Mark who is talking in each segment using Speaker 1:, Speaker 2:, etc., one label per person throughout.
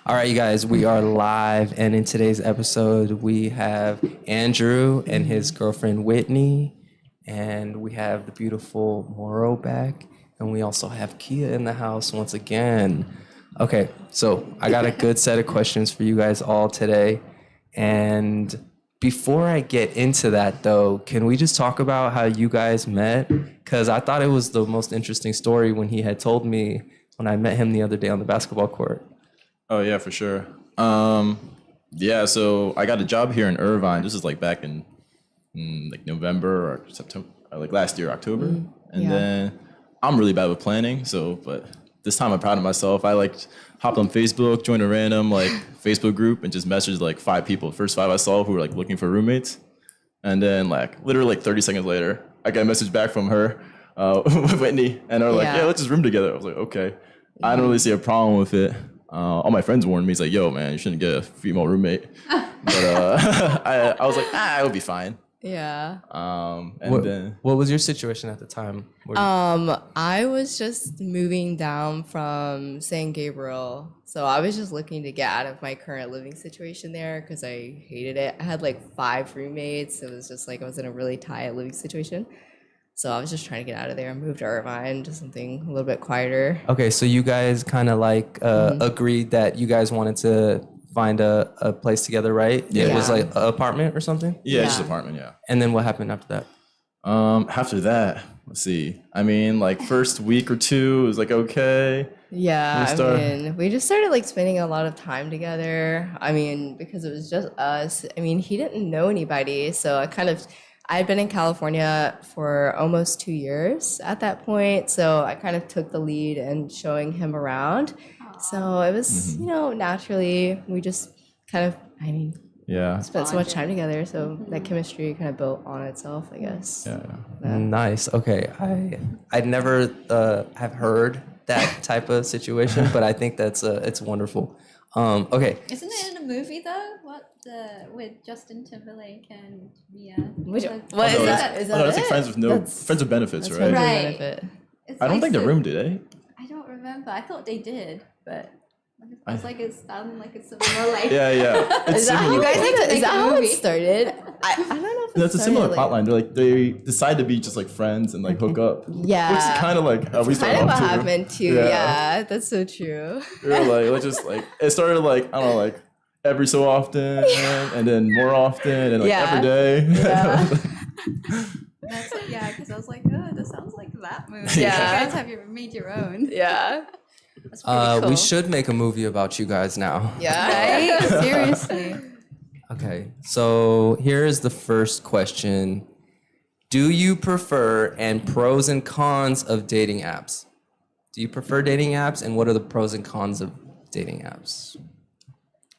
Speaker 1: All right, you guys, we are live, and in today's episode, we have Andrew and his girlfriend Whitney, and we have the beautiful Moro back, and we also have Kia in the house once again. Okay, so I got a good set of questions for you guys all today, and before I get into that, though, can we just talk about how you guys met? Because I thought it was the most interesting story when he had told me when I met him the other day on the basketball court.
Speaker 2: Oh yeah, for sure. Yeah, so I got a job here in Irvine. This is like back in like November or September, or like last year, October. And then I'm really bad with planning, but this time I'm proud of myself. I like hopped on Facebook, joined a random like Facebook group, and just messaged like 5 people. First 5 I saw who were like looking for roommates, and then like literally like 30 seconds later, I got a message back from her, Whitney, and they're like, "Yeah, let's just room together." I was like, "Okay." I don't really see a problem with it. All my friends warned me. He's like, "Yo, man, you shouldn't get a female roommate." But I was like, "Ah, it'll be fine."
Speaker 3: Yeah.
Speaker 1: What was your situation at the time?
Speaker 3: I was just moving down from San Gabriel. So I was just looking to get out of my current living situation there because I hated it. I had like 5 roommates. It was just like I was in a really tight living situation. So I was just trying to get out of there and move to Irvine to something a little bit quieter.
Speaker 1: Okay, so you guys kind of like agreed that you guys wanted to find a place together, right?
Speaker 2: Yeah.
Speaker 1: It was like an apartment or something?
Speaker 2: Yeah, just apartment. Yeah.
Speaker 1: And then what happened after that?
Speaker 2: After that, let's see. I mean, like first week or 2 was like okay.
Speaker 3: Yeah, we just started like spending a lot of time together. I mean, because it was just us. I mean, he didn't know anybody, so I'd been in California for almost 2 years at that point, so I kind of took the lead in showing him around. So it was, naturally, we just kind of, spent so much time together, so that chemistry kind of built on itself, I guess.
Speaker 2: Yeah.
Speaker 1: Nice. Okay, I'd never have heard that type of situation, but I think that's it's wonderful. Okay.
Speaker 4: Isn't it in a movie though? With Justin Timberlake and Mia?
Speaker 3: What is
Speaker 2: No,
Speaker 3: that? Is that
Speaker 2: it's like friends with benefits, right?
Speaker 4: Right. It's
Speaker 2: I don't
Speaker 4: like
Speaker 2: think the room did, eh?
Speaker 4: I don't remember. I thought they did, but I was like, it sounded like it's more like.
Speaker 2: Yeah. It's
Speaker 3: Is that how
Speaker 2: similar.
Speaker 3: you guys
Speaker 4: to
Speaker 3: is that how
Speaker 4: movie.
Speaker 3: it started? I don't know if
Speaker 2: That's a similar
Speaker 3: like,
Speaker 2: plot line. They're like they decide to be just like friends and like hook up.
Speaker 3: Yeah.
Speaker 2: Which is kind of like how we started
Speaker 3: kind of
Speaker 2: off
Speaker 3: what
Speaker 2: too.
Speaker 3: happened too. Yeah, that's so true.
Speaker 2: We were like, let's just like it started like I don't know like every so often and then more often and like every day.
Speaker 4: Yeah, because I was like, oh, this sounds like that movie.
Speaker 3: Yeah.
Speaker 4: You guys have made your own.
Speaker 3: Yeah.
Speaker 4: That's pretty cool.
Speaker 1: We should make a movie about you guys now.
Speaker 3: Yeah.
Speaker 4: Right? Seriously.
Speaker 1: Okay, so here is the first question. Do you prefer and pros and cons of dating apps? Do you prefer dating apps, and what are the pros and cons of dating apps?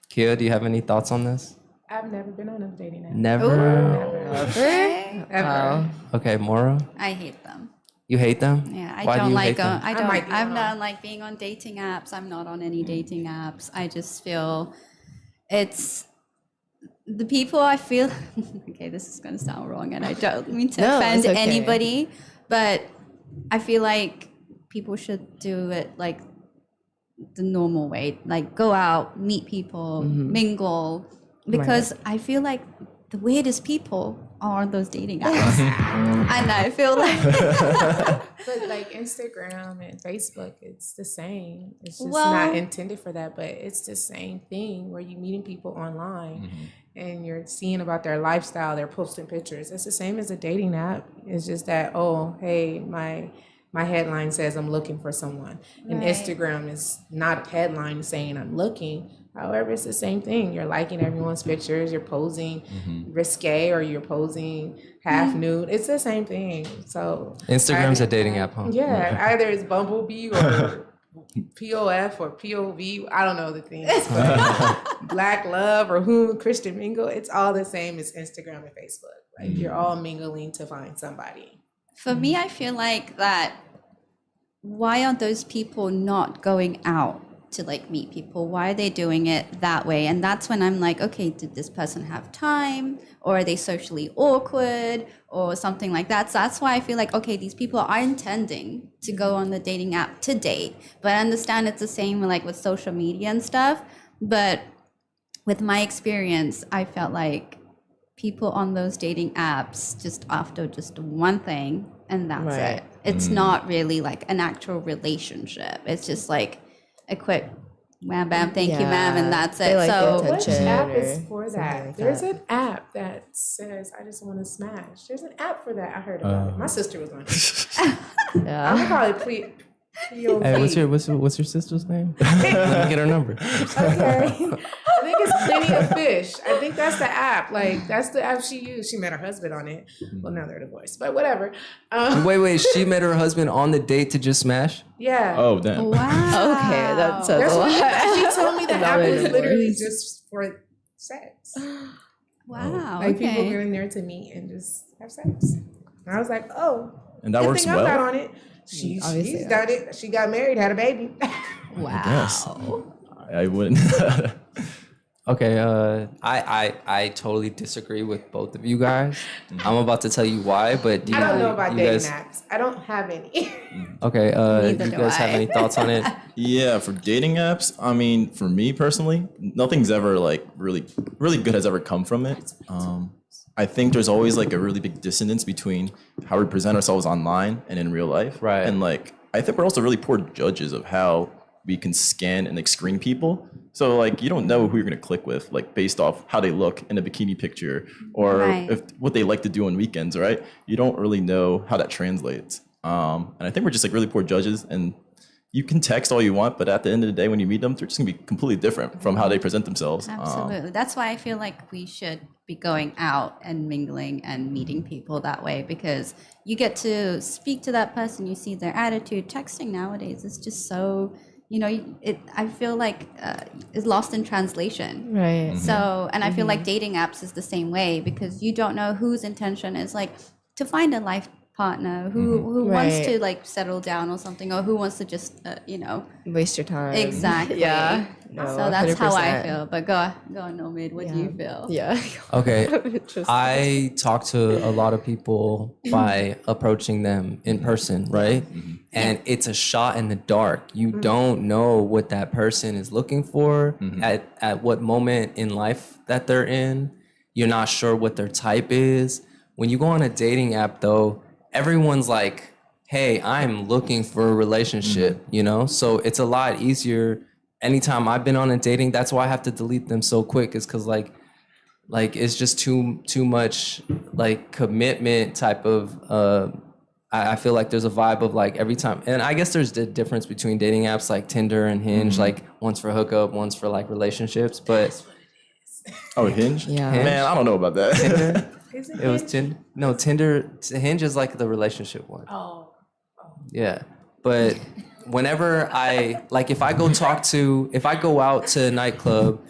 Speaker 1: Kia, do you have any thoughts on this?
Speaker 5: I've never been on a dating app.
Speaker 1: Never?
Speaker 4: Okay.
Speaker 5: Ever.
Speaker 1: Okay, Mora,
Speaker 4: I hate them.
Speaker 1: you hate them?
Speaker 4: Yeah, I
Speaker 1: Why do
Speaker 4: don't
Speaker 1: you
Speaker 4: like
Speaker 1: hate them?
Speaker 4: I
Speaker 5: might be
Speaker 4: I'm
Speaker 5: on.
Speaker 4: not like being on dating apps. I'm not on any dating apps. I just feel it's the people I feel okay, this is gonna sound wrong and I don't mean to
Speaker 3: No,
Speaker 4: offend
Speaker 3: it's okay.
Speaker 4: anybody, but I feel like people should do it like the normal way. Like go out, meet people, mingle. Because I feel like the weirdest people are on those dating apps. And I feel like
Speaker 5: But like Instagram and Facebook, it's the same. It's just
Speaker 4: Well-
Speaker 5: not intended for that, but it's the same thing where you're meeting people online and you're seeing about their lifestyle, they're posting pictures. It's the same as a dating app. It's just that, oh, hey, my headline says I'm looking for someone. And
Speaker 4: Right.
Speaker 5: Instagram is not a headline saying I'm looking. However, it's the same thing. You're liking everyone's pictures. You're posing risque or you're posing half nude. It's the same thing. So
Speaker 1: Instagram's a dating app, huh?
Speaker 5: yeah, either it's Bumblebee or POF or POV. I don't know the things. But Black Love or Christian Mingle. It's all the same as Instagram and Facebook. Like you're all mingling to find somebody.
Speaker 4: for me, I feel like that why are those people not going out to like meet people? Why are they doing it that way? And that's when I'm like, okay, did this person have time, or are they socially awkward or something like that? So that's why I feel like, okay, these people are intending to go on the dating app to date, but I understand it's the same like with social media and stuff. But with my experience, I felt like people on those dating apps just after just one thing and that's
Speaker 3: Right.
Speaker 4: it. It's not really like an actual relationship. It's just like a quick wham bam, thank you, ma'am, and that's
Speaker 3: They
Speaker 4: it.
Speaker 3: like the
Speaker 4: So
Speaker 5: Which
Speaker 3: attention.
Speaker 5: app
Speaker 3: or
Speaker 5: is for
Speaker 3: something
Speaker 5: that?
Speaker 3: like
Speaker 5: There's
Speaker 3: that.
Speaker 5: an app that says, I just want to smash. There's an app for that. I heard about it. My sister was on it. I'm
Speaker 3: Yeah.
Speaker 5: probably POV.
Speaker 1: Hey, what's your sister's name? Let me get her number.
Speaker 5: Okay. I think it's Plenty of Fish. I think that's the app. Like, that's the app she used. She met her husband on it. Well, now they're divorced, but whatever.
Speaker 1: Wait, she met her husband on the date to just smash?
Speaker 5: Yeah.
Speaker 2: Oh, damn.
Speaker 4: wow.
Speaker 3: Okay, that says
Speaker 5: That's
Speaker 3: a
Speaker 5: what
Speaker 3: lot.
Speaker 5: she told me. The
Speaker 3: Now
Speaker 5: app
Speaker 3: they're
Speaker 5: was literally
Speaker 3: divorced.
Speaker 5: just for sex.
Speaker 4: Wow.
Speaker 5: Like people
Speaker 4: Okay.
Speaker 5: getting there to meet and just have sex. And I was like, oh,
Speaker 2: And that
Speaker 5: good
Speaker 2: works
Speaker 5: thing I'm not
Speaker 2: well.
Speaker 5: on it. She's
Speaker 3: Obviously,
Speaker 5: done it. She got married, had a baby.
Speaker 4: Wow.
Speaker 2: I wouldn't.
Speaker 1: Okay, I totally disagree with both of you guys. I'm about to tell you why, but do you,
Speaker 5: I don't know about
Speaker 1: you
Speaker 5: dating
Speaker 1: guys,
Speaker 5: apps. I don't have any.
Speaker 1: okay,
Speaker 4: Neither
Speaker 1: you
Speaker 4: do
Speaker 1: guys have
Speaker 4: I.
Speaker 1: any thoughts on it?
Speaker 2: Yeah, for dating apps, I mean, for me personally, nothing's ever like really good has ever come from it. I think there's always like a really big dissonance between how we present ourselves online and in real life.
Speaker 1: Right.
Speaker 2: And like, I think we're also really poor judges of how we can scan and like screen people. So like, you don't know who you're gonna click with, like based off how they look in a bikini picture or
Speaker 4: Right.
Speaker 2: if what they like to do on weekends, right? You don't really know how that translates. And I think we're just like really poor judges, and you can text all you want, but at the end of the day, when you meet them, they're just gonna be completely different from how they present themselves.
Speaker 4: Absolutely. That's why I feel like we should be going out and mingling and meeting people that way, because you get to speak to that person, you see their attitude. Texting nowadays is just so, I feel like it's lost in translation.
Speaker 3: Right.
Speaker 4: So, and I feel like dating apps is the same way, because you don't know whose intention is like to find a life partner who wants
Speaker 3: Right.
Speaker 4: to like settle down or something, or who wants to just,
Speaker 3: Waste your time.
Speaker 4: exactly.
Speaker 3: Yeah. No,
Speaker 4: So that's how I
Speaker 3: 100%.
Speaker 4: feel. But go on, Nomad. What do you feel?
Speaker 3: Yeah.
Speaker 1: Okay,
Speaker 3: Just-
Speaker 1: I talk to a lot of people by approaching them in person, right? And it's a shot in the dark. You don't know what that person is looking for at what moment in life that they're in. You're not sure what their type is. When you go on a dating app, though, everyone's like, hey, I'm looking for a relationship, So it's a lot easier. Anytime I've been on a dating, that's why I have to delete them so quick, is because like it's just too much like commitment type of I feel like there's a vibe of like every time, and I guess there's the difference between dating apps like Tinder and Hinge, like one's for hookup, one's for like relationships, but
Speaker 2: Oh, Hinge?
Speaker 3: Yeah.
Speaker 2: Man, I don't know about that.
Speaker 1: Tinder,
Speaker 5: Is
Speaker 1: it was Tinder. No, Hinge is like the relationship one.
Speaker 5: Oh.
Speaker 1: Yeah. But whenever if I go out to a nightclub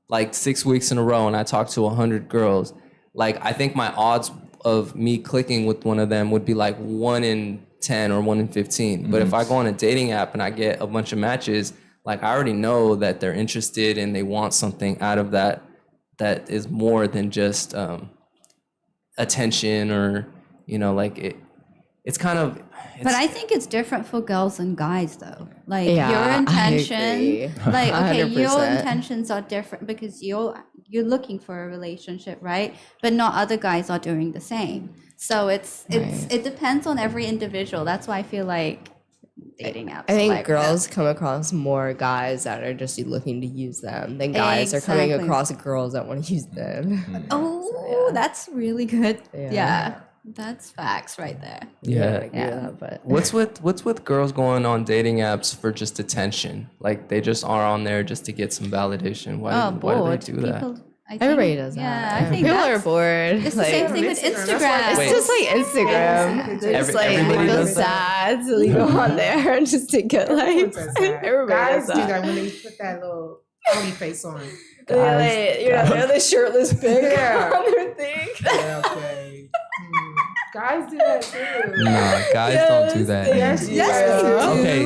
Speaker 1: like 6 weeks in a row and I talk to 100 girls, like I think my odds of me clicking with one of them would be like 1 in 10 or 1 in 15. But if I go on a dating app and I get a bunch of matches, like I already know that they're interested and they want something out of that is more than just attention or, it's kind of,
Speaker 4: But I think it's different for girls and guys, though. Like
Speaker 3: Yeah,
Speaker 4: your
Speaker 3: I
Speaker 4: intention,
Speaker 3: agree.
Speaker 4: like okay, your
Speaker 3: 100%.
Speaker 4: intentions are different because you're looking for a relationship, right? But not other guys are doing the same. So it depends on every individual. That's why I feel like dating apps.
Speaker 3: I think
Speaker 4: like
Speaker 3: girls come across more guys that are just looking to use them than guys are coming
Speaker 4: Exactly.
Speaker 3: across girls that want to use them.
Speaker 4: Oh, that's really good.
Speaker 3: Yeah.
Speaker 4: Yeah, that's facts right there.
Speaker 3: I
Speaker 1: yeah.
Speaker 3: agree with that, but
Speaker 1: What's with girls going on dating apps for just attention? Like they just are on there just to get some validation. Why
Speaker 4: Bored.
Speaker 1: do they do that?
Speaker 4: People, I think-
Speaker 3: everybody does that.
Speaker 4: Yeah, I think
Speaker 3: people are
Speaker 4: that's-
Speaker 3: bored.
Speaker 4: It's the
Speaker 3: like,
Speaker 4: same thing with
Speaker 5: Instagram. That's why
Speaker 4: Instagram.
Speaker 1: Wait.
Speaker 3: It's just like Instagram. They're just like
Speaker 1: Everybody
Speaker 3: feel
Speaker 1: does
Speaker 3: sad, so you go on there just to get likes. Everybody
Speaker 5: Guys
Speaker 3: does
Speaker 5: do
Speaker 3: that.
Speaker 5: that when they put that little pouty face on.
Speaker 3: They're like, they're the shirtless pic
Speaker 5: Yeah.
Speaker 3: on their thing.
Speaker 5: Yeah, okay. Guys do that too.
Speaker 1: Nah, guys don't do that.
Speaker 5: Yes, you
Speaker 3: Yes,
Speaker 5: do.
Speaker 3: they do.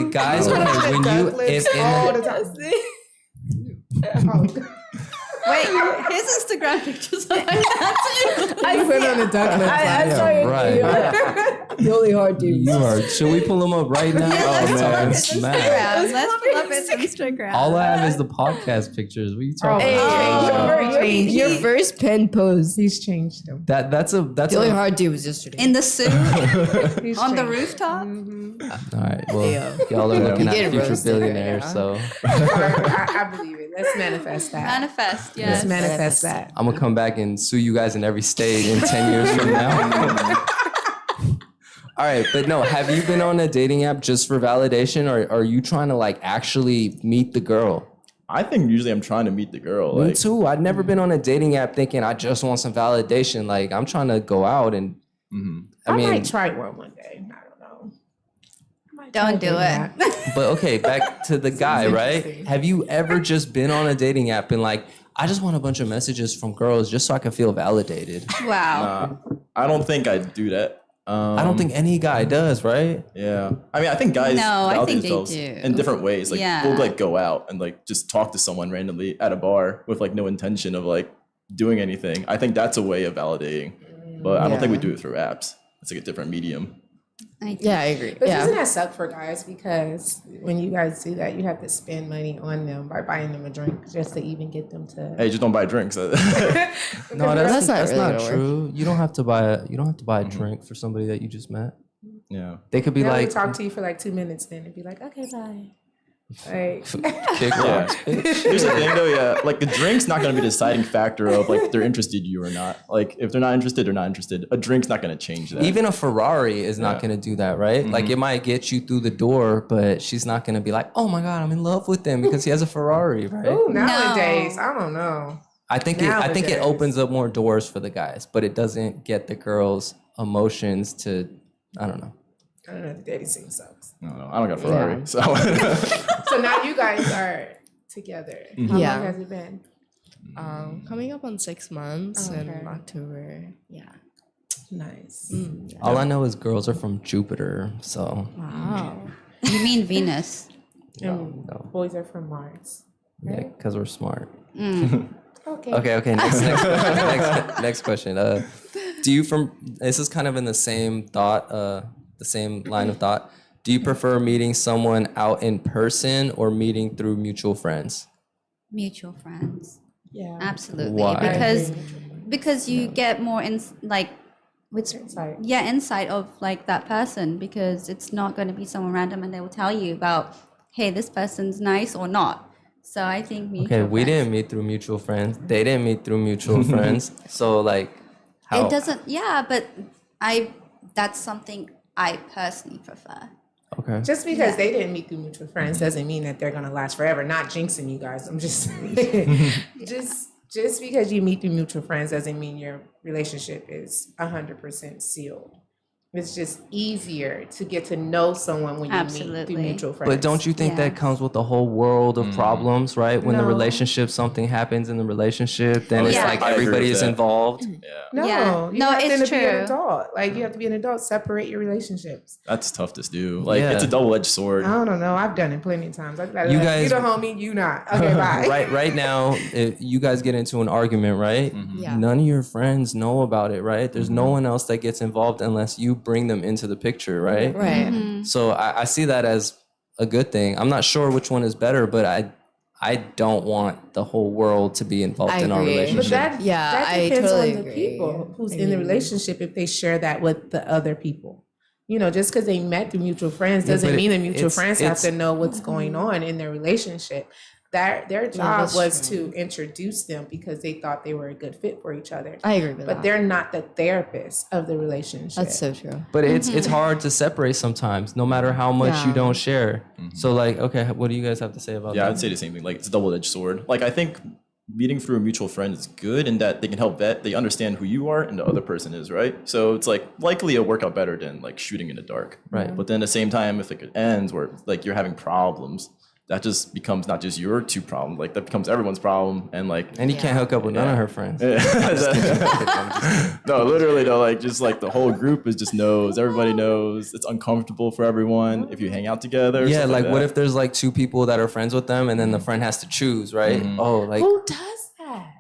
Speaker 1: Okay, guys.
Speaker 5: You put
Speaker 1: Okay,
Speaker 5: on
Speaker 1: when
Speaker 5: the
Speaker 1: you
Speaker 5: duck lips all the time. Oh,
Speaker 4: Wait, his Instagram pictures are like that too.
Speaker 5: you put on the duck lips.
Speaker 3: I
Speaker 5: like,
Speaker 3: saw your
Speaker 1: right.
Speaker 3: video. Really hard dude.
Speaker 1: You are. Should we pull him up right now? Oh man,
Speaker 4: It's
Speaker 1: smash.
Speaker 4: Instagram. Let's pull up his Instagram.
Speaker 1: All I have is the podcast pictures. What are you talking
Speaker 3: Hey,
Speaker 1: about?
Speaker 3: your first pen pose.
Speaker 5: He's changed them.
Speaker 1: That's
Speaker 3: Really
Speaker 1: a,
Speaker 3: hard dude was yesterday.
Speaker 4: In the suit
Speaker 5: He's
Speaker 4: on the
Speaker 5: changed.
Speaker 4: rooftop.
Speaker 1: all right. Well, y'all are looking
Speaker 3: You
Speaker 1: at
Speaker 3: getting
Speaker 1: future
Speaker 3: roasted right
Speaker 1: billionaires,
Speaker 3: now.
Speaker 1: so
Speaker 5: I believe it. Let's manifest that.
Speaker 4: Manifest,
Speaker 5: Let's
Speaker 4: yes.
Speaker 5: manifest that.
Speaker 1: I'm gonna come back and sue you guys in every state in 10 years from now. All right, but no, have you been on a dating app just for validation, or are you trying to like actually meet the girl?
Speaker 2: I think usually I'm trying to meet the girl.
Speaker 1: Me
Speaker 2: Like,
Speaker 1: too. I've never been on a dating app thinking I just want some validation. Like I'm trying to go out and
Speaker 5: I
Speaker 1: I mean,
Speaker 5: might try one day. I don't know. I might try
Speaker 4: Don't do
Speaker 5: doing
Speaker 4: it.
Speaker 5: that.
Speaker 1: but okay, back to the guy, right?
Speaker 5: interesting.
Speaker 1: Have you ever just been on a dating app and like, I just want a bunch of messages from girls just so I can feel validated?
Speaker 4: Wow.
Speaker 2: I don't think I'd do that.
Speaker 1: I don't think any guy does, right?
Speaker 2: Yeah, I mean, I think guys
Speaker 4: No, I
Speaker 2: validate
Speaker 4: think they
Speaker 2: themselves
Speaker 4: do.
Speaker 2: in different ways. Like,
Speaker 4: Yeah.
Speaker 2: we'll like go out and like just talk to someone randomly at a bar with like no intention of like doing anything. I think that's a way of validating, but I don't think we
Speaker 3: Yeah.
Speaker 2: do it through apps. It's like a different medium.
Speaker 4: I think
Speaker 3: Yeah, I agree.
Speaker 5: But
Speaker 3: Yeah.
Speaker 5: doesn't that suck for guys? Because when you guys do that, you have to spend money on them by buying them a drink just to even get them to.
Speaker 2: Hey, just don't buy drinks.
Speaker 1: No,
Speaker 3: That's not
Speaker 1: that's
Speaker 3: really
Speaker 1: not
Speaker 3: gonna work.
Speaker 1: true. You don't have to buy a drink for somebody that you just met.
Speaker 2: Yeah.
Speaker 1: They could be
Speaker 5: They only
Speaker 1: like
Speaker 5: talk to you for like 2 minutes, then and be like, "Okay, bye." Like,
Speaker 1: kick
Speaker 2: Yeah.
Speaker 1: rocks, bitch.
Speaker 2: Here's the thing though, yeah. Like the drink's not gonna be the deciding factor of like they're interested in you or not. Like if they're not interested, they're not interested. A drink's not gonna change that.
Speaker 1: Even a Ferrari is not
Speaker 2: Yeah.
Speaker 1: going to do that, right? Like it might get you through the door, but she's not going to be like, "Oh my god, I'm in love with him because he has a Ferrari," right?
Speaker 5: ooh, nowadays, I don't know.
Speaker 1: I think it
Speaker 5: Nowadays.
Speaker 1: opens up more doors for the guys, but it doesn't get the girls' emotions to I don't know.
Speaker 5: I don't know. The dating scene sucks.
Speaker 2: I don't got a Ferrari.
Speaker 3: Yeah.
Speaker 2: So
Speaker 5: So now you guys are together. How
Speaker 3: Yeah.
Speaker 5: long has it been?
Speaker 3: Coming up on 6 months
Speaker 5: Okay.
Speaker 3: in October. Yeah.
Speaker 5: Nice.
Speaker 1: All I know is girls are from Jupiter, so
Speaker 3: Wow.
Speaker 4: you mean Venus.
Speaker 5: And
Speaker 1: no.
Speaker 5: boys are from Mars.
Speaker 1: yeah, because we're smart.
Speaker 5: Okay.
Speaker 1: Okay. Next question. Do you this is kind of in the same thought, the same line of thought. Do you prefer meeting someone out in person or meeting through mutual friends?
Speaker 4: Mutual friends.
Speaker 5: Yeah.
Speaker 4: Absolutely.
Speaker 1: Why?
Speaker 4: Because you get more which
Speaker 5: Insight.
Speaker 4: insight of like that person, because it's not going to be someone random and they will tell you about, hey, this person's nice or not. So I think mutual
Speaker 1: Okay, we
Speaker 4: friends.
Speaker 1: didn't meet through mutual friends. They didn't meet through mutual friends. So like, how?
Speaker 4: It doesn't. Yeah, but that's something I personally prefer.
Speaker 1: Okay.
Speaker 5: Just because they didn't meet through mutual friends doesn't mean that they're gonna last forever. Not jinxing you guys. I'm just just because you meet through mutual friends doesn't mean your relationship is 100% sealed. It's just easier to get to know someone when you meet
Speaker 4: Absolutely.
Speaker 5: through mutual friends.
Speaker 1: But don't you think that
Speaker 4: Yes.
Speaker 1: comes with a whole world of problems, right? When the
Speaker 5: No.
Speaker 1: relationship, something happens in the relationship, then it's
Speaker 4: Yeah.
Speaker 1: like
Speaker 2: I agree
Speaker 1: everybody
Speaker 2: with
Speaker 1: is
Speaker 2: that.
Speaker 1: involved.
Speaker 5: No,
Speaker 4: Yeah.
Speaker 5: you
Speaker 4: No,
Speaker 5: have
Speaker 4: it's
Speaker 5: to be an
Speaker 4: true.
Speaker 5: adult. Like you have to be an adult. Separate your relationships.
Speaker 2: that's tough to do. Like
Speaker 1: Yeah.
Speaker 2: it's a double-edged sword.
Speaker 5: I don't know. I've done it plenty of times. I've got
Speaker 1: You
Speaker 5: like,
Speaker 1: guys-
Speaker 5: you the homie, you not. Okay, bye.
Speaker 1: Right now, if you guys get into an argument, right?
Speaker 3: Yeah.
Speaker 1: None of your friends know about it, right? There's no one else that gets involved unless you bring them into the picture, right?
Speaker 3: Right.
Speaker 1: So I see that as a good thing. I'm not sure which one is better, but I don't want the whole world to be involved
Speaker 3: I
Speaker 1: in our
Speaker 3: agree.
Speaker 5: But
Speaker 1: relationship.
Speaker 5: that,
Speaker 3: Yeah,
Speaker 5: that
Speaker 3: I
Speaker 5: depends
Speaker 3: totally
Speaker 5: on the
Speaker 3: agree.
Speaker 5: people who's
Speaker 3: I
Speaker 5: in the
Speaker 3: mean-
Speaker 5: relationship if they share that with the other people. You know, just because they met through mutual friends
Speaker 1: Yeah,
Speaker 5: doesn't
Speaker 1: but
Speaker 5: mean the mutual
Speaker 1: it's-
Speaker 5: friends have
Speaker 1: it's-
Speaker 5: to know what's going on in their relationship. Their job
Speaker 3: that's
Speaker 5: was
Speaker 3: true.
Speaker 5: to introduce them because they thought they were a good fit for each other.
Speaker 3: I agree with
Speaker 5: But
Speaker 3: that.
Speaker 5: they're not the therapist of the relationship.
Speaker 3: That's so true.
Speaker 1: But it's hard to separate sometimes, no matter how much you
Speaker 3: Yeah.
Speaker 1: don't share. So like, okay, what do you guys have to say about
Speaker 2: Yeah,
Speaker 1: that?
Speaker 2: I'd say the same thing. Like it's a double-edged sword. Like I think meeting through a mutual friend is good in that they can help vet. They understand who you are and the other person is, right? So it's like likely it'll work out better than like shooting in the dark.
Speaker 1: Right.
Speaker 2: But then at the same time, if it ends where like you're having problems, that just becomes not just your two problems. Like that becomes everyone's problem. And like
Speaker 1: And you can't hook up with none of her friends.
Speaker 2: no, literally though, like just like the whole group is just knows. Everybody knows. It's uncomfortable for everyone if you hang out together.
Speaker 1: Yeah,
Speaker 2: stuff
Speaker 1: like what
Speaker 2: that.
Speaker 1: if there's like two people that are friends with them and then the friend has to choose, right? Oh, like
Speaker 5: Who does that?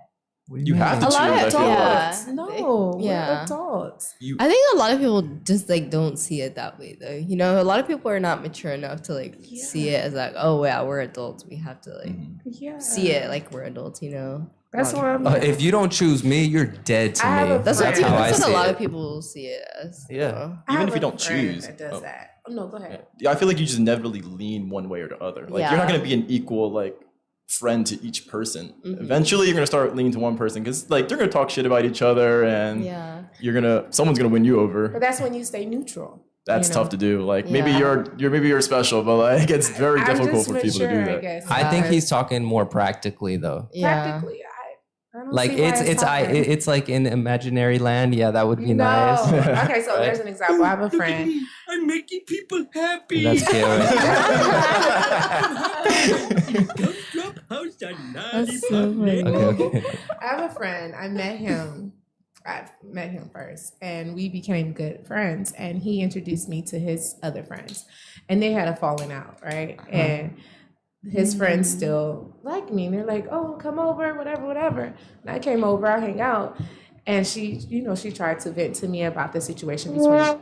Speaker 2: You have to
Speaker 3: A
Speaker 2: choose.
Speaker 3: lot of
Speaker 2: I feel like.
Speaker 3: adults.
Speaker 5: No,
Speaker 3: Yeah.
Speaker 5: we're adults.
Speaker 3: I think a lot of people just like don't see it that way though. You know, a lot of people are not mature enough to like see it as like, oh yeah, we're adults. We have to like
Speaker 5: Yeah.
Speaker 3: see it like we're adults, you know.
Speaker 5: That's what I'm.
Speaker 1: If you don't choose me, you're dead to
Speaker 5: I have
Speaker 1: me.
Speaker 5: a
Speaker 3: That's what,
Speaker 5: friend.
Speaker 1: how I
Speaker 3: that's what
Speaker 1: see
Speaker 3: a lot
Speaker 1: it.
Speaker 3: of people see it as.
Speaker 1: Yeah.
Speaker 3: know.
Speaker 5: I
Speaker 2: Even
Speaker 5: have
Speaker 2: if you
Speaker 5: a
Speaker 2: don't
Speaker 5: friend
Speaker 2: choose.
Speaker 5: that does that. Oh, no, go ahead.
Speaker 2: Yeah, I feel like you just inevitably lean one way or the other. Like you're
Speaker 3: Yeah.
Speaker 2: not gonna be an equal like friend to each person.
Speaker 3: Mm-hmm.
Speaker 2: Eventually, you're gonna start leaning to one person because like they're gonna talk shit about each other, and
Speaker 3: Yeah.
Speaker 2: someone's gonna win you
Speaker 5: But
Speaker 2: over.
Speaker 5: that's when you stay neutral.
Speaker 2: That's
Speaker 5: you know?
Speaker 2: tough to do. Like maybe
Speaker 3: Yeah.
Speaker 2: you're special, but like it's very
Speaker 5: I'm
Speaker 2: difficult
Speaker 5: just
Speaker 2: for people to do
Speaker 5: mature, I
Speaker 2: that.
Speaker 5: guess.
Speaker 1: I think he's talking more practically though.
Speaker 3: Yeah.
Speaker 5: Practically, I don't
Speaker 1: Like
Speaker 5: see why
Speaker 1: it's like in imaginary land. Yeah, that would be
Speaker 5: no.
Speaker 1: nice.
Speaker 5: Okay, so there's an example. I have a friend.
Speaker 6: I'm making people happy.
Speaker 1: That's cute.
Speaker 6: Clubhouse and
Speaker 3: That's so funny.
Speaker 1: Okay.
Speaker 5: I have a friend. I met him first, and we became good friends. And he introduced me to his other friends, and they had a falling out, right? And his friends still like me. And they're like, "Oh, come over, whatever." And I came over, I hang out, and she tried to vent to me about the situation between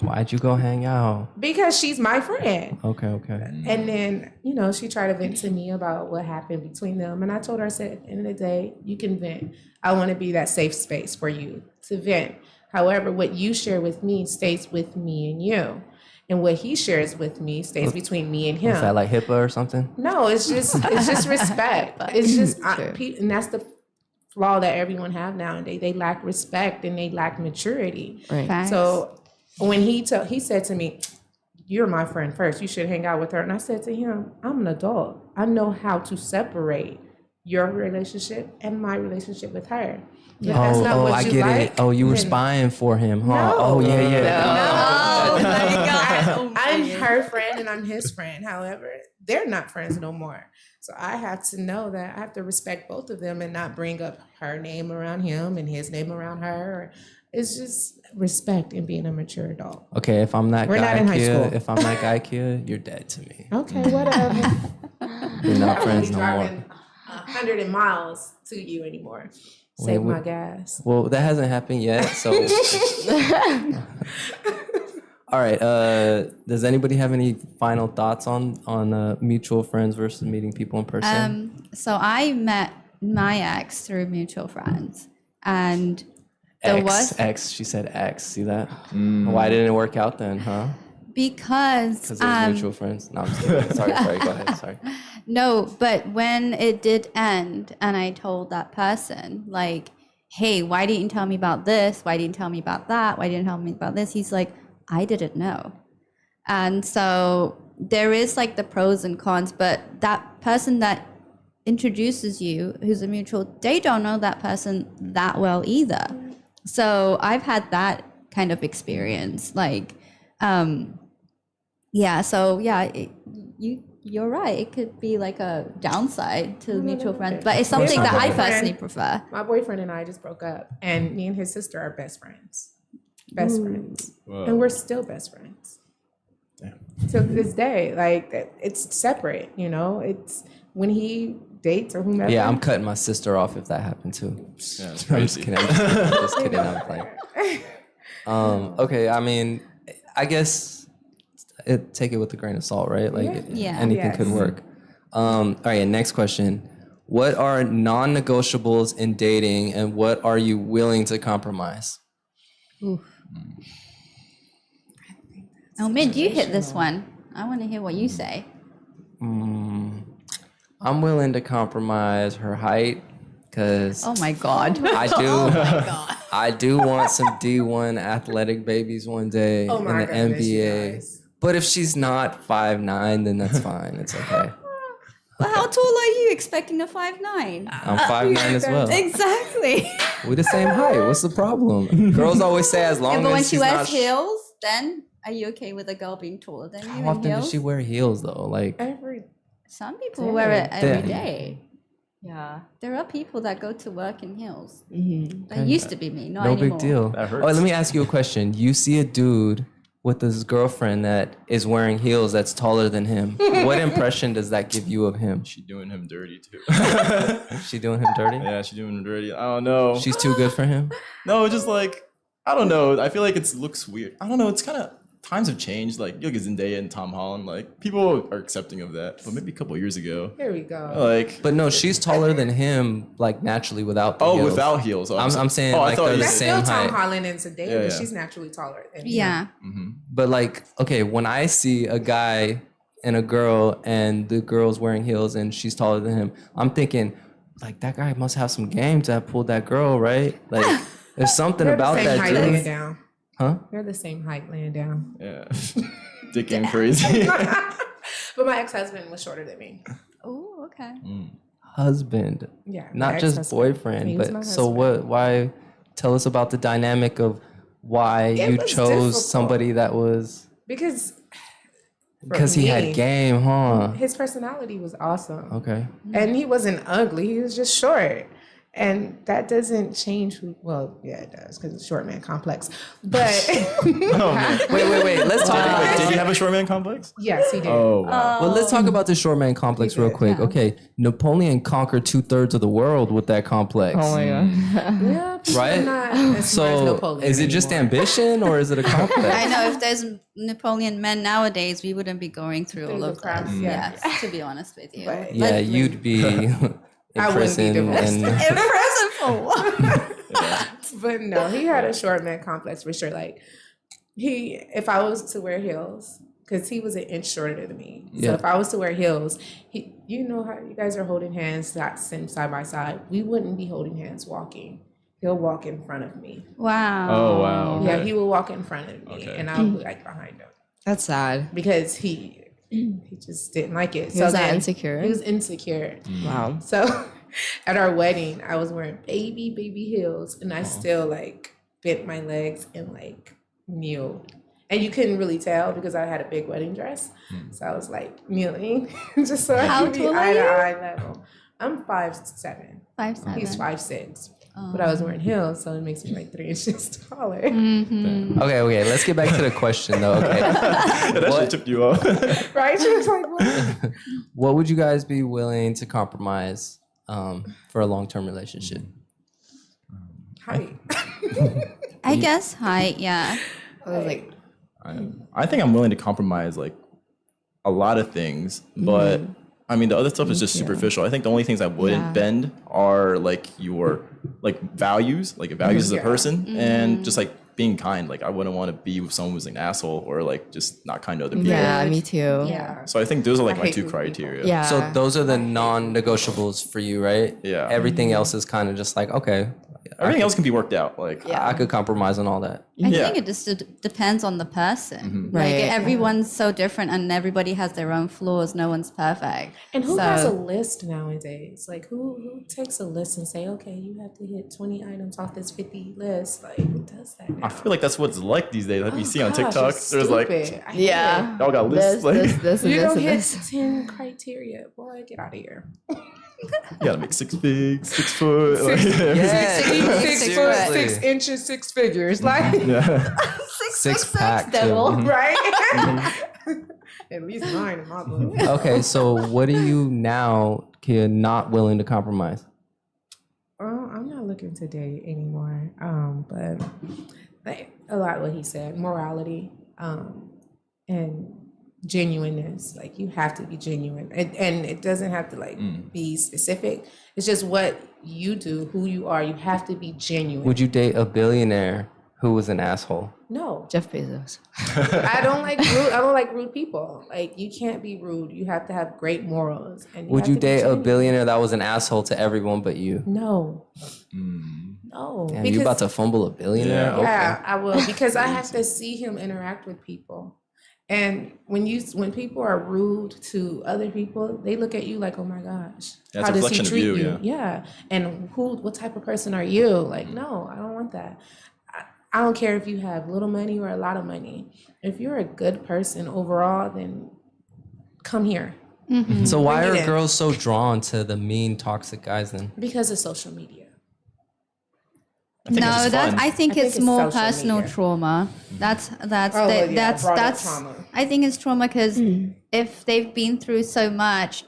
Speaker 1: Why'd you go hang out?
Speaker 5: because she's my friend.
Speaker 1: Okay.
Speaker 5: And then, she tried to vent to me about what happened between them. And I told her, I said, at the end of the day, you can vent. I want to be that safe space for you to vent. However, what you share with me stays with me and you. And what he shares with me stays between me and him.
Speaker 1: Is that like HIPAA or something?
Speaker 5: No, it's just respect. It's just,
Speaker 3: Sure.
Speaker 5: and that's the flaw that everyone have nowadays. They lack respect and they lack maturity.
Speaker 3: Right.
Speaker 4: Facts.
Speaker 5: So when he said to me, "You're my friend first. You should hang out with her." And I said to him, "I'm an adult. I know how to separate your relationship and my relationship with her. If that's not what
Speaker 1: I
Speaker 5: you
Speaker 1: get
Speaker 5: like,
Speaker 1: it. Oh, you were
Speaker 5: then
Speaker 1: spying for him, huh?
Speaker 5: No.
Speaker 1: Oh, yeah.
Speaker 3: No.
Speaker 4: Oh my God.
Speaker 5: I'm her friend and I'm his friend. However, they're not friends no more. So I have to know that I have to respect both of them and not bring up her name around him and his name around her. It's just respect and being a mature adult.
Speaker 1: Okay, if I'm that
Speaker 5: We're
Speaker 1: guy,
Speaker 5: not in high
Speaker 1: Kia,
Speaker 5: school.
Speaker 1: if I'm that guy, Kia, you're dead to me.
Speaker 5: Okay, whatever.
Speaker 1: We're not
Speaker 5: I
Speaker 1: friends
Speaker 5: won't be
Speaker 1: no more.
Speaker 5: driving 100 miles to you anymore. Save
Speaker 1: Wait,
Speaker 5: my gas.
Speaker 1: Well, that hasn't happened yet, so. All right. Does anybody have any final thoughts on mutual friends versus meeting people in person?
Speaker 4: So I met my ex through mutual friends, and there was
Speaker 1: She said X. See that? Why didn't it work out then, huh?
Speaker 4: because
Speaker 1: Because it was mutual friends. No, I'm just kidding. Sorry. Go ahead. Sorry.
Speaker 4: no, but when it did end, and I told that person like, "Hey, why didn't you tell me about this? Why didn't you tell me about that? Why didn't you tell me about this?" He's like, "I didn't know," and so there is like the pros and cons, but that person that introduces you, who's a mutual, they don't know that person that well either. So I've had that kind of experience. Like, you're right. It could be like a downside to mutual friends, but it's something
Speaker 5: Here's
Speaker 4: that
Speaker 5: my
Speaker 4: I
Speaker 5: boyfriend.
Speaker 4: personally prefer.
Speaker 5: My boyfriend and I just broke up, and me and his sister are best friends. Best friends. And we're still best friends. To this day, like it's separate, it's when he dates or whomever.
Speaker 1: Yeah, I'm cutting my sister off if that happened too.
Speaker 2: Yeah, it's
Speaker 1: I'm just
Speaker 2: crazy.
Speaker 1: kidding. I'm just kidding. I'm playing. Okay, I mean, I guess take it with a grain of salt, right? Like
Speaker 4: Yeah.
Speaker 1: anything could
Speaker 5: Yes.
Speaker 1: work. All right, next question. What are non-negotiables in dating, and what are you willing to compromise?
Speaker 4: Oh, Mid, you hit this one. I want to hear what you say.
Speaker 1: I'm willing to compromise her height because
Speaker 4: Oh my God.
Speaker 1: I do. I do want some D1 athletic babies one day
Speaker 5: Oh
Speaker 1: in
Speaker 5: my
Speaker 1: the
Speaker 5: goodness, you
Speaker 1: NBA.
Speaker 5: guys.
Speaker 1: But if she's not 5'9", then that's fine. It's okay.
Speaker 4: Well, how tall are you expecting a 5'9"?
Speaker 1: I'm 5'9" as well.
Speaker 4: Exactly.
Speaker 1: We're the same height. What's the problem? Girls always say as long
Speaker 4: Yeah, but when
Speaker 1: as
Speaker 4: she
Speaker 1: she's
Speaker 4: wears
Speaker 1: not.
Speaker 4: heels, then are you okay with a girl being taller than you
Speaker 1: How
Speaker 4: in
Speaker 1: often
Speaker 4: heels?
Speaker 1: does she wear heels though? Like
Speaker 5: Every
Speaker 4: Some people wear it every
Speaker 1: Damn.
Speaker 4: day.
Speaker 3: Yeah.
Speaker 4: There are people that go to work in heels.
Speaker 3: Mm-hmm.
Speaker 4: That used to be me, not
Speaker 1: no
Speaker 4: anymore.
Speaker 1: big deal.
Speaker 2: That hurts.
Speaker 1: Oh, let me ask you a question. You see a dude with his girlfriend that is wearing heels that's taller than him. What impression does that give you of him?
Speaker 2: She doing him dirty too.
Speaker 1: She doing him dirty?
Speaker 2: Yeah, she doing him dirty. I don't know.
Speaker 1: She's too good for him?
Speaker 2: No, just like I don't know. I feel like it looks weird. I don't know. It's kind of times have changed. Like you look at Zendaya and Tom Holland. Like people are accepting of that. But maybe a couple years ago,
Speaker 5: Here we go.
Speaker 2: like
Speaker 1: But no, she's taller than him, like naturally without the heels.
Speaker 2: without heels. Oh,
Speaker 1: I'm saying
Speaker 2: I
Speaker 1: like
Speaker 2: thought
Speaker 1: they're
Speaker 2: you
Speaker 1: the
Speaker 5: That's
Speaker 2: said-
Speaker 1: same
Speaker 5: still Tom
Speaker 1: height.
Speaker 5: Holland and Zendaya,
Speaker 2: Yeah,
Speaker 5: but
Speaker 2: yeah.
Speaker 5: she's naturally taller than him.
Speaker 4: Yeah.
Speaker 1: But like, okay, when I see a guy and a girl and the girl's wearing heels and she's taller than him, I'm thinking, like, that guy must have some game to have pulled that girl, right? Like, there's something
Speaker 5: They're
Speaker 1: about
Speaker 5: the same
Speaker 1: that
Speaker 5: height laying
Speaker 1: dude.
Speaker 5: down.
Speaker 1: Huh?
Speaker 5: They're the same height laying down.
Speaker 2: Yeah, dick game crazy.
Speaker 5: But my ex-husband was shorter than me.
Speaker 4: Oh, okay.
Speaker 1: Husband,
Speaker 5: Yeah.
Speaker 1: not
Speaker 5: my
Speaker 1: just
Speaker 5: ex-husband.
Speaker 1: boyfriend.
Speaker 5: He was my
Speaker 1: But so
Speaker 5: husband.
Speaker 1: what? Why? Tell us about the dynamic of why
Speaker 5: It
Speaker 1: you
Speaker 5: was
Speaker 1: chose
Speaker 5: difficult.
Speaker 1: somebody that was
Speaker 5: Because
Speaker 1: because he
Speaker 5: me,
Speaker 1: had game, huh?
Speaker 5: his personality was awesome.
Speaker 1: Okay.
Speaker 5: And he wasn't ugly, he was just short. And that doesn't change who, well, yeah, it does, because it's short man complex. But
Speaker 2: Oh, man.
Speaker 1: Wait. Let's talk about
Speaker 2: Wait, did you have a short man complex?
Speaker 5: yes, he did.
Speaker 2: Oh wow.
Speaker 1: Well, let's talk about the short man complex real
Speaker 5: did.
Speaker 1: quick. Okay, Napoleon conquered 2/3 of the world with that complex.
Speaker 3: Oh my god.
Speaker 5: Yeah, people
Speaker 1: Right?
Speaker 5: are not as smart as
Speaker 1: So,
Speaker 5: Napoleon
Speaker 1: is it just
Speaker 5: anymore.
Speaker 1: ambition or is it a complex?
Speaker 4: I know if there's Napoleon men nowadays, we wouldn't be going through all
Speaker 5: Through the
Speaker 4: of
Speaker 5: crap,
Speaker 4: this.
Speaker 5: yeah.
Speaker 4: Yes, to be honest with you.
Speaker 5: But-
Speaker 1: Yeah,
Speaker 4: But-
Speaker 1: you'd be in
Speaker 5: I wouldn't be
Speaker 1: prison
Speaker 5: divorced.
Speaker 1: and
Speaker 4: in prison for what?
Speaker 5: But no, he had a short man complex for sure. Like if I was to wear heels, because he was an inch shorter than me. So
Speaker 1: Yeah.
Speaker 5: if I was to wear heels, you know how you guys are holding hands, not side by side. We wouldn't be holding hands walking. He'll walk in front of me.
Speaker 4: Wow.
Speaker 2: Oh wow.
Speaker 5: Yeah,
Speaker 2: Okay.
Speaker 5: he will walk in front of me,
Speaker 2: Okay.
Speaker 5: and I'll be like behind him
Speaker 3: That's sad.
Speaker 5: because he just didn't like it.
Speaker 3: He was that
Speaker 5: then
Speaker 3: insecure?
Speaker 5: He was insecure.
Speaker 3: Wow.
Speaker 5: So at our wedding, I was wearing baby heels, and I still like bent my legs and like kneel. And you couldn't really tell because I had a big wedding dress. So I was like kneeling just so
Speaker 4: How
Speaker 5: I could be
Speaker 4: tall are
Speaker 5: eye to
Speaker 4: you?
Speaker 5: eye level. I'm 5'7".
Speaker 4: 5'7".
Speaker 5: He's 5'6". But I was wearing heels, so it makes me like 3 inches taller.
Speaker 1: okay. Let's get back to the question though. Okay,
Speaker 2: Yeah, that shit tipped you off.
Speaker 5: Right? She was like, what?
Speaker 1: what would you guys be willing to compromise for a long-term relationship?
Speaker 5: Height.
Speaker 4: I guess height, yeah.
Speaker 3: I was like,
Speaker 2: I think I'm willing to compromise like a lot of things, but I mean the other stuff is just superficial. I think the only things I wouldn't
Speaker 3: Yeah.
Speaker 2: bend are like your like values as a
Speaker 5: Yeah.
Speaker 2: person, and just like being kind. Like I wouldn't want to be with someone who's an asshole or like just not kind to other people.
Speaker 3: yeah, me too.
Speaker 5: Yeah.
Speaker 2: So I think those are like
Speaker 5: I
Speaker 2: my
Speaker 5: hate
Speaker 2: two
Speaker 5: rude
Speaker 2: criteria.
Speaker 5: people.
Speaker 3: Yeah.
Speaker 1: So those are the non-negotiables for you, right?
Speaker 2: Yeah.
Speaker 1: Everything else is kind of just like, okay,
Speaker 2: Everything else can be worked out. Like
Speaker 1: I could compromise on all that.
Speaker 4: I
Speaker 2: Yeah.
Speaker 4: think it just depends on the person.
Speaker 3: Right.
Speaker 4: Like everyone's so different and everybody has their own flaws. No one's perfect.
Speaker 5: And who
Speaker 4: So-
Speaker 5: has a list nowadays? Like who takes a list and say, okay, you have to hit 20 items off this 50 list? Like who does that now?
Speaker 2: I feel like that's what it's like these days. Like you see on
Speaker 5: Gosh,
Speaker 2: TikTok,
Speaker 5: it's
Speaker 2: there's like
Speaker 5: stupid. I hate
Speaker 3: Yeah.
Speaker 2: y'all got
Speaker 3: This,
Speaker 2: lists. Like
Speaker 3: this,
Speaker 5: it. You
Speaker 3: and
Speaker 5: don't
Speaker 3: this,
Speaker 5: hit
Speaker 3: and this.
Speaker 5: 10 criteria. Boy, get out of here.
Speaker 2: you gotta make 6 figs, 6 foot. Like,
Speaker 1: Yeah,
Speaker 5: Six foot,
Speaker 1: seriously.
Speaker 5: 6 inches, 6 figures. Like,
Speaker 2: yeah.
Speaker 1: Six pack.
Speaker 4: devil.
Speaker 1: too.
Speaker 5: right? At least mine in my book.
Speaker 1: Okay, so what are you now, Kia, not willing to compromise?
Speaker 5: Well, I'm not looking to date anymore. But like a lot what he said, morality, and genuineness. Like you have to be genuine, and it doesn't have to like be specific. It's just what you do, who you are. You have to be genuine.
Speaker 1: Would you date a billionaire who was an asshole?
Speaker 5: No,
Speaker 3: Jeff Bezos.
Speaker 5: I don't like rude. I don't like rude people. Like you can't be rude. You have to have great morals. And
Speaker 1: Would
Speaker 5: have
Speaker 1: you
Speaker 5: to be
Speaker 1: date a
Speaker 5: genuine.
Speaker 1: billionaire that was an asshole to everyone but you?
Speaker 5: No, no.
Speaker 1: Damn, you about to fumble a billionaire?
Speaker 2: Yeah.
Speaker 1: Okay.
Speaker 5: Yeah, I will because I have to see him interact with people. And when people are rude to other people, they look at you like, "Oh my gosh,
Speaker 2: Yeah, it's
Speaker 5: how
Speaker 2: a
Speaker 5: does he
Speaker 2: reflection of
Speaker 5: treat
Speaker 2: you,
Speaker 5: you?" Yeah. And what type of person are you? Like, no, I don't want that. I don't care if you have little money or a lot of money. If you're a good person overall, then come here
Speaker 1: So why
Speaker 5: Bring it
Speaker 1: are
Speaker 5: in.
Speaker 1: girls so drawn to the mean, toxic guys then?
Speaker 5: because of social media.
Speaker 2: I think it's just fun.
Speaker 4: I think
Speaker 5: think
Speaker 4: it's
Speaker 5: it's
Speaker 4: more
Speaker 5: social
Speaker 4: personal
Speaker 5: media.
Speaker 4: trauma. That's
Speaker 5: Oh, well, yeah, brought up
Speaker 4: that's.
Speaker 5: trauma.
Speaker 4: I think it's trauma because if they've been through so much,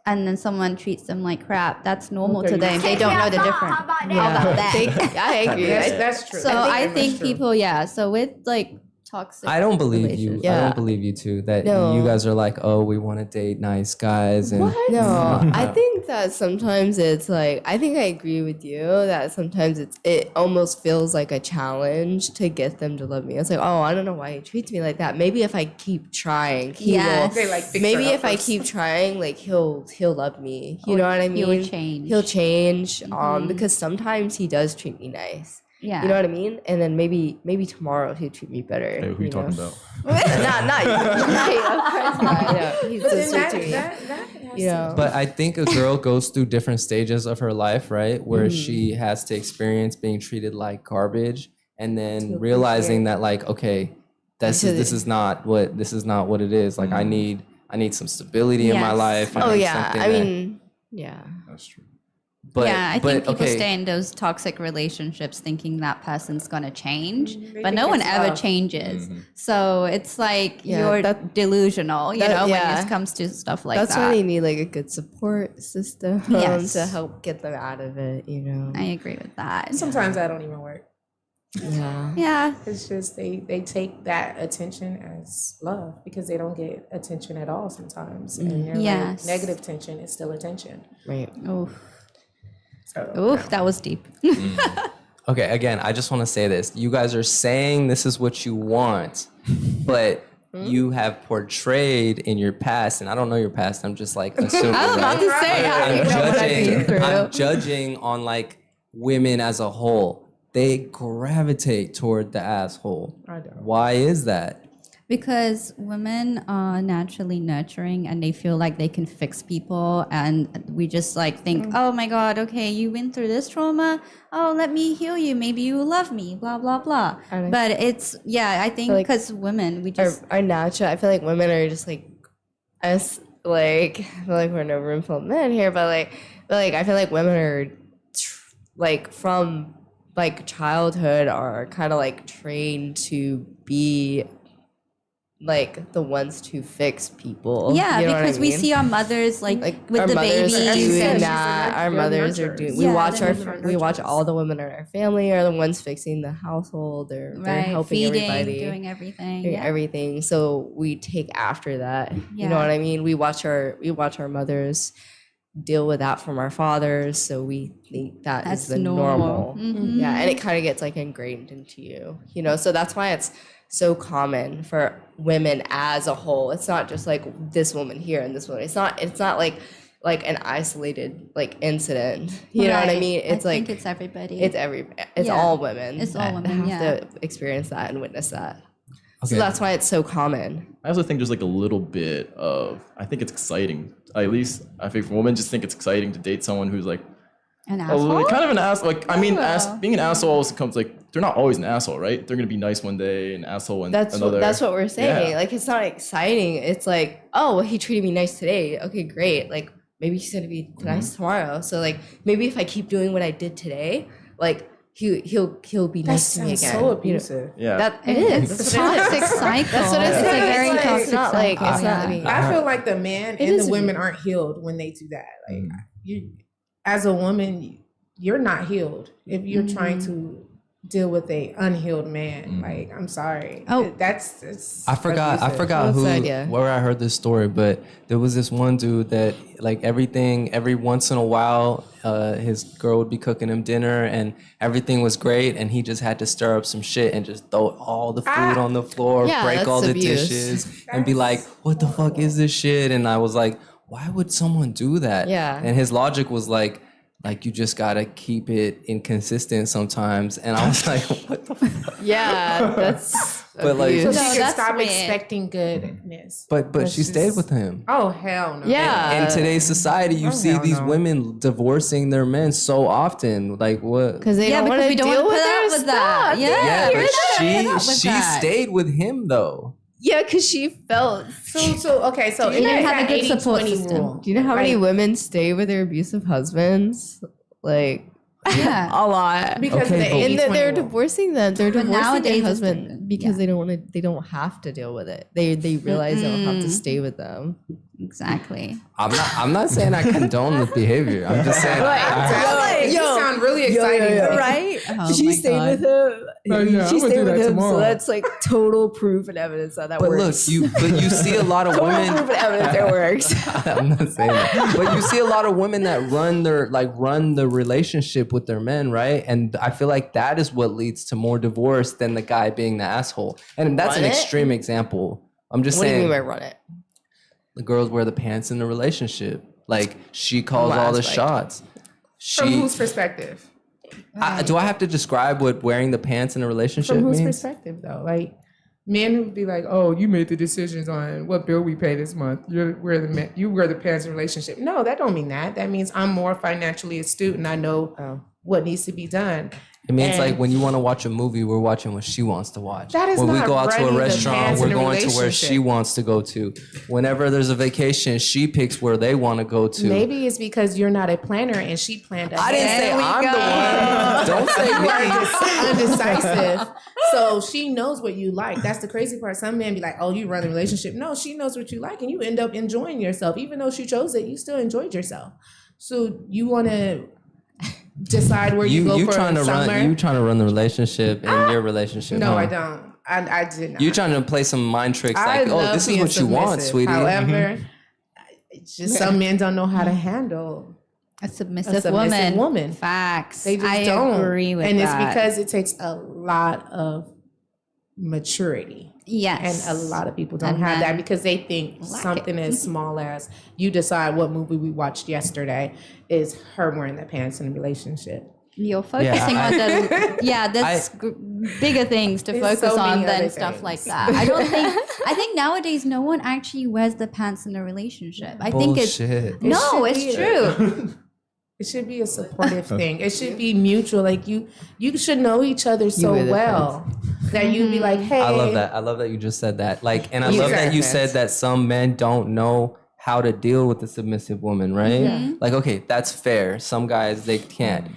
Speaker 4: and then someone treats them like crap, that's normal
Speaker 5: Okay,
Speaker 4: to
Speaker 5: you
Speaker 4: them. They don't know the difference. How about that?
Speaker 3: I agree.
Speaker 5: That's true.
Speaker 4: So I
Speaker 5: that's
Speaker 4: think
Speaker 5: true.
Speaker 4: people, yeah. So with like toxic.
Speaker 1: I don't believe you.
Speaker 4: relationships-
Speaker 1: I
Speaker 3: Yeah.
Speaker 1: don't believe you too. That
Speaker 3: No.
Speaker 1: you guys are like, oh, we want to date nice guys, and
Speaker 3: No, I think that sometimes it's like I think I agree with you that sometimes it almost feels like a challenge to get them to love me. It's like, oh, I don't know why he treats me like that. Maybe if I keep trying, he
Speaker 4: Yes.
Speaker 5: They
Speaker 3: will.
Speaker 5: like fix
Speaker 3: Maybe
Speaker 5: her
Speaker 3: if I
Speaker 5: uppers.
Speaker 3: keep trying, like he'll love me. You know what I mean?
Speaker 4: he will change.
Speaker 3: He'll change. Because sometimes he does treat me nice.
Speaker 4: Yeah.
Speaker 3: You know what I mean? And then maybe tomorrow he'll treat me better.
Speaker 2: Hey, who you talking about?
Speaker 3: Not you. Not you. Of course not. Yeah, he's
Speaker 5: But
Speaker 3: just
Speaker 5: then
Speaker 3: sweet to me.
Speaker 5: that has
Speaker 3: You know.
Speaker 1: But I think a girl goes through different stages of her life, right? Where she has to experience being treated like garbage, and then realizing that, like, okay, this is not what it is. Like, I need some stability in my
Speaker 4: Yes.
Speaker 1: life. I
Speaker 3: Oh
Speaker 1: need
Speaker 3: yeah,
Speaker 1: something
Speaker 3: I
Speaker 1: that-
Speaker 3: mean, yeah.
Speaker 2: That's true.
Speaker 1: but,
Speaker 4: yeah, I
Speaker 1: but,
Speaker 4: think people
Speaker 1: okay,
Speaker 4: stay in those toxic relationships thinking that person's gonna change,
Speaker 5: They
Speaker 4: but
Speaker 5: think
Speaker 4: no one
Speaker 5: it's
Speaker 4: ever
Speaker 5: love.
Speaker 4: changes. So it's like
Speaker 3: Yeah,
Speaker 4: you're
Speaker 3: that-
Speaker 4: delusional, you
Speaker 3: that-
Speaker 4: know, when
Speaker 3: yeah.
Speaker 4: it comes to stuff like
Speaker 3: That's
Speaker 4: that.
Speaker 3: why they need like a good support system
Speaker 4: Yes.
Speaker 3: to help get them out of it. You know.
Speaker 4: I agree with that.
Speaker 5: Sometimes that don't even work.
Speaker 3: Yeah.
Speaker 4: Yeah,
Speaker 5: It's just they take that attention as love because they don't get attention at all sometimes. And you're
Speaker 4: Yes.
Speaker 5: like, negative tension is still attention.
Speaker 3: Right.
Speaker 4: oof,
Speaker 5: So
Speaker 4: oof, that was deep.
Speaker 1: Okay, again, I just want to say this. You guys are saying this is what you want, but you have portrayed in your past, and I don't know your past, I'm just like assuming,
Speaker 4: I was about
Speaker 1: right?
Speaker 4: to say, how do you
Speaker 1: I'm
Speaker 4: know what I've been
Speaker 1: judging,
Speaker 4: through?
Speaker 1: I'm judging on like women as a whole. They gravitate toward the asshole.
Speaker 5: I don't.
Speaker 1: Why is that?
Speaker 4: Because women are naturally nurturing and they feel like they can fix people, and we just like think, oh my god, okay, you went through this trauma, oh, let me heal you, maybe you will love me, blah blah blah.
Speaker 3: And
Speaker 4: But it's, yeah, I think
Speaker 3: like
Speaker 4: because women, we just
Speaker 3: Our natural. I feel like women are just like us. Like I feel like we're no room full of men here, but I feel like women are like from like childhood are kind of like trained to be like the ones to fix people.
Speaker 4: yeah,
Speaker 3: You know what I
Speaker 4: because we
Speaker 3: mean?
Speaker 4: see our mothers like with
Speaker 3: our
Speaker 4: the
Speaker 3: mothers
Speaker 4: babies.
Speaker 3: are
Speaker 5: As you said,
Speaker 3: doing
Speaker 5: she's
Speaker 3: that.
Speaker 5: like
Speaker 3: Our
Speaker 5: they're
Speaker 3: mothers are
Speaker 5: nurturers.
Speaker 3: doing.
Speaker 4: Yeah,
Speaker 3: We watch
Speaker 4: they're
Speaker 3: we watch
Speaker 5: nurturers.
Speaker 3: all the women in our family are the ones fixing the household. They're
Speaker 4: Right,
Speaker 3: helping
Speaker 4: feeding,
Speaker 3: everybody,
Speaker 4: doing everything.
Speaker 3: doing
Speaker 4: Yeah.
Speaker 3: everything. So we take after that. You
Speaker 4: Yeah.
Speaker 3: know what I mean? We watch our mothers deal with that from our fathers. So we think that is
Speaker 4: That's
Speaker 3: the
Speaker 4: normal.
Speaker 3: normal.
Speaker 4: Mhm.
Speaker 3: Yeah, and it kind of gets like ingrained into you. You know, so that's why it's so common for women as a whole. It's not just like this woman here and this woman. It's not like an isolated like incident. You know what I
Speaker 4: Right.
Speaker 3: mean? It's
Speaker 4: I
Speaker 3: like
Speaker 4: think it's everybody.
Speaker 3: it's
Speaker 4: Yeah.
Speaker 3: all women.
Speaker 4: It's all
Speaker 3: that
Speaker 4: women,
Speaker 3: have
Speaker 4: yeah.
Speaker 3: to experience that and witness that.
Speaker 1: Okay.
Speaker 3: So that's why it's so common.
Speaker 2: I also think there's like a little bit of, I think it's exciting. At least I think for women, just think it's exciting to date someone who's like
Speaker 4: an
Speaker 2: a
Speaker 4: asshole.
Speaker 2: little, kind of an ass. Like, I mean,
Speaker 4: Oh.
Speaker 2: being an asshole also comes like, they're not always an asshole, right? They're gonna be nice one day, an asshole
Speaker 3: That's
Speaker 2: another.
Speaker 3: that's what we're saying.
Speaker 2: Yeah.
Speaker 3: Like it's not exciting. It's like, oh, well, he treated me nice today. Okay, great. Like maybe he's gonna be
Speaker 2: Mm-hmm.
Speaker 3: nice tomorrow. So like maybe if I keep doing what I did today, like he'll be
Speaker 5: That
Speaker 3: nice to me
Speaker 5: sounds
Speaker 3: again.
Speaker 5: so
Speaker 3: You know?
Speaker 5: abusive.
Speaker 2: Yeah.
Speaker 3: That it is.
Speaker 4: It's
Speaker 3: That's what it
Speaker 4: toxic
Speaker 3: is.
Speaker 4: cycle.
Speaker 3: That's what it's
Speaker 4: a
Speaker 3: like.
Speaker 4: very
Speaker 3: It's like-
Speaker 4: toxic
Speaker 3: it's not like-
Speaker 4: cycle.
Speaker 3: it's not-
Speaker 4: yeah.
Speaker 3: I mean-
Speaker 5: I feel like the man
Speaker 3: It
Speaker 5: and
Speaker 3: is
Speaker 5: the
Speaker 3: a-
Speaker 5: women aren't healed when they do that. Like you, as a woman, you're not healed if you're trying to deal with a unhealed man. Like I'm sorry.
Speaker 4: Oh.
Speaker 5: It's
Speaker 1: I forgot
Speaker 3: Well,
Speaker 1: who
Speaker 3: said, yeah.
Speaker 1: where I heard this story, but there was this one dude that like every once in a while his girl would be cooking him dinner and everything was great and he just had to stir up some shit and just throw all the food on the floor,
Speaker 3: Yeah,
Speaker 1: break
Speaker 3: that's
Speaker 1: all the
Speaker 3: abuse.
Speaker 1: dishes and be like, "What the fuck is this shit?" And I was like, "Why would someone do that?"
Speaker 3: Yeah.
Speaker 1: And his logic was like you just gotta keep it inconsistent sometimes. And I was like, what the fuck?
Speaker 3: Yeah, that's
Speaker 1: But, like-
Speaker 3: abuse.
Speaker 5: So
Speaker 4: No,
Speaker 5: she can
Speaker 4: that's
Speaker 5: stop
Speaker 4: weird.
Speaker 5: expecting goodness.
Speaker 1: But
Speaker 5: That's
Speaker 1: she stayed
Speaker 5: just-
Speaker 1: with him.
Speaker 5: Oh hell no.
Speaker 3: Yeah.
Speaker 1: In today's society, you
Speaker 5: Oh,
Speaker 1: see
Speaker 5: hell
Speaker 1: these
Speaker 5: no.
Speaker 1: women divorcing their men so often. Like what?
Speaker 3: because they
Speaker 4: Yeah,
Speaker 3: don't want
Speaker 4: because
Speaker 3: to
Speaker 4: we don't
Speaker 3: deal
Speaker 4: wanna
Speaker 3: with
Speaker 4: put
Speaker 3: their
Speaker 4: up with that.
Speaker 3: stuff.
Speaker 4: Yeah.
Speaker 1: Yeah,
Speaker 4: you're
Speaker 1: but
Speaker 4: not gonna put up
Speaker 1: she
Speaker 4: with
Speaker 1: she
Speaker 4: that.
Speaker 1: stayed with him though.
Speaker 3: Yeah, because she felt.
Speaker 5: So okay, so
Speaker 4: You
Speaker 5: it
Speaker 4: didn't
Speaker 5: is
Speaker 4: have a
Speaker 5: that
Speaker 4: good support
Speaker 5: 80-20
Speaker 4: system.
Speaker 5: rule.
Speaker 3: Do you know how many
Speaker 5: Like,
Speaker 3: women stay with their abusive husbands? Like
Speaker 4: Yeah.
Speaker 3: a lot.
Speaker 5: Because
Speaker 1: Okay,
Speaker 5: of the
Speaker 1: but-
Speaker 5: 80
Speaker 3: And they're
Speaker 5: 20 rule.
Speaker 3: divorcing them. They're divorcing
Speaker 4: nowadays
Speaker 3: their
Speaker 4: it's
Speaker 3: husband
Speaker 4: different.
Speaker 3: because
Speaker 4: Yeah.
Speaker 3: they don't want to. They don't have to deal with it. They realize they don't have to stay with them.
Speaker 4: Exactly.
Speaker 1: I'm not saying I condone the behavior. I'm just saying.
Speaker 5: You sound really excited.
Speaker 3: Right?
Speaker 4: Oh
Speaker 3: she
Speaker 4: my
Speaker 3: stayed
Speaker 4: God.
Speaker 3: with him.
Speaker 6: yeah,
Speaker 3: she
Speaker 6: I'm gonna
Speaker 3: stayed
Speaker 6: do
Speaker 3: with
Speaker 6: that
Speaker 3: him.
Speaker 6: tomorrow.
Speaker 3: So that's like total proof and evidence that
Speaker 1: But look,
Speaker 3: works.
Speaker 1: you see a lot of
Speaker 3: Total
Speaker 1: women.
Speaker 3: proof and evidence it works.
Speaker 1: I'm not saying that. But you see a lot of women that run the relationship with their men, right? And I feel like that is what leads to more divorce than the guy being the asshole. And that's
Speaker 3: Run
Speaker 1: an
Speaker 3: it?
Speaker 1: extreme example. I'm just
Speaker 3: What do you
Speaker 1: saying
Speaker 3: mean by run it?
Speaker 1: the girls wear the pants in the relationship. Like she calls
Speaker 3: Last
Speaker 1: all the
Speaker 3: bite.
Speaker 1: shots.
Speaker 5: From
Speaker 1: She
Speaker 5: whose perspective?
Speaker 1: do I have to describe what wearing the pants in a relationship
Speaker 5: From whose
Speaker 1: means?
Speaker 5: perspective, though? Like, men would be like, "Oh, you made the decisions on what bill we pay this month. You wear the pants in a relationship." No, that don't mean that. That means I'm more financially astute and I know what needs to be done.
Speaker 1: It means
Speaker 5: And-
Speaker 1: like when you want to watch a movie, we're watching what she wants to watch.
Speaker 5: That is
Speaker 1: when we
Speaker 5: not
Speaker 1: go out to
Speaker 5: running
Speaker 1: a
Speaker 5: the
Speaker 1: restaurant,
Speaker 5: pants
Speaker 1: we're
Speaker 5: in a
Speaker 1: going to where she
Speaker 5: relationship.
Speaker 1: wants to go to. Whenever there's a vacation, she picks where they want to go to.
Speaker 5: Maybe it's because you're not a planner and she planned ahead.
Speaker 1: I didn't say
Speaker 4: There we
Speaker 1: I'm
Speaker 4: go.
Speaker 1: the one. Don't say
Speaker 5: You are
Speaker 1: me.
Speaker 5: undecisive. So she knows what you like. That's the crazy part. Some men be like, "Oh, you run the relationship." No, she knows what you like and you end up enjoying yourself. Even though she chose it, you still enjoyed yourself. So you want to decide where you go
Speaker 1: You
Speaker 5: for
Speaker 1: trying to
Speaker 5: summer?
Speaker 1: run the relationship in your relationship.
Speaker 5: No,
Speaker 1: huh?
Speaker 5: I don't. I did not.
Speaker 1: You trying to play some mind tricks
Speaker 5: I
Speaker 1: like, oh,
Speaker 5: love
Speaker 1: this is
Speaker 5: being
Speaker 1: what you want,
Speaker 5: submissive.
Speaker 1: sweetie.
Speaker 5: However, it's just some men don't know how to handle.
Speaker 4: A submissive,
Speaker 5: submissive
Speaker 4: woman.
Speaker 5: woman.
Speaker 4: Facts.
Speaker 5: They just
Speaker 4: I
Speaker 5: don't.
Speaker 4: agree with
Speaker 5: and
Speaker 4: that.
Speaker 5: it's because it takes a lot of maturity.
Speaker 4: yes.
Speaker 5: And a lot of people don't
Speaker 4: And
Speaker 5: have that
Speaker 4: men
Speaker 5: because they think
Speaker 4: lack
Speaker 5: something
Speaker 4: it.
Speaker 5: as small as you decide what movie we watched yesterday is her wearing the pants in a relationship.
Speaker 4: You're focusing on there's bigger things to
Speaker 5: There's
Speaker 4: focus
Speaker 5: so
Speaker 4: on
Speaker 5: many
Speaker 4: than
Speaker 5: other
Speaker 4: stuff
Speaker 5: things.
Speaker 4: like that. I think nowadays no one actually wears the pants in a relationship. I think it's
Speaker 1: Bullshit.
Speaker 4: no,
Speaker 5: It
Speaker 4: it's
Speaker 5: should be.
Speaker 4: true.
Speaker 5: It should be a supportive thing. It should be mutual. Like you should know each other so
Speaker 3: wear the
Speaker 5: well that you'd be like, hey,
Speaker 1: I love that. I love that you just said that. Like, and I love that you said that some men don't know how to deal with a submissive woman, right? Like, okay, that's fair. Some guys they can't.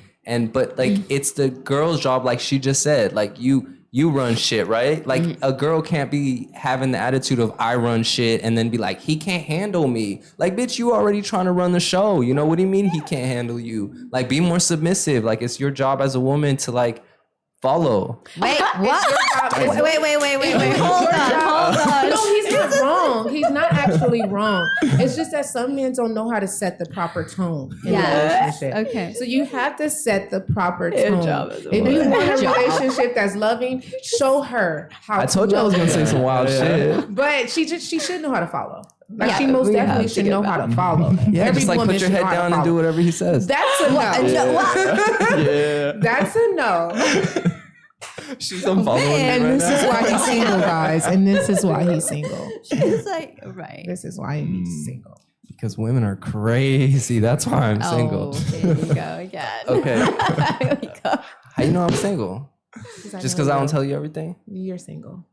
Speaker 1: But like it's the girl's job, like she just said, like you run shit, right? Like a girl can't be having the attitude of I run shit and then be like, he can't handle me. Like, bitch, you already trying to run the show. You know what do you mean he can't handle you? Like, be more submissive. Like, it's your job as a woman to like follow.
Speaker 4: Wait, what? Wait. Hold on.
Speaker 5: No, he's not wrong. He's not actually wrong. It's just that some men don't know how to set the proper tone in
Speaker 4: Yeah.
Speaker 5: a relationship.
Speaker 4: Okay.
Speaker 5: So you have to set the proper tone.
Speaker 3: job as a
Speaker 5: If you
Speaker 3: woman.
Speaker 5: want a relationship that's loving, show her how
Speaker 1: I told you I was gonna say some wild shit.
Speaker 5: But she should know how to follow. Like
Speaker 3: Yeah,
Speaker 5: she most
Speaker 3: we
Speaker 5: definitely
Speaker 3: have to
Speaker 5: should
Speaker 3: get
Speaker 5: know how to follow.
Speaker 1: Yeah,
Speaker 5: Every
Speaker 1: just like
Speaker 5: woman
Speaker 1: put your
Speaker 5: should
Speaker 1: head
Speaker 5: know how to
Speaker 1: down and do
Speaker 5: follow.
Speaker 1: whatever he says.
Speaker 5: That's a no.
Speaker 2: Yeah.
Speaker 5: That's a no.
Speaker 1: She's unfollowing me
Speaker 5: And
Speaker 1: right
Speaker 5: this
Speaker 1: now.
Speaker 5: is why he's single, guys. And this is why he's single.
Speaker 4: It's like right.
Speaker 5: This is why he's single.
Speaker 1: Because women are crazy. That's why I'm single.
Speaker 4: Oh, there you go again.
Speaker 1: Okay.
Speaker 4: There we go.
Speaker 1: How you know I'm single? Just because I don't tell you everything?
Speaker 5: You're single.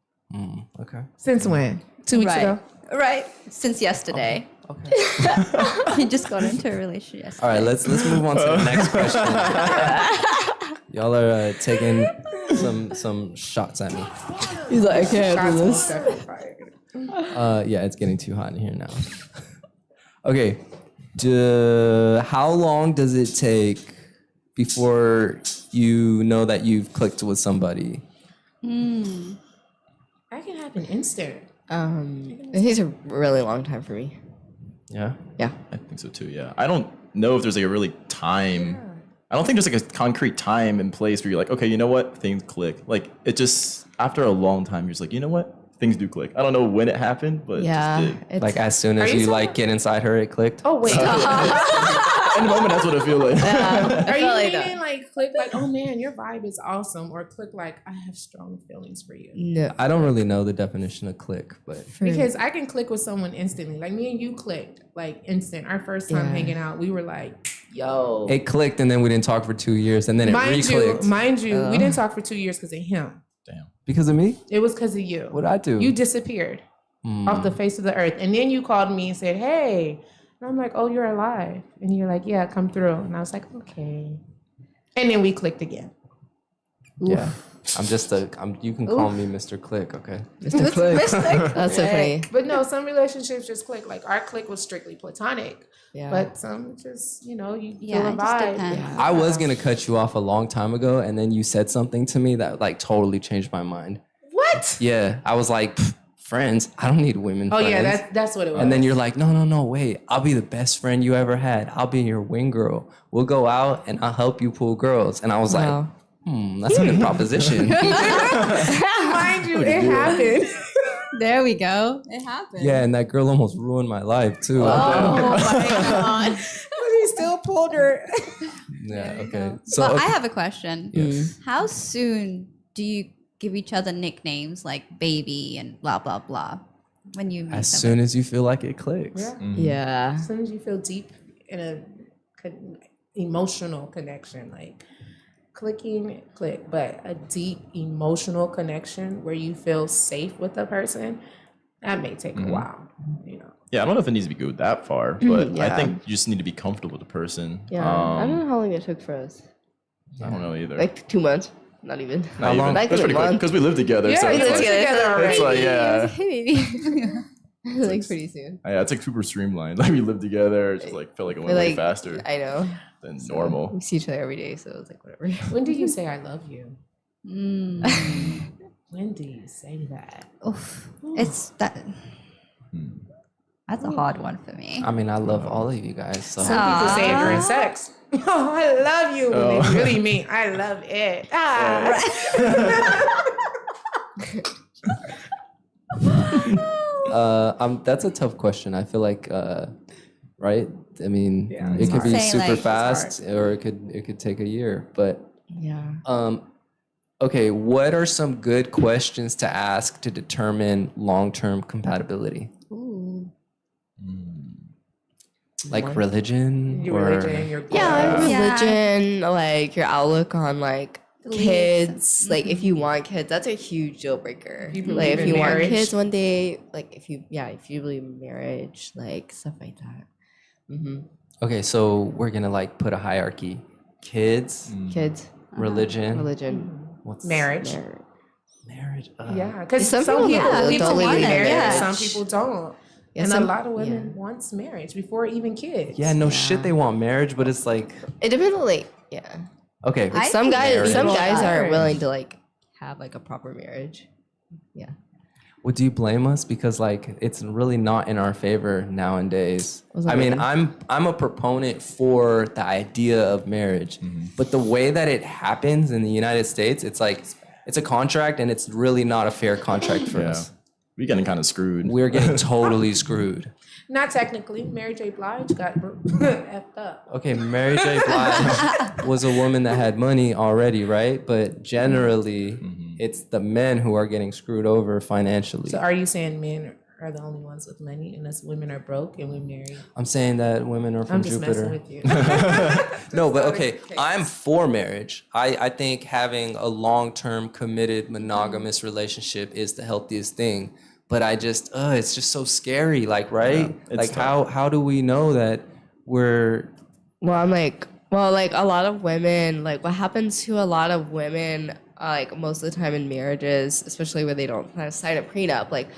Speaker 1: Okay.
Speaker 5: Since when? 2 weeks
Speaker 4: Right.
Speaker 5: ago?
Speaker 4: Right. Since yesterday.
Speaker 1: Okay.
Speaker 4: He just got into a relationship yesterday.
Speaker 1: All right, let's move on to the next question. Y'all are taking some shots at me.
Speaker 3: He's like, I can't do this.
Speaker 1: Yeah, it's getting too hot in here now. Okay. How long does it take before you know that you've clicked with somebody?
Speaker 5: That can happen instant.
Speaker 3: It takes a really long time for me.
Speaker 1: Yeah.
Speaker 3: Yeah.
Speaker 2: I think so too. Yeah. I don't know if there's like a really time. I don't think there's like a concrete time and place where you're like, okay, you know what, things click. Like it just after a long time, you're just like, you know what, things do click. I don't know when it happened, but it
Speaker 3: Yeah.
Speaker 2: just did.
Speaker 3: It's,
Speaker 1: Like as soon as
Speaker 5: you
Speaker 1: you
Speaker 5: talking-
Speaker 1: like get inside her, it clicked.
Speaker 5: Oh, wait.
Speaker 2: In the moment, that's what I feel like.
Speaker 5: Are you
Speaker 3: like
Speaker 5: meaning like click like, oh man, your vibe is awesome? Or click like, I have strong feelings for you?
Speaker 3: no.
Speaker 1: I don't really know the definition of click, but
Speaker 5: Because I can click with someone instantly. Like me and you clicked like instant. Our first time
Speaker 3: Yeah.
Speaker 5: hanging out, we were like, yo.
Speaker 1: it clicked and then we didn't talk for 2 years and then it re-clicked.
Speaker 5: Mind you, we didn't talk for 2 years because of him.
Speaker 2: Damn.
Speaker 1: Because of me?
Speaker 5: It was because of you.
Speaker 1: What'd I do?
Speaker 5: You disappeared off the face of the earth. And then you called me and said, hey. And I'm like, oh, you're alive. And you're like, yeah, come through. And I was like, okay. And then we clicked again.
Speaker 1: Yeah. You can call me Mr. Click, okay?
Speaker 3: Mr. Click. That's so funny.
Speaker 5: But no, some relationships just click. Like our click was strictly platonic.
Speaker 3: Yeah.
Speaker 5: But some just, you know, you
Speaker 4: Yeah,
Speaker 5: feel a
Speaker 4: it just
Speaker 5: vibe.
Speaker 4: depends.
Speaker 3: Yeah.
Speaker 1: I was gonna cut you off a long time ago, and then you said something to me that like totally changed my mind.
Speaker 5: What?
Speaker 1: Yeah, I was like, friends. I don't need women.
Speaker 5: Oh
Speaker 1: friends.
Speaker 5: yeah, that's what it was.
Speaker 1: And then you're like, no, wait. I'll be the best friend you ever had. I'll be your wing girl. We'll go out and I'll help you pull girls. And I was
Speaker 3: Wow.
Speaker 1: like, that's a good proposition.
Speaker 5: mind you, it happened.
Speaker 4: There we go. It happened.
Speaker 1: Yeah, and that girl almost ruined my life too.
Speaker 4: Oh my god.
Speaker 5: But he still pulled her.
Speaker 1: Yeah, okay. So
Speaker 4: But
Speaker 1: okay.
Speaker 4: I have a question.
Speaker 1: Yes.
Speaker 4: How soon do you give each other nicknames like baby and blah blah blah when you meet
Speaker 1: As
Speaker 4: someone?
Speaker 1: soon as you feel like it clicks.
Speaker 5: Yeah.
Speaker 3: Yeah.
Speaker 5: As soon as you feel deep in a emotional connection, like clicking, click, but a deep emotional connection where you feel safe with the person, that may take a while, you know.
Speaker 2: Yeah, I don't know if it needs to go that far, but I
Speaker 3: Yeah.
Speaker 2: think you just need to be comfortable with the person.
Speaker 3: Yeah. I don't know how long it took for us.
Speaker 2: I don't know either.
Speaker 3: Like 2 months. Not even.
Speaker 2: Not even.
Speaker 3: Like
Speaker 2: That's
Speaker 3: a
Speaker 2: pretty quick
Speaker 3: month.
Speaker 2: because we live together. so
Speaker 5: we
Speaker 2: it's
Speaker 5: live
Speaker 2: like,
Speaker 5: together already.
Speaker 2: it's like, yeah.
Speaker 3: Hey, baby. Like pretty soon.
Speaker 2: Yeah, it's like super streamlined. Like we live together. It just like felt like it went
Speaker 3: We're
Speaker 2: way
Speaker 3: like,
Speaker 2: faster
Speaker 3: I know.
Speaker 2: than normal.
Speaker 3: We see each other every day, so it's like whatever.
Speaker 5: When do you say I love you?
Speaker 4: Mm.
Speaker 5: When do you say that?
Speaker 4: Oof. It's that. That's a hard one for me.
Speaker 1: I mean, I love all of you guys. So
Speaker 5: Some people say it during sex. Oh, I love you. When
Speaker 2: Oh.
Speaker 5: they really mean I love it. Ah.
Speaker 1: that's a tough question. I feel like right? I mean,
Speaker 5: Yeah,
Speaker 1: it
Speaker 5: it's
Speaker 1: could be
Speaker 4: hard. Say,
Speaker 1: super
Speaker 4: like, it's
Speaker 1: fast or it could take a year. But
Speaker 3: Yeah.
Speaker 1: okay, what are some good questions to ask to determine long-term compatibility?
Speaker 3: Ooh.
Speaker 1: Like religion
Speaker 5: Your
Speaker 1: or
Speaker 5: religion, your
Speaker 3: Yeah, like
Speaker 4: Yeah.
Speaker 3: religion, like your outlook on like
Speaker 4: Beliefs.
Speaker 3: kids. Like if you want kids, that's a huge deal breaker.
Speaker 5: You believe
Speaker 3: Like if
Speaker 5: in
Speaker 3: you
Speaker 5: marriage?
Speaker 3: want kids one day, like if you believe in marriage, like stuff like that. Mm-hmm.
Speaker 1: Okay, so we're gonna like put a hierarchy: kids,
Speaker 3: Kids,
Speaker 1: religion,
Speaker 3: religion,
Speaker 1: what's
Speaker 5: marriage.
Speaker 1: marriage.
Speaker 5: Yeah, because
Speaker 3: Some
Speaker 5: some
Speaker 3: people
Speaker 5: people,
Speaker 3: don't
Speaker 5: people
Speaker 3: believe
Speaker 5: want
Speaker 3: in
Speaker 5: marriage,
Speaker 3: marriage.
Speaker 5: some people don't.
Speaker 3: Yeah,
Speaker 5: And a
Speaker 3: some-
Speaker 5: lot of women
Speaker 3: yeah.
Speaker 5: wants marriage before even kids.
Speaker 1: Yeah, no shit, they want marriage, but it's like
Speaker 3: It depends on like
Speaker 1: okay,
Speaker 4: I
Speaker 3: some
Speaker 4: think
Speaker 3: guys.
Speaker 1: marriage.
Speaker 3: Some guys
Speaker 4: Marriage.
Speaker 3: aren't willing to like have like a proper marriage. Yeah.
Speaker 1: Well, do you blame us because like it's really not in our favor nowadays?
Speaker 3: What does that
Speaker 1: I mean,
Speaker 3: mean?
Speaker 1: I'm a proponent for the idea of marriage, but the way that it happens in the United States, it's like it's a contract and it's really not a fair contract for
Speaker 2: Yeah.
Speaker 1: us.
Speaker 2: We're getting kind of screwed.
Speaker 1: We're getting totally screwed.
Speaker 5: Not technically. Mary J. Blige got effed up.
Speaker 1: Okay, Mary J. Blige was a woman that had money already, right? But generally, it's the men who are getting screwed over financially.
Speaker 5: So are you saying men are the only ones with money and us women are broke and we're married?
Speaker 1: I'm saying that women are from
Speaker 5: I'm just
Speaker 1: Jupiter.
Speaker 5: messing with you.
Speaker 1: No, but okay, I'm for marriage. I think having a long-term committed monogamous relationship is the healthiest thing. But I just it's just so scary, like, right?
Speaker 2: it's
Speaker 1: Like
Speaker 2: tough.
Speaker 1: how do we know that we're
Speaker 3: Well, I'm like, like a lot of women, like what happens to a lot of women, like most of the time in marriages, especially where they don't kind of sign a prenup, like,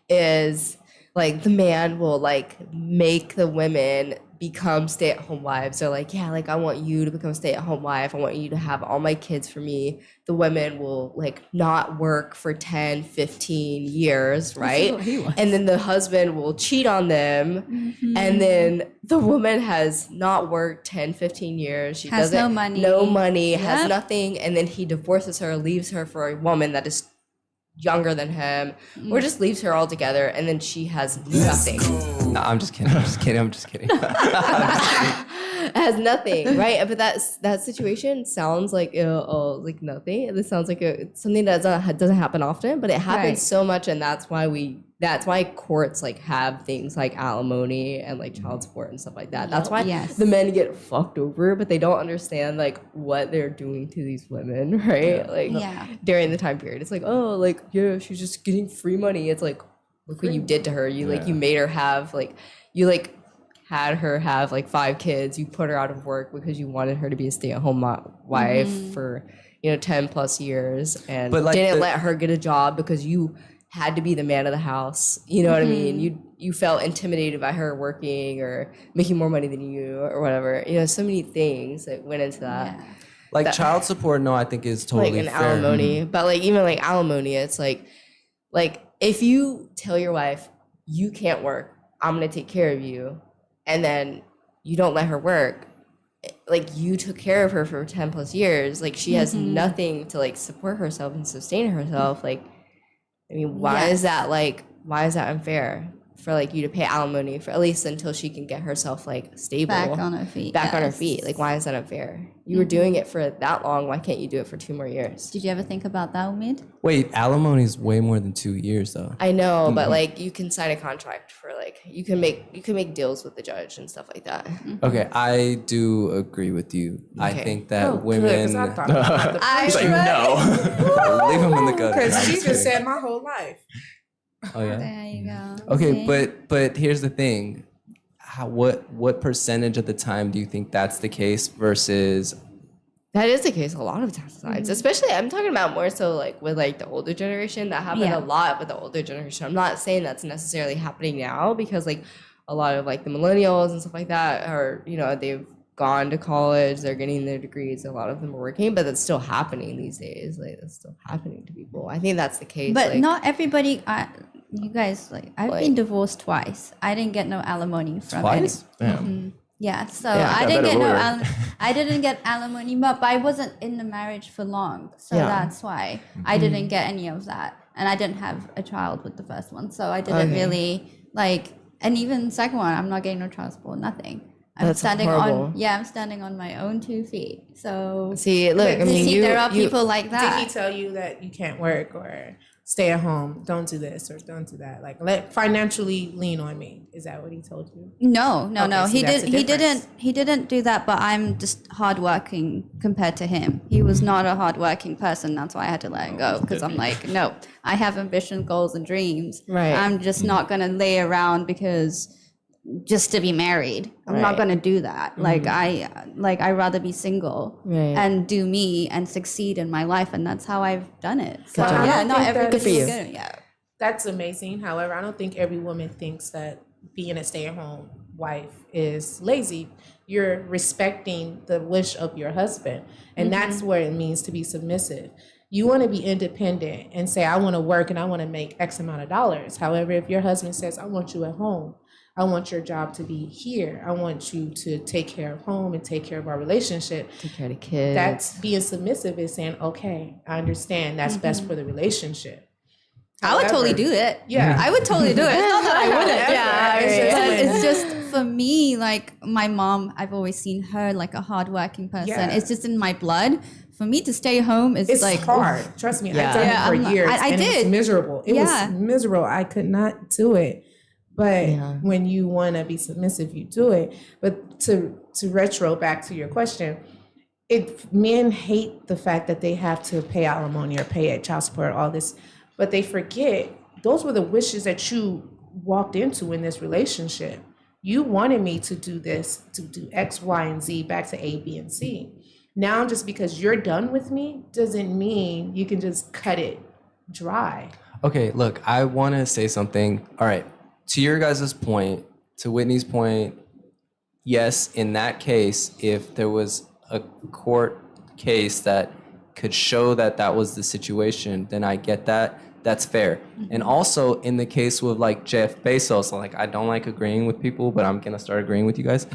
Speaker 3: is like the man will like make the women become stay-at-home wives. They're like, yeah, like I want you to become a stay-at-home wife. I want you to have all my kids for me. The women will like not work for 10, 15 years, right? And then the husband will cheat on them. And then the woman has not worked 10, 15 years. She
Speaker 4: Has
Speaker 3: doesn't
Speaker 4: no money.
Speaker 3: has
Speaker 4: Yep.
Speaker 3: nothing. And then he divorces her, leaves her for a woman that is younger than him, or just leaves her altogether. And then she has nothing.
Speaker 1: No, I'm just kidding. I'm just kidding. I'm just kidding.
Speaker 3: Has nothing, right? But that situation sounds like like nothing. This sounds like it's something that doesn't happen often, but it happens
Speaker 4: Right.
Speaker 3: so much, and that's why courts like have things like alimony and like child support and stuff like that. That's why
Speaker 4: Yes.
Speaker 3: the men get fucked over, but they don't understand like what they're doing to these women, right? Like
Speaker 4: Yeah.
Speaker 3: during the time period, it's like, oh, like yeah, she's just getting free money. It's like, look what you did to her. You like you made her have like you like had her have like 5 kids. You put her out of work because you wanted her to be a stay-at-home wife for 10 plus years, and
Speaker 1: But, like,
Speaker 3: didn't let her get a job because you had to be the man of the house. You know what I mean? You felt intimidated by her working or making more money than you or whatever. So many things that went into that.
Speaker 1: Like child support, no, I think is totally
Speaker 3: Like an
Speaker 1: fair.
Speaker 3: alimony, but like even like alimony, it's like if you tell your wife you can't work, I'm gonna take care of you, and then you don't let her work, like you took care of her for 10 plus years, like she has nothing to like support herself and sustain herself. Like, I mean, why is that unfair for like you to pay alimony for at least until she can get herself like stable
Speaker 4: Back on her feet.
Speaker 3: on her
Speaker 4: yes.
Speaker 3: feet? Like, why is that unfair? You were doing it for that long. Why can't you do it for 2 more years?
Speaker 4: Did you ever think about that, Umid?
Speaker 1: Wait, alimony is way more than 2 years, though.
Speaker 3: I know, but like you can sign a contract for like you can make deals with the judge and stuff like that.
Speaker 1: Okay, I do agree with you. I
Speaker 3: Okay.
Speaker 1: think that
Speaker 5: Good,
Speaker 1: women
Speaker 5: 'cause I thought about the
Speaker 2: He's like, no.
Speaker 1: leave them in the gutter.
Speaker 5: because she just said my whole life.
Speaker 1: Oh yeah.
Speaker 4: There you go.
Speaker 1: Okay,
Speaker 4: See?
Speaker 1: but here's the thing. What percentage of the time do you think that's the case versus
Speaker 3: That is the case a lot of times, especially I'm talking about more so like with like the older generation. That happened
Speaker 4: Yeah.
Speaker 3: a lot with the older generation. I'm not saying that's necessarily happening now because like a lot of like the millennials and stuff like that are they've gone to college, they're getting their degrees, a lot of them are working, but that's still happening these days. Like that's still happening to people. I think that's the case.
Speaker 4: But
Speaker 3: like,
Speaker 4: not everybody. You guys, like, I've been divorced twice. I didn't get no alimony from any.
Speaker 1: twice?
Speaker 2: Damn.
Speaker 4: Yeah, so
Speaker 3: Yeah.
Speaker 4: I
Speaker 2: Yeah,
Speaker 4: didn't
Speaker 2: better
Speaker 4: get
Speaker 2: lawyer.
Speaker 4: I didn't get alimony, but I wasn't in the marriage for long, so
Speaker 3: Yeah.
Speaker 4: that's why I didn't get any of that, and I didn't have a child with the first one, so I didn't
Speaker 3: Okay.
Speaker 4: really like. And even the second one, I'm not getting no child support, nothing. I'm
Speaker 3: That's
Speaker 4: standing
Speaker 3: horrible.
Speaker 4: on I'm standing on my own 2 feet. So
Speaker 3: see, look, I
Speaker 5: But
Speaker 3: mean,
Speaker 4: there are people like
Speaker 5: Did he
Speaker 4: that.
Speaker 5: tell you that you can't work or stay at home? Don't do this or don't do that. Like let financially lean on me. Is that what he told you?
Speaker 4: No.
Speaker 5: Okay, see,
Speaker 4: He
Speaker 5: that's
Speaker 4: did.
Speaker 5: the
Speaker 4: He
Speaker 5: difference.
Speaker 4: didn't do that. But I'm just hardworking compared to him. He was not a hardworking person. That's why I had to let him go because I'm like, no, I have ambition, goals, and dreams.
Speaker 3: Right.
Speaker 4: I'm just not gonna lay around because just to be married. I'm not
Speaker 3: Right.
Speaker 4: gonna do that. I'd rather be single
Speaker 3: Right.
Speaker 4: and do me and succeed in my life, and that's how I've done it. So
Speaker 3: job.
Speaker 4: yeah,
Speaker 5: I
Speaker 4: not
Speaker 5: think
Speaker 4: everybody
Speaker 5: that's-
Speaker 3: Good
Speaker 4: is
Speaker 3: for you.
Speaker 4: good. Yeah.
Speaker 5: That's amazing. However, I don't think every woman thinks that being a stay-at-home wife is lazy. You're respecting the wish of your husband, and that's what it means to be submissive. You want to be independent and say, I want to work and I want to make X amount of dollars. However, if your husband says, I want you at home, I want your job to be here, I want you to take care of home and take care of our relationship,
Speaker 3: take care of the kids.
Speaker 5: that's being submissive is saying, okay, I understand that's best for the relationship.
Speaker 4: I would totally
Speaker 5: However-
Speaker 4: do it.
Speaker 5: Yeah.
Speaker 4: I would totally do it. It's not that I wouldn't.
Speaker 3: Yeah,
Speaker 5: It's just
Speaker 4: But
Speaker 5: when-
Speaker 4: it's just for me, like my mom, I've always seen her like a hardworking person.
Speaker 5: Yeah.
Speaker 4: It's just in my blood. For me to stay home is
Speaker 5: It's
Speaker 4: like
Speaker 5: hard. Trust me,
Speaker 3: Yeah.
Speaker 5: I've done
Speaker 4: Yeah,
Speaker 5: it for
Speaker 4: I'm not-
Speaker 5: years.
Speaker 4: I
Speaker 5: and It
Speaker 4: did.
Speaker 5: was miserable. It
Speaker 4: Yeah.
Speaker 5: was miserable. I could not do it. But
Speaker 3: Yeah.
Speaker 5: when you want to be submissive, you do it. But to retro back to your question, men hate the fact that they have to pay alimony or pay child support, all this, but they forget those were the wishes that you walked into in this relationship. You wanted me to do this, to do X, Y, and Z, back to A, B, and C. Now, just because you're done with me doesn't mean you can just cut it dry.
Speaker 1: Okay, look, I want to say something. All right, to your guys' point, to Whitney's point, yes, in that case, if there was a court case that could show that that was the situation, then I get that. That's fair. And also in the case with like Jeff Bezos, like I don't like agreeing with people, but I'm gonna start agreeing with you guys.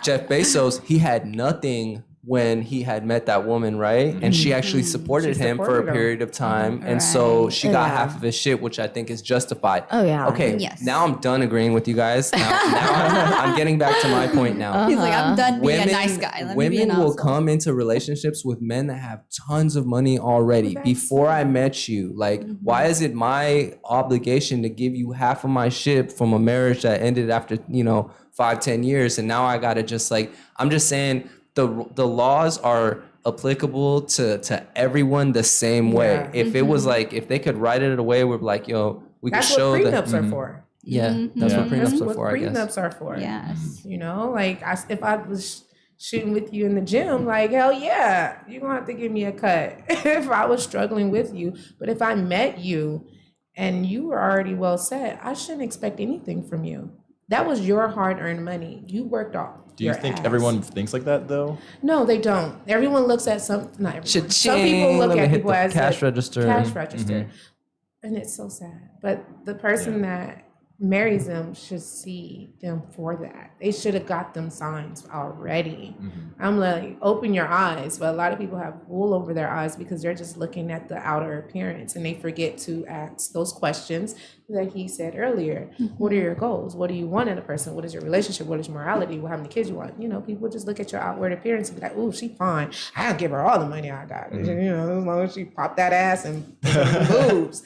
Speaker 1: Jeff Bezos, he had nothing when he had met that woman, right? And she actually supported him for a
Speaker 5: supported him.
Speaker 1: period of time. And so
Speaker 4: Right.
Speaker 1: she got
Speaker 3: Yeah.
Speaker 1: half of his shit, which I think is justified.
Speaker 3: Oh, yeah.
Speaker 1: Okay,
Speaker 4: Yes.
Speaker 1: now I'm done agreeing with you guys. Now I'm getting back to my point now.
Speaker 4: he's like, I'm done being a nice guy. Let me be an
Speaker 1: Women will
Speaker 4: asshole.
Speaker 1: come into relationships with men that have tons of money already before I met you. Like, why is it my obligation to give you half of my shit from a marriage that ended after 5-10 years, and now I gotta just like, I'm just saying the laws are applicable to everyone the same way.
Speaker 5: Yeah.
Speaker 1: If it was like, if they could write it away with like, yo, we could
Speaker 5: That's what
Speaker 1: show that.
Speaker 5: prenups are for.
Speaker 1: Yeah, that's what
Speaker 2: Yeah.
Speaker 1: prenups
Speaker 5: That's
Speaker 1: are
Speaker 5: what
Speaker 1: for, I guess.
Speaker 5: prenups are for.
Speaker 4: Yes.
Speaker 5: You know, like if I was shooting with you in the gym, like hell yeah, you're gonna have to give me a cut if I was struggling with you. But if I met you and you were already well set, I shouldn't expect anything from you. That was your hard-earned money. You worked off.
Speaker 2: Do you
Speaker 5: your
Speaker 2: think
Speaker 5: ass.
Speaker 2: everyone thinks like that though?
Speaker 5: No, they don't. Everyone looks at not everyone. Some
Speaker 1: Cha-ching,
Speaker 5: people look
Speaker 1: let me
Speaker 5: at
Speaker 1: hit
Speaker 5: people
Speaker 1: the
Speaker 5: as
Speaker 1: cash
Speaker 5: a
Speaker 1: register.
Speaker 5: cash register, and it's so sad. But the person that marries them should see them for that. They should have got them signs already. I'm like, open your eyes. But a lot of people have wool over their eyes because they're just looking at the outer appearance and they forget to ask those questions that he said earlier. What are your goals? What do you want in a person? What is your relationship? What is your morality? How many kids you want? You know, people just look at your outward appearance and be like, "Ooh, she fine. I'll give her all the money I got. You know, as long as she pop that ass and boobs."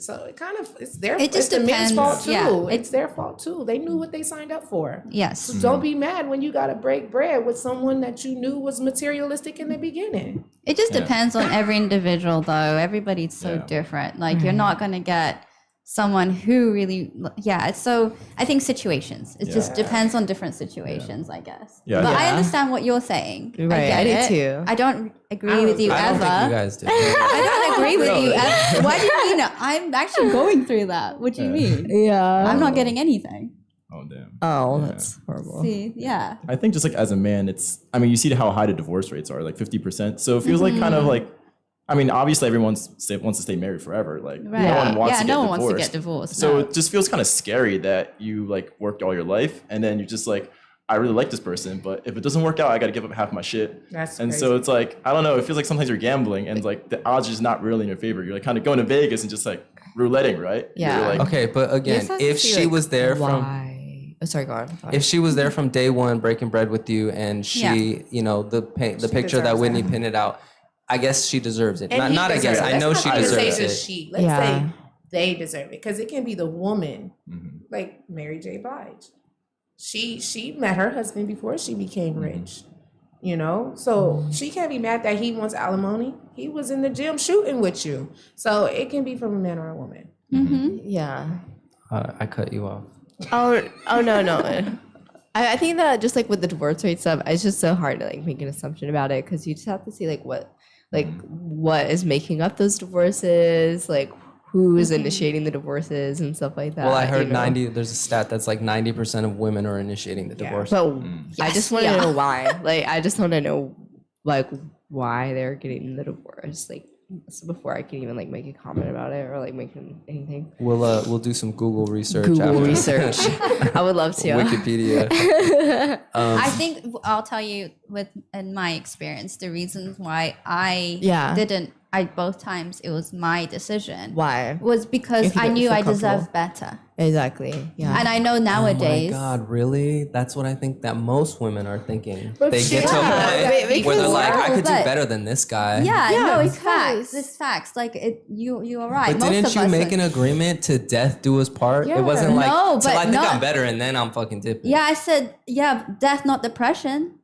Speaker 5: So it's their
Speaker 4: It just
Speaker 5: it's the men's
Speaker 4: depends.
Speaker 5: fault too.
Speaker 4: Yeah,
Speaker 5: It's their fault too. They knew what they signed up for.
Speaker 4: Yes.
Speaker 5: So don't be mad when you got to break bread with someone that you knew was materialistic in the beginning.
Speaker 4: It just depends on every individual, though. Everybody's so
Speaker 2: Yeah.
Speaker 4: different. Like, you're not going to get someone who really, so I think situations. It just depends on different situations, I guess.
Speaker 2: Yeah,
Speaker 4: But I
Speaker 3: Yeah.
Speaker 4: understand what you're saying.
Speaker 3: Right,
Speaker 4: I
Speaker 3: I
Speaker 4: get
Speaker 3: do
Speaker 4: it.
Speaker 3: too.
Speaker 4: I don't agree with you
Speaker 1: I don't
Speaker 4: ever.
Speaker 1: think you guys do.
Speaker 4: I don't agree with you ever. Why do you mean? I'm actually going through that. What do you mean?
Speaker 3: Yeah.
Speaker 4: I'm not getting anything.
Speaker 2: Oh damn.
Speaker 3: Oh, that's horrible.
Speaker 4: See, yeah.
Speaker 2: I think just like as a man, you see how high the divorce rates are, like 50%. So it feels like kind of like, obviously everyone wants to stay married forever. Like
Speaker 4: Right.
Speaker 2: no one wants
Speaker 4: Yeah,
Speaker 2: to get
Speaker 4: no one
Speaker 2: divorced.
Speaker 4: wants to get divorced,
Speaker 2: So
Speaker 4: no.
Speaker 2: it just feels kind of scary that you like worked all your life and then you're just like, I really like this person, but if it doesn't work out, I got to give up half my shit.
Speaker 5: That's
Speaker 2: and
Speaker 5: crazy.
Speaker 2: so it's like, I don't know. It feels like sometimes you're gambling and like the odds are just not really in your favor. You're like kind of going to Vegas and just like rouletting, right?
Speaker 3: Yeah.
Speaker 2: You're like,
Speaker 1: Okay, but again,
Speaker 3: You just have to
Speaker 1: if
Speaker 3: see,
Speaker 1: she
Speaker 3: like,
Speaker 1: was there from
Speaker 3: why? Oh, sorry, go on.
Speaker 1: if she was there from day one breaking bread with you and she,
Speaker 4: Yeah.
Speaker 1: you know, the picture that
Speaker 5: deserves
Speaker 1: Whitney
Speaker 5: that.
Speaker 1: painted out, I guess she deserves it.
Speaker 5: And he
Speaker 1: Not I guess.
Speaker 5: deserves it.
Speaker 1: I know
Speaker 5: Let's
Speaker 1: she
Speaker 5: not even say
Speaker 1: deserves
Speaker 5: just
Speaker 1: it.
Speaker 5: she. Let's
Speaker 3: Yeah.
Speaker 5: say they deserve it because it can be the woman, like Mary J. Blige. She met her husband before she became rich, you know. So she can't be mad that he wants alimony. He was in the gym shooting with you. So it can be from a man or a woman.
Speaker 3: Yeah.
Speaker 1: I cut you off.
Speaker 3: Oh no. I think that just like with the divorce rate stuff, it's just so hard to like make an assumption about it because you just have to see what is making up those divorces, like who is initiating the divorces and stuff like that.
Speaker 1: Well, I heard
Speaker 3: you know?
Speaker 1: there's a stat that's like 90% of women are initiating the divorce.
Speaker 3: But I just want to
Speaker 4: yeah.
Speaker 3: know why. Like, I just want to know like why they're getting the divorce. Like, so before I can even like make a comment about it or like make anything.
Speaker 1: We'll do some Google research.
Speaker 3: Google
Speaker 1: after.
Speaker 3: research. I would love to.
Speaker 1: Wikipedia.
Speaker 4: I think I'll tell you in my experience, the reasons why I
Speaker 3: Yeah.
Speaker 4: both times it was my decision.
Speaker 3: Why?
Speaker 4: Was because
Speaker 3: If you
Speaker 4: I
Speaker 3: don't
Speaker 4: knew
Speaker 3: feel
Speaker 4: I
Speaker 3: comfortable.
Speaker 4: deserved better.
Speaker 3: Exactly. Yeah.
Speaker 4: And I know
Speaker 1: Oh
Speaker 4: nowadays.
Speaker 1: my God, really? That's what I think that most women are thinking.
Speaker 5: But
Speaker 1: They get to a
Speaker 3: yeah,
Speaker 1: point where they're like, I could do
Speaker 4: but-
Speaker 1: better than this guy.
Speaker 4: Yeah,
Speaker 3: Yeah,
Speaker 4: no, it's
Speaker 3: because-
Speaker 4: facts. It's facts. Like you are right.
Speaker 1: But
Speaker 4: Most
Speaker 1: didn't
Speaker 4: of
Speaker 1: you
Speaker 4: us
Speaker 1: make
Speaker 4: are-
Speaker 1: an agreement to death do us part?
Speaker 5: Yeah.
Speaker 1: It wasn't like,
Speaker 4: No,
Speaker 1: till
Speaker 4: but
Speaker 1: I think
Speaker 4: not-
Speaker 1: I'm better and then I'm fucking dipping.
Speaker 4: Yeah, I said, death, not depression.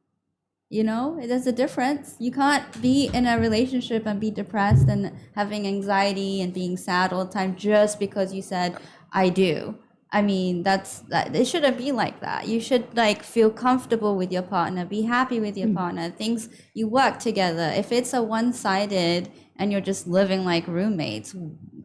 Speaker 4: You know, there's a difference. You can't be in a relationship and be depressed and having anxiety and being sad all the time just because you said, I do. I mean, that it shouldn't be like that. You should like feel comfortable with your partner, be happy with your partner, things you work together. If it's a one-sided and you're just living like roommates,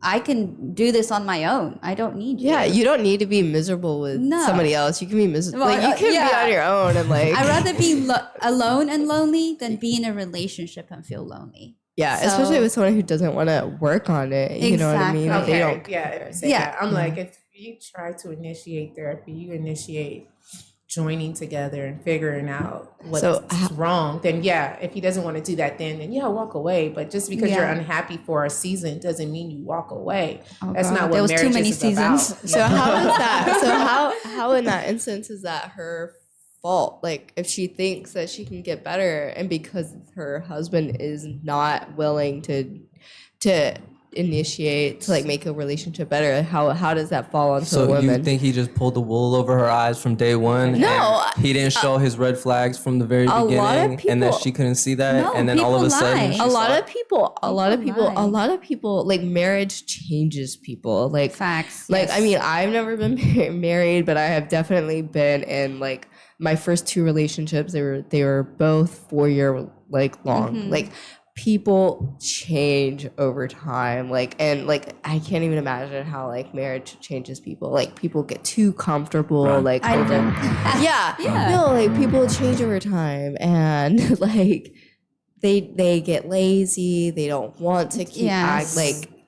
Speaker 4: I can do this on my own. I don't need you.
Speaker 3: Yeah, you don't need to be miserable with
Speaker 4: No.
Speaker 3: somebody else. You can be miserable.
Speaker 4: Well,
Speaker 3: Like, you can be
Speaker 4: yeah.
Speaker 3: on your own and like.
Speaker 4: I'd rather be alone and lonely than be in a relationship and feel lonely.
Speaker 3: Yeah,
Speaker 4: So-
Speaker 3: especially with someone who doesn't want to work on it. You know what I mean?
Speaker 4: Exactly.
Speaker 3: Like, they
Speaker 5: Okay,
Speaker 3: don't.
Speaker 5: yeah, if you say
Speaker 4: Yeah.
Speaker 5: that. I'm like, if you try to initiate therapy, you initiate joining together and figuring out what's
Speaker 3: So,
Speaker 5: wrong, then yeah, if he doesn't want to do that, then walk away. But just because you're
Speaker 4: Yeah.
Speaker 5: unhappy for a season doesn't mean you walk away.
Speaker 4: Oh,
Speaker 5: That's
Speaker 4: God.
Speaker 5: not what
Speaker 4: There was
Speaker 5: marriage
Speaker 4: too many
Speaker 5: is
Speaker 4: seasons.
Speaker 5: about.
Speaker 3: So how is that? So how in that instance is that her fault? Like, if she thinks that she can get better, and because her husband is not willing to initiate to like make a relationship better? How does that fall onto a
Speaker 1: So
Speaker 3: woman?
Speaker 1: you think he just pulled the wool over her eyes from day one?
Speaker 3: No,
Speaker 1: and he didn't show his red flags from the very
Speaker 3: lot of
Speaker 1: beginning, and that
Speaker 3: people-
Speaker 1: she couldn't see that,
Speaker 4: No,
Speaker 1: and then all of a
Speaker 4: people
Speaker 1: sudden,
Speaker 4: lie.
Speaker 1: she
Speaker 3: a lot
Speaker 1: saw
Speaker 3: of people, a lot of people,
Speaker 4: lie.
Speaker 3: a lot of people like marriage changes people. Like
Speaker 4: Facts.
Speaker 3: Like
Speaker 4: yes.
Speaker 3: I mean, I've never been married, but I have definitely been in like my first 2 relationships. They were both 4-year like long.
Speaker 4: Mm-hmm.
Speaker 3: Like people change over time. Like and like I can't even imagine how like marriage changes people. Like people get too comfortable. Like
Speaker 4: I
Speaker 3: over,
Speaker 4: know.
Speaker 3: yeah,
Speaker 4: Yeah.
Speaker 3: no, like people change over time and like they get lazy. They don't want to keep
Speaker 4: Yes.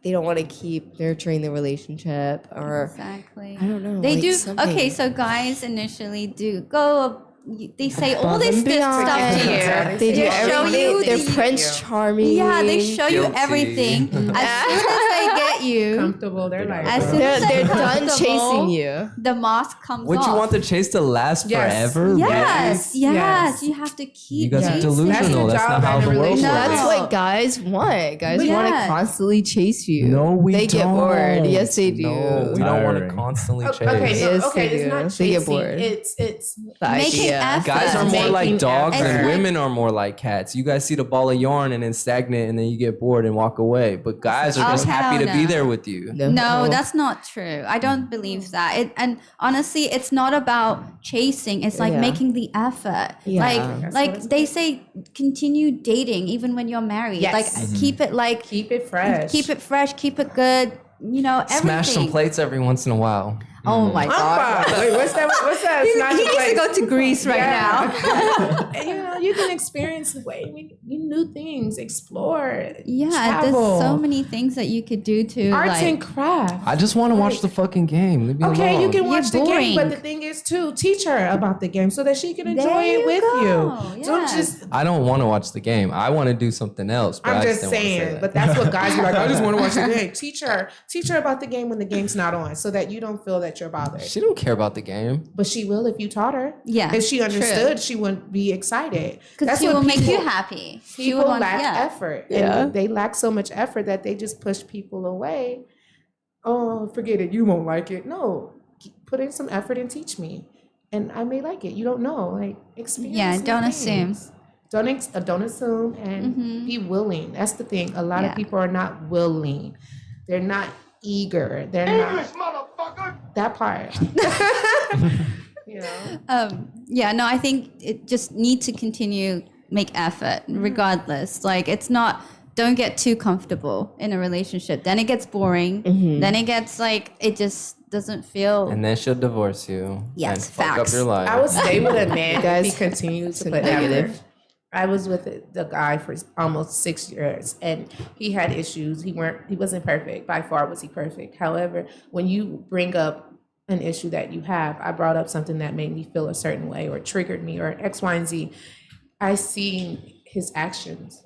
Speaker 3: they don't want to keep nurturing the relationship or
Speaker 4: Exactly.
Speaker 3: I don't know.
Speaker 4: They
Speaker 3: like
Speaker 4: do.
Speaker 3: something.
Speaker 4: Okay, so guys initially do go. They say all
Speaker 3: Above
Speaker 4: this
Speaker 3: and
Speaker 4: stuff
Speaker 3: beyond.
Speaker 4: to you.
Speaker 5: Yeah,
Speaker 3: They do
Speaker 4: show
Speaker 3: everything.
Speaker 4: you
Speaker 3: They're
Speaker 4: the-
Speaker 3: Prince Charming.
Speaker 4: Yeah, they show you
Speaker 1: Guilty.
Speaker 4: everything. As soon as they get you,
Speaker 5: Comfortable. They're like,
Speaker 4: As soon
Speaker 3: They're,
Speaker 4: as
Speaker 3: they're
Speaker 4: they're
Speaker 3: done
Speaker 4: comfortable,
Speaker 3: chasing you.
Speaker 4: the mask comes
Speaker 1: Would
Speaker 4: off.
Speaker 1: you want the chase to last
Speaker 5: Yes.
Speaker 1: forever?
Speaker 4: Yes,
Speaker 5: Yes.
Speaker 4: yes, you have to keep.
Speaker 1: You guys are
Speaker 5: Yes.
Speaker 4: chasing.
Speaker 1: delusional.
Speaker 5: That's
Speaker 1: That's,
Speaker 5: the
Speaker 1: not
Speaker 5: job
Speaker 1: how
Speaker 5: in
Speaker 1: the
Speaker 5: a
Speaker 1: world works.
Speaker 5: relationship.
Speaker 3: That's
Speaker 4: No.
Speaker 3: what guys want. Guys want to
Speaker 4: Yes.
Speaker 3: constantly chase you.
Speaker 1: No, we
Speaker 3: They get bored.
Speaker 1: don't.
Speaker 3: Yes, they do.
Speaker 1: No, we don't want to
Speaker 2: Tiring.
Speaker 1: constantly chase.
Speaker 5: okay, no,
Speaker 3: Yes,
Speaker 5: okay,
Speaker 3: they
Speaker 5: it's
Speaker 3: do.
Speaker 5: not
Speaker 3: They get
Speaker 5: chasing.
Speaker 3: bored.
Speaker 5: It's
Speaker 3: The
Speaker 4: Making
Speaker 3: idea.
Speaker 4: effort.
Speaker 1: Guys are more like
Speaker 5: Making
Speaker 1: dogs
Speaker 5: effort.
Speaker 1: and women are more like cats. You guys see the ball of yarn and then stagnant and then you get bored and walk away. But guys are
Speaker 4: Oh,
Speaker 1: just happy to
Speaker 4: hell
Speaker 1: be
Speaker 4: no.
Speaker 1: there with you.
Speaker 4: No, that's not true. I don't believe that. And honestly, it's not about chasing. It's like
Speaker 3: Yeah.
Speaker 4: making the effort.
Speaker 3: Yeah.
Speaker 5: That's
Speaker 4: Like
Speaker 5: what it's
Speaker 4: they say, continue dating even when you're married.
Speaker 5: Yes.
Speaker 4: Like keep it like
Speaker 5: keep it fresh.
Speaker 4: keep it fresh, keep it good. You know, everything.
Speaker 1: Smash some plates every once in a while.
Speaker 4: Oh my god.
Speaker 5: Wait, what's that? What's that?
Speaker 4: He
Speaker 5: Smash the
Speaker 4: needs to
Speaker 5: plate.
Speaker 4: go to Greece right now.
Speaker 5: And, you know, you can experience new things, explore.
Speaker 4: Yeah,
Speaker 5: travel.
Speaker 4: there's so many things that you could do to
Speaker 5: arts
Speaker 4: like,
Speaker 5: and crafts.
Speaker 1: I just want to watch the fucking game. Leave me
Speaker 5: Okay,
Speaker 1: alone.
Speaker 5: you can watch the game,
Speaker 4: boring.
Speaker 5: but the thing is, too, teach her about the game so that she can enjoy
Speaker 4: There
Speaker 5: it
Speaker 4: you
Speaker 5: with
Speaker 4: go.
Speaker 5: you. Don't
Speaker 4: Yes.
Speaker 5: just.
Speaker 1: I don't want to watch the game. I want to do something else. But
Speaker 5: I'm
Speaker 1: I
Speaker 5: just
Speaker 1: didn't wanna say
Speaker 5: saying,
Speaker 1: that.
Speaker 5: but that's what guys be like. I just want to watch the game. Teach her about the game when the game's not on, so that you don't feel that you're bothered.
Speaker 1: She don't care about the game.
Speaker 5: But she will if you taught her.
Speaker 4: Yeah,
Speaker 5: If she
Speaker 4: true.
Speaker 5: understood, she wouldn't be excited.
Speaker 4: because she
Speaker 5: what
Speaker 4: will make you
Speaker 5: people-
Speaker 4: happy. She
Speaker 5: People
Speaker 4: would want,
Speaker 5: lack
Speaker 4: yeah.
Speaker 5: effort.
Speaker 3: Yeah.
Speaker 5: And they lack so much effort that they just push people away. Oh, forget it. You won't like it. No, put in some effort and teach me. And I may like it. You don't know. Like, experience.
Speaker 4: Yeah,
Speaker 5: new
Speaker 4: don't
Speaker 5: things.
Speaker 4: assume.
Speaker 5: Don't assume and be willing. That's the thing. A lot
Speaker 4: Yeah.
Speaker 5: of people are not willing. They're not eager. They're not. That part. You know?
Speaker 4: Yeah, no, I think it just need to continue make effort regardless. Like it's not don't get too comfortable in a relationship. Then it gets boring. Then it gets like it just doesn't feel
Speaker 1: And then she'll divorce you.
Speaker 4: Yes,
Speaker 1: and fuck
Speaker 4: facts.
Speaker 1: up your life.
Speaker 5: I would stay with a man if
Speaker 3: Guys,
Speaker 5: he continues to
Speaker 3: it's
Speaker 5: put
Speaker 3: negative.
Speaker 5: effort. I was with the guy for almost 6 years, and he had issues. He wasn't perfect. By far was he perfect. However, when you bring up an issue that you have, I brought up something that made me feel a certain way or triggered me or X, Y, and Z. I see his actions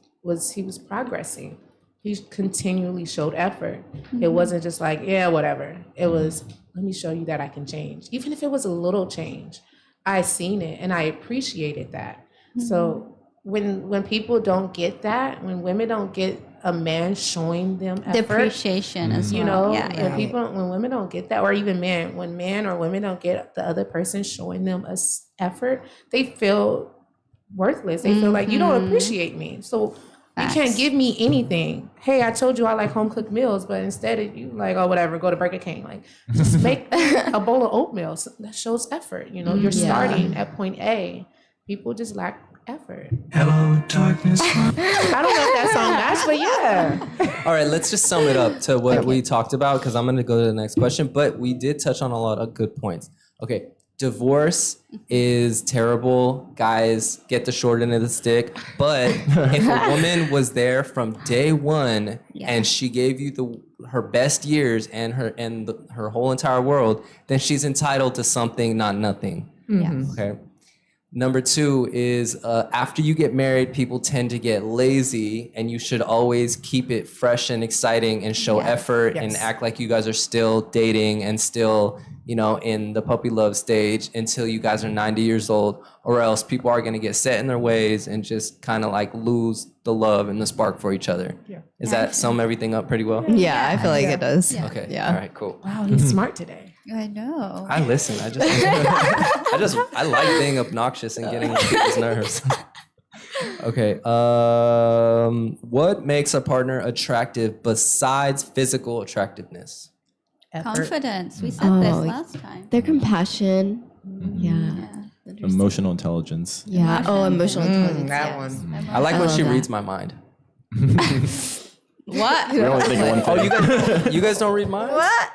Speaker 5: he was progressing. He continually showed effort. It wasn't just like, yeah, whatever. It was, let me show you that I can change. Even if it was a little change, I seen it and I appreciated that. So when people don't get that, when women don't get a man showing them
Speaker 4: the
Speaker 5: effort,
Speaker 4: appreciation as
Speaker 5: you
Speaker 4: well.
Speaker 5: know,
Speaker 4: Yeah,
Speaker 5: when women don't get that, or even men, when men or women don't get the other person showing them effort, they feel worthless. They feel like you don't appreciate me. So you can't
Speaker 4: Facts.
Speaker 5: give me anything. Hey, I told you I like home cooked meals, but instead of you like, oh, whatever, go to Burger King. Like, just make a bowl of oatmeal. So that shows effort. You know, you're starting at point A. People just lack effort.
Speaker 6: Hello, darkness.
Speaker 5: I don't know if that song matched, but yeah.
Speaker 1: All right, let's just sum it up to what we talked about because I'm going to go to the next question. But we did touch on a lot of good points. Okay, divorce is terrible. Guys get the short end of the stick. But if a woman was there from day one and she gave you her best years and her whole entire world, then she's entitled to something, not nothing.
Speaker 4: Yes.
Speaker 1: Okay. Number 2 is after you get married, people tend to get lazy, and you should always keep it fresh and exciting and show effort and act like you guys are still dating and still, in the puppy love stage until you guys are 90 years old, or else people are going to get set in their ways and just kind of like lose the love and the spark for each other. Yeah. Is that sum everything up pretty well?
Speaker 3: Yeah, I feel like it does.
Speaker 1: Okay.
Speaker 3: Yeah.
Speaker 1: All right, cool.
Speaker 5: Wow, he's smart today.
Speaker 4: I know.
Speaker 1: I listen. I like being obnoxious and getting on people's nerves. Okay. What makes a partner attractive besides physical attractiveness?
Speaker 4: Confidence. We said this
Speaker 3: Oh,
Speaker 4: last time.
Speaker 3: Their compassion. Yeah.
Speaker 2: Emotional intelligence.
Speaker 3: Yeah. Oh, emotional intelligence.
Speaker 5: That
Speaker 3: yes.
Speaker 5: one.
Speaker 1: I like when
Speaker 3: love
Speaker 1: she
Speaker 3: that.
Speaker 1: reads my mind.
Speaker 4: What?
Speaker 2: We only think of one thing.
Speaker 1: Oh, you guys don't read minds?
Speaker 4: What?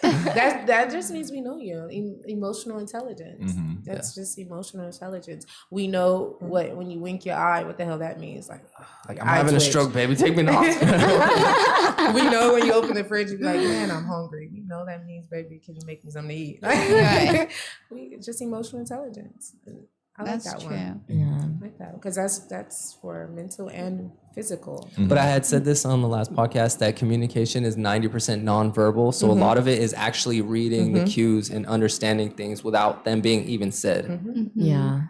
Speaker 5: That just means we know you. Emotional intelligence. That's just emotional intelligence. We know when you wink your eye, what the hell that means. Like
Speaker 1: Like, I'm having a stroke, baby. Take me to the hospital.
Speaker 5: We know when you open the fridge, you be like, man, I'm hungry. We know that means, baby, can you make me something to eat?
Speaker 4: Right.
Speaker 5: It's just emotional intelligence. I
Speaker 4: That's
Speaker 5: like that
Speaker 4: true.
Speaker 5: one.
Speaker 3: Yeah.
Speaker 5: I like that because that's for mental and physical.
Speaker 1: But I had said this on the last podcast that communication is 90% nonverbal. So a lot of it is actually reading the cues and understanding things without them being even said.
Speaker 3: Yeah.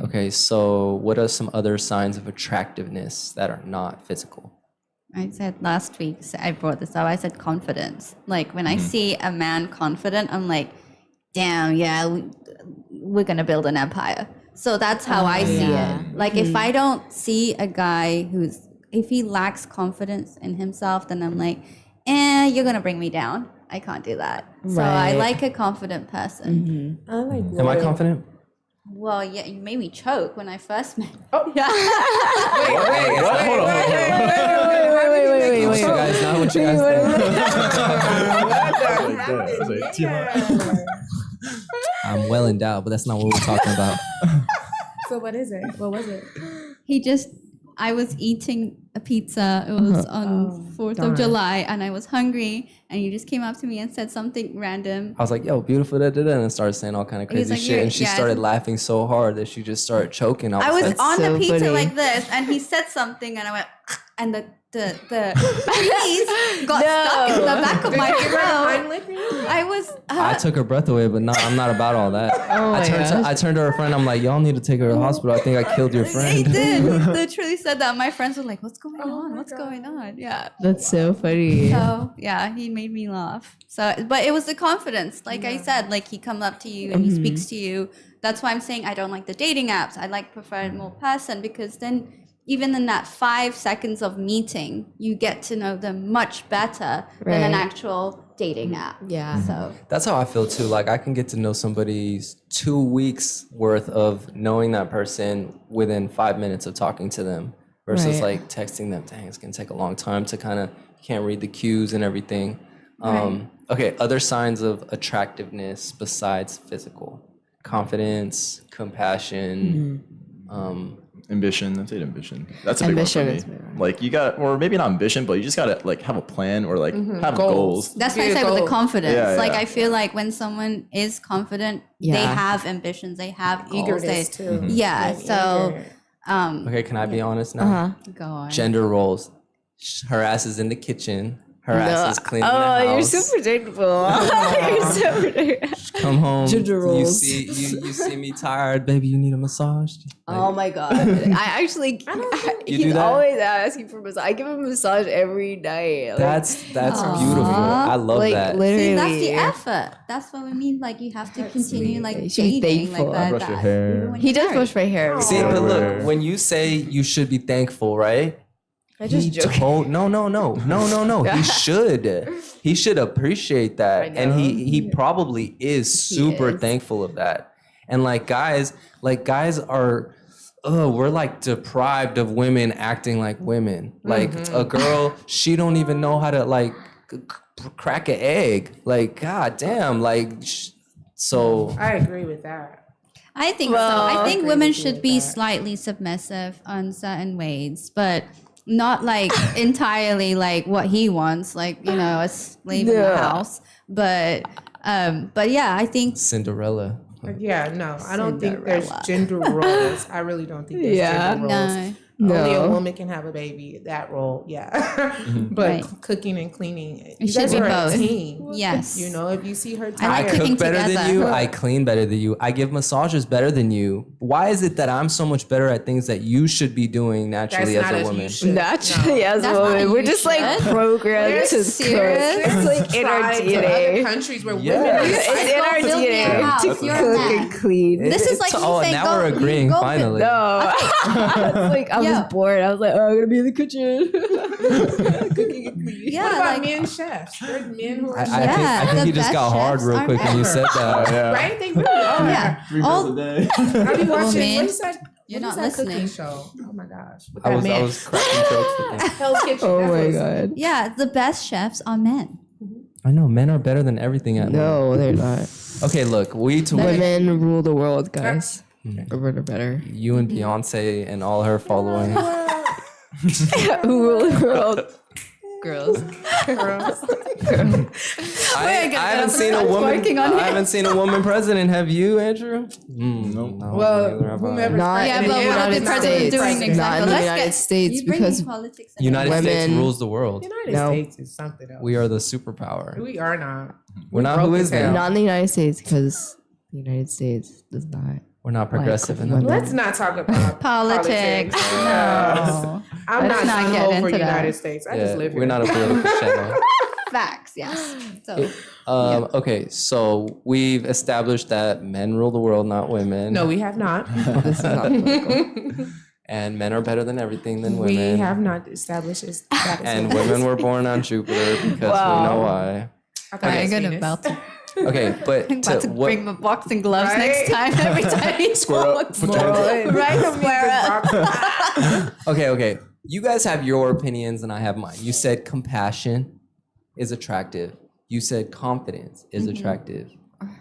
Speaker 1: Okay, so what are some other signs of attractiveness that are not physical?
Speaker 4: I said last week, I brought this up. I said confidence. Like when I see a man confident, I'm like, damn, yeah, we're going to build an empire. So that's how I see it. Like if I don't see a guy if he lacks confidence in himself, then I'm like, you're going to bring me down. I can't do that. So I
Speaker 3: Right.
Speaker 4: like a confident person.
Speaker 5: I like.
Speaker 1: Am I confident?
Speaker 4: Well, yeah, you made me choke when I first met.
Speaker 5: Oh.
Speaker 4: Yeah.
Speaker 2: What? Hold on.
Speaker 3: Wait.
Speaker 1: What you guys not what you guys think. I'm well endowed, but that's not what we're talking about.
Speaker 5: So what is it? What was it?
Speaker 4: I was eating a pizza. It was on 4th of July, and I was hungry, and you just came up to me and said something random.
Speaker 1: I was like, yo, beautiful, da, da, da, and started saying all kind of crazy
Speaker 4: like,
Speaker 1: shit.
Speaker 4: you're-
Speaker 1: And she
Speaker 4: yeah,
Speaker 1: started laughing so hard that she just started choking.
Speaker 4: I was
Speaker 1: like,
Speaker 4: on
Speaker 3: so
Speaker 4: the pizza
Speaker 3: funny.
Speaker 4: like this, and he said something, and I went, and the cheese got stuck in the back of my throat. I was.
Speaker 1: I took her breath away, but no, I'm not about all that. I turned to her friend. I'm like, y'all need to take her to the hospital. I think I killed your
Speaker 4: He
Speaker 1: friend.
Speaker 4: did. He literally said that. My friends were like, "What's going on? What's going on?" Yeah.
Speaker 3: That's so funny.
Speaker 4: So yeah, he made me laugh. So, but it was the confidence. Like I said, like he comes up to you and he speaks to you. That's why I'm saying I don't like the dating apps. I prefer a more person, because then even in that 5 seconds of meeting, you get to know them much better than an
Speaker 3: Right.
Speaker 4: actual dating app.
Speaker 3: Yeah.
Speaker 4: So
Speaker 1: That's how I feel too. Like I can get to know somebody's 2 weeks worth of knowing that person within 5 minutes of talking to them versus
Speaker 3: Right.
Speaker 1: like texting them. Dang, it's gonna take a long time to kind of can't read the cues and everything. Okay, other signs of attractiveness besides physical: confidence, compassion.
Speaker 2: Ambition. I'd say ambition. That's a big
Speaker 3: Ambition
Speaker 2: one
Speaker 3: is
Speaker 2: for me.
Speaker 3: a big one.
Speaker 2: Like you got, or maybe not ambition, but you just gotta like have a plan or like have goals.
Speaker 4: that's why I
Speaker 5: Yeah,
Speaker 4: said with the
Speaker 5: goals.
Speaker 4: confidence.
Speaker 2: Yeah,
Speaker 4: like
Speaker 2: yeah.
Speaker 4: I feel like when someone is confident, they
Speaker 3: Yeah.
Speaker 4: have ambitions, they have goals.
Speaker 5: Eagerness
Speaker 4: They,
Speaker 5: too.
Speaker 4: yeah.
Speaker 5: Being
Speaker 4: So
Speaker 5: eager.
Speaker 1: Okay, can I be honest now?
Speaker 4: go on.
Speaker 1: Gender roles. Her ass is in the kitchen. Her ass is cleaning the
Speaker 3: Oh, you're
Speaker 1: house.
Speaker 3: so predictable. You're so predictable.
Speaker 1: Come home.
Speaker 3: Gender
Speaker 1: You
Speaker 3: roles.
Speaker 1: see me tired, baby. You need a massage.
Speaker 3: Oh my god! I actually,
Speaker 1: You
Speaker 3: he's
Speaker 1: do that?
Speaker 3: always asking for massage. I give him a massage every night. Like,
Speaker 1: That's beautiful. I love
Speaker 3: like
Speaker 1: that.
Speaker 3: literally.
Speaker 4: See, that's the effort. That's what we mean. Like you have to continue like
Speaker 3: You should be
Speaker 4: dating
Speaker 3: thankful.
Speaker 4: like that.
Speaker 2: Brush your
Speaker 4: that-
Speaker 2: hair.
Speaker 4: even when
Speaker 3: He
Speaker 4: you're
Speaker 3: does
Speaker 4: married.
Speaker 3: brush my hair.
Speaker 1: See, but
Speaker 2: Word.
Speaker 1: look, when you say you should be thankful, right?
Speaker 3: I just joking.
Speaker 1: No. He should appreciate that, and
Speaker 3: know.
Speaker 1: he probably is super
Speaker 3: is.
Speaker 1: thankful of that. And like guys are. We're like deprived of women acting like women. Like a girl, she don't even know how to like crack an egg. Like, god damn, like, so
Speaker 5: I agree with that.
Speaker 4: I think
Speaker 3: Well,
Speaker 4: so. I
Speaker 5: I
Speaker 4: think
Speaker 5: agree
Speaker 4: women
Speaker 5: with you
Speaker 4: should
Speaker 5: with
Speaker 4: be
Speaker 5: that.
Speaker 4: slightly submissive on certain ways, but not like entirely like what he wants, like, you know, a slave in the
Speaker 3: Yeah.
Speaker 4: house. But yeah, I think
Speaker 1: Cinderella.
Speaker 5: Yeah, no, I don't think there's
Speaker 4: Cinderella.
Speaker 5: gender roles. I really don't think there's
Speaker 3: Yeah.
Speaker 5: gender roles.
Speaker 4: No.
Speaker 5: Only a
Speaker 3: No.
Speaker 5: woman can have a baby. That role, yeah. But
Speaker 4: Right.
Speaker 5: cooking and cleaning,
Speaker 4: It
Speaker 5: you
Speaker 4: should
Speaker 5: guys
Speaker 4: be
Speaker 5: are a
Speaker 4: both.
Speaker 5: team.
Speaker 4: Yes.
Speaker 5: You know, if you see her
Speaker 4: I
Speaker 5: tired,
Speaker 4: like
Speaker 1: I
Speaker 4: cooking
Speaker 1: cook better than
Speaker 4: together.
Speaker 1: you. I clean better than you. I give massages better than you. Why is it that I'm so much better at things that you should be doing
Speaker 5: that's
Speaker 1: naturally
Speaker 5: not
Speaker 1: as a
Speaker 5: as
Speaker 1: woman?
Speaker 5: you should.
Speaker 3: Naturally, as
Speaker 4: That's
Speaker 3: a
Speaker 4: not
Speaker 3: woman,
Speaker 4: a
Speaker 3: we're
Speaker 4: you
Speaker 3: just like
Speaker 4: should.
Speaker 3: programmed
Speaker 4: You're
Speaker 3: to cook.
Speaker 4: serious?
Speaker 3: It's like in our
Speaker 5: Tried to other
Speaker 3: DNA.
Speaker 5: countries where
Speaker 1: Yes.
Speaker 5: women are
Speaker 3: It's in our
Speaker 4: Build me a
Speaker 3: DNA
Speaker 4: house.
Speaker 3: to
Speaker 4: You're a
Speaker 3: cook
Speaker 4: man.
Speaker 3: and clean.
Speaker 4: This is like me
Speaker 1: oh,
Speaker 4: saying,
Speaker 1: now
Speaker 4: go-
Speaker 1: we're
Speaker 4: you
Speaker 1: agreeing
Speaker 4: go
Speaker 1: finally.
Speaker 3: No, it's like I
Speaker 4: Yo.
Speaker 3: was bored. I was like, oh, I'm gonna be in the kitchen, cooking and cleaning.
Speaker 4: Yeah,
Speaker 5: What about
Speaker 4: like,
Speaker 5: men chefs? There's men who are
Speaker 1: I
Speaker 5: chefs,
Speaker 1: think
Speaker 4: the
Speaker 1: you just
Speaker 4: best
Speaker 1: got hard
Speaker 4: chefs
Speaker 1: real
Speaker 4: are
Speaker 1: quick when you
Speaker 4: men.
Speaker 1: said that.
Speaker 2: Yeah.
Speaker 5: right? They really are.
Speaker 4: yeah.
Speaker 2: 3
Speaker 4: All-
Speaker 2: meals a day.
Speaker 5: I be watching.
Speaker 4: men,
Speaker 5: What is that?
Speaker 4: you're
Speaker 5: what
Speaker 4: not
Speaker 5: is that cooking
Speaker 4: listening.
Speaker 5: show? Oh my gosh! With
Speaker 1: I
Speaker 5: that
Speaker 1: was
Speaker 5: man.
Speaker 1: cracking jokes with them.
Speaker 5: Hell's Kitchen.
Speaker 3: Oh
Speaker 5: that's what
Speaker 3: my
Speaker 5: it's-
Speaker 3: god.
Speaker 4: Yeah, the best chefs are men.
Speaker 1: I know men are better than everything at
Speaker 3: No, they're not.
Speaker 1: Okay, look,
Speaker 3: Women rule the world, guys.
Speaker 1: Mm.
Speaker 3: Or we're better.
Speaker 1: you and Beyonce and all her following.
Speaker 3: Who rule the world? Girls.
Speaker 1: I haven't seen a woman. I haven't seen a woman president. Have you, Andrew?
Speaker 2: Nope.
Speaker 1: No,
Speaker 5: Well,
Speaker 1: neither have I.
Speaker 5: whomever-
Speaker 3: Not
Speaker 4: Yeah,
Speaker 3: in
Speaker 4: but
Speaker 3: the
Speaker 4: what are the
Speaker 3: United
Speaker 4: president
Speaker 3: States.
Speaker 4: doing
Speaker 3: Not
Speaker 4: exactly?
Speaker 3: in the
Speaker 4: Let's
Speaker 3: United
Speaker 4: get-
Speaker 3: States
Speaker 4: you bring
Speaker 3: because
Speaker 4: politics. in.
Speaker 1: United States
Speaker 3: Women-
Speaker 1: rules the world.
Speaker 5: United
Speaker 3: No.
Speaker 5: States is something else.
Speaker 1: We are the superpower.
Speaker 5: We are not.
Speaker 1: We're not.
Speaker 5: broke
Speaker 1: Who
Speaker 5: as
Speaker 1: is
Speaker 5: hell.
Speaker 1: there?
Speaker 3: not in the United States because the United States does not.
Speaker 1: We're not progressive
Speaker 3: Like,
Speaker 1: enough.
Speaker 3: women.
Speaker 5: Let's not talk about
Speaker 4: Politics.
Speaker 5: No. I'm
Speaker 4: Let's
Speaker 5: not
Speaker 4: not
Speaker 5: gung
Speaker 4: get
Speaker 5: ho for
Speaker 4: into that.
Speaker 5: United States. I just live here.
Speaker 1: we're not a political channel.
Speaker 4: Facts, yes. So
Speaker 1: Okay, so we've established that men rule the world, not women.
Speaker 5: No, we have not.
Speaker 3: This is not political.
Speaker 1: And men are better than everything than
Speaker 5: We
Speaker 1: women.
Speaker 5: have not established that.
Speaker 1: And women were born on Jupiter because we know why.
Speaker 5: Okay,
Speaker 4: I'm gonna about to,
Speaker 1: Okay, but
Speaker 4: I'm about to bring my boxing gloves
Speaker 5: Right?
Speaker 4: next time. Every time he talks.
Speaker 5: right?
Speaker 1: okay. You guys have your opinions and I have mine. You said compassion is attractive. You said confidence is attractive.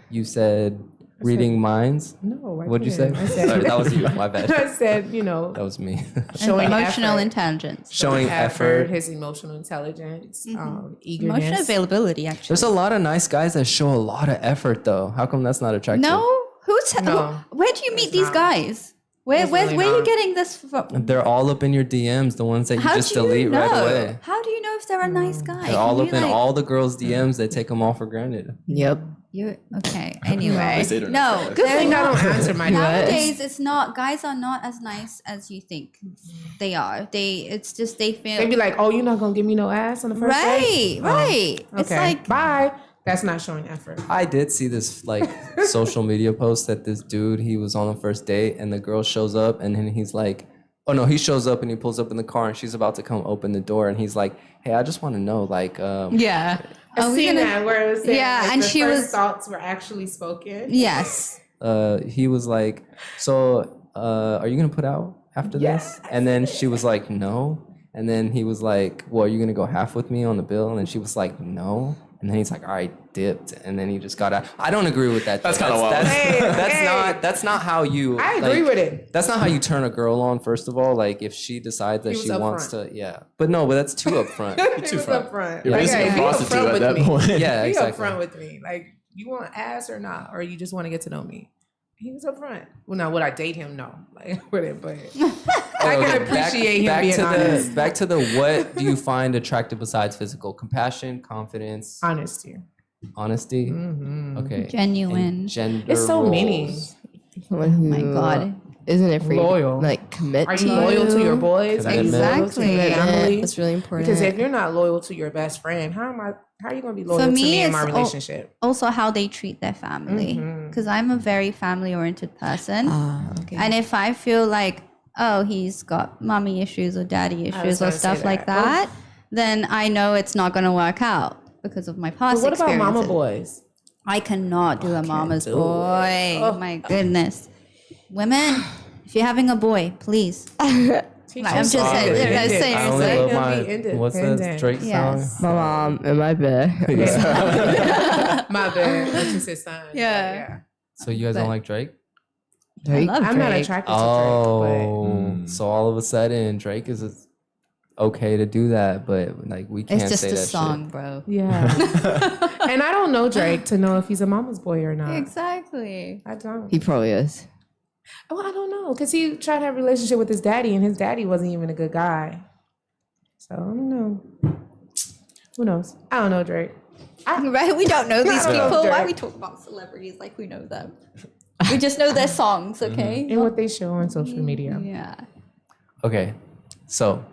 Speaker 1: You said reading minds.
Speaker 5: No, I
Speaker 1: What'd you say?
Speaker 5: didn't. I said,
Speaker 1: Sorry, that was you. My bad.
Speaker 5: I said, you know,
Speaker 1: That was me.
Speaker 5: showing
Speaker 4: Emotional
Speaker 5: effort.
Speaker 4: intelligence.
Speaker 1: Showing effort.
Speaker 5: his emotional intelligence,
Speaker 4: Emotional
Speaker 5: eagerness.
Speaker 4: availability, actually.
Speaker 1: There's a lot of nice guys that show a lot of effort though. How come that's not attractive?
Speaker 4: No?
Speaker 5: No.
Speaker 4: Where do you meet
Speaker 5: It's
Speaker 4: these
Speaker 5: not.
Speaker 4: guys? Where
Speaker 5: It's
Speaker 4: where
Speaker 5: really
Speaker 4: where are you
Speaker 5: not.
Speaker 4: getting this from?
Speaker 1: They're all up in your DMs, the ones that you
Speaker 4: How
Speaker 1: just
Speaker 4: do you
Speaker 1: delete
Speaker 4: know?
Speaker 1: right away.
Speaker 4: How do you know if they're a nice guy?
Speaker 1: They're all
Speaker 4: Can
Speaker 1: up
Speaker 4: you,
Speaker 1: in
Speaker 4: like-
Speaker 1: all the girls' DMs. They take them all for granted.
Speaker 3: Yep.
Speaker 4: You okay? Anyway,
Speaker 2: say they're
Speaker 4: no.
Speaker 2: nice.
Speaker 5: Good
Speaker 4: they're
Speaker 5: thing I
Speaker 4: not-
Speaker 5: don't answer my
Speaker 4: Nowadays, it's not. Guys are not as nice as you think they are. It's just they feel
Speaker 5: They be like, "Oh, you're not gonna give me no ass on the first date."
Speaker 4: right. It's
Speaker 5: Okay,
Speaker 4: like
Speaker 5: bye. That's not showing effort.
Speaker 1: I did see this like social media post that this dude, he was on a first date and the girl shows up and then he's like, oh no, he shows up and he pulls up in the car and she's about to come open the door and he's like, hey, I just want to know like,
Speaker 4: yeah.
Speaker 5: I've
Speaker 4: Are we
Speaker 5: seen
Speaker 4: gonna-
Speaker 5: that where it was saying,
Speaker 4: Yeah,
Speaker 5: like,
Speaker 4: and
Speaker 5: the
Speaker 4: she
Speaker 5: first
Speaker 4: was-
Speaker 5: thoughts were actually spoken.
Speaker 4: Yes.
Speaker 1: he was like, so are you gonna put out after this? And then she was like, no. And then he was like, well, are you gonna go half with me on the bill? And then she was like, no. And then he's like, all right, dipped. And then he just got out. I don't agree with that.
Speaker 2: That's
Speaker 1: though.
Speaker 2: kinda wild.
Speaker 1: That's not how you.
Speaker 5: I agree with it.
Speaker 1: That's not how you turn a girl on. First of all, like if she decides that
Speaker 5: He was
Speaker 1: she wants
Speaker 5: upfront.
Speaker 1: to, yeah. But no, but that's too upfront.
Speaker 5: He was
Speaker 2: front.
Speaker 5: upfront.
Speaker 2: You're
Speaker 5: Like,
Speaker 2: basically
Speaker 5: hey,
Speaker 2: a
Speaker 5: be
Speaker 2: prostitute
Speaker 5: upfront
Speaker 2: at
Speaker 5: with
Speaker 2: that
Speaker 5: me.
Speaker 2: point.
Speaker 1: Yeah,
Speaker 5: Be
Speaker 1: exactly.
Speaker 5: upfront with me. Like, you want ass or not, or you just want to get to know me. He was upfront. Well, now would I date him? No, like wouldn't. But I can appreciate him being honest.
Speaker 1: Back to the what do you find attractive besides physical? Compassion, confidence,
Speaker 5: Honesty.
Speaker 1: honesty.
Speaker 5: Mm-hmm.
Speaker 1: Okay.
Speaker 4: Genuine.
Speaker 1: And gender
Speaker 5: It's so many.
Speaker 1: roles.
Speaker 3: Someone who
Speaker 4: My God.
Speaker 3: isn't afraid
Speaker 5: Loyal.
Speaker 3: to like commit
Speaker 5: Are
Speaker 3: to
Speaker 5: you loyal to your boys? Are you
Speaker 1: Commitment.
Speaker 5: loyal to
Speaker 4: Exactly.
Speaker 5: your family?
Speaker 3: That's really important.
Speaker 5: Because if you're not loyal to your best friend, how are you gonna be loyal
Speaker 4: For
Speaker 5: to
Speaker 4: me,
Speaker 5: me in my
Speaker 4: it's
Speaker 5: relationship?
Speaker 4: Also, how they treat their family. Because I'm a very family-oriented person,
Speaker 3: okay.
Speaker 4: and if I feel like, oh, he's got mommy issues or daddy issues or
Speaker 5: gonna say
Speaker 4: stuff like
Speaker 5: that.
Speaker 4: that, then I know it's not going to work out because of my past
Speaker 5: But what about
Speaker 4: experiences.
Speaker 5: mama boys?
Speaker 4: I cannot do a mama's
Speaker 5: do it.
Speaker 4: boy.
Speaker 5: Oh.
Speaker 4: My goodness. Women, if you're having a boy, please.
Speaker 5: Teach
Speaker 4: I'm
Speaker 5: him
Speaker 4: just
Speaker 5: to be
Speaker 4: saying, they're
Speaker 5: independent.
Speaker 4: saying
Speaker 1: I
Speaker 4: it's
Speaker 1: only
Speaker 4: like-
Speaker 1: love
Speaker 5: Can be
Speaker 1: my what's that
Speaker 5: independent.
Speaker 1: Drake
Speaker 4: Yes.
Speaker 1: song?
Speaker 3: my mom in my bed.
Speaker 5: My bad. Which is his son.
Speaker 4: Yeah.
Speaker 1: So you guys don't like Drake?
Speaker 3: Drake?
Speaker 4: love
Speaker 5: I'm not
Speaker 4: Drake.
Speaker 5: attracted to
Speaker 1: Oh,
Speaker 2: Mm.
Speaker 1: so all of a sudden Drake is okay to do that, but like we can't
Speaker 4: It's just
Speaker 1: say
Speaker 4: a
Speaker 1: that
Speaker 4: song,
Speaker 1: shit.
Speaker 4: bro.
Speaker 5: Yeah. And I don't know Drake to know if he's a mama's boy or not.
Speaker 4: Exactly.
Speaker 5: I don't.
Speaker 3: He probably is.
Speaker 5: Oh, I don't know. Because he tried to have a relationship with his daddy, and his daddy wasn't even a good guy. So I don't know. Who knows? I don't know Drake.
Speaker 4: Right? We don't know these
Speaker 5: I don't know,
Speaker 4: people. Why
Speaker 5: Drake.
Speaker 4: we talk about celebrities like we know them? We just know their songs, okay?
Speaker 5: And what they show on social media.
Speaker 4: Yeah.
Speaker 1: Okay, so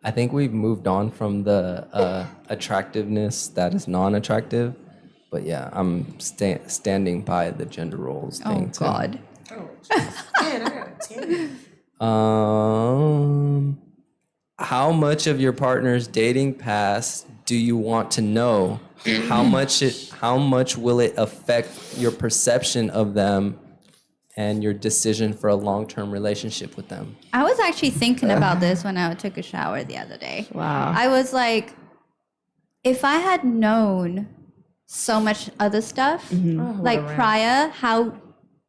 Speaker 1: I think we've moved on from the attractiveness that is non-attractive, but yeah, I'm standing by the gender roles
Speaker 4: Oh
Speaker 1: thing too.
Speaker 4: God.
Speaker 5: Oh, jeez. Man, I got a 10.
Speaker 1: How much of your partner's dating past do you want to know? How much will it affect your perception of them and your decision for a long-term relationship with them?
Speaker 4: I was actually thinking about this when I took a shower the other day.
Speaker 3: Wow.
Speaker 4: I was like, if I had known so much other stuff, like
Speaker 5: what a
Speaker 4: prior, how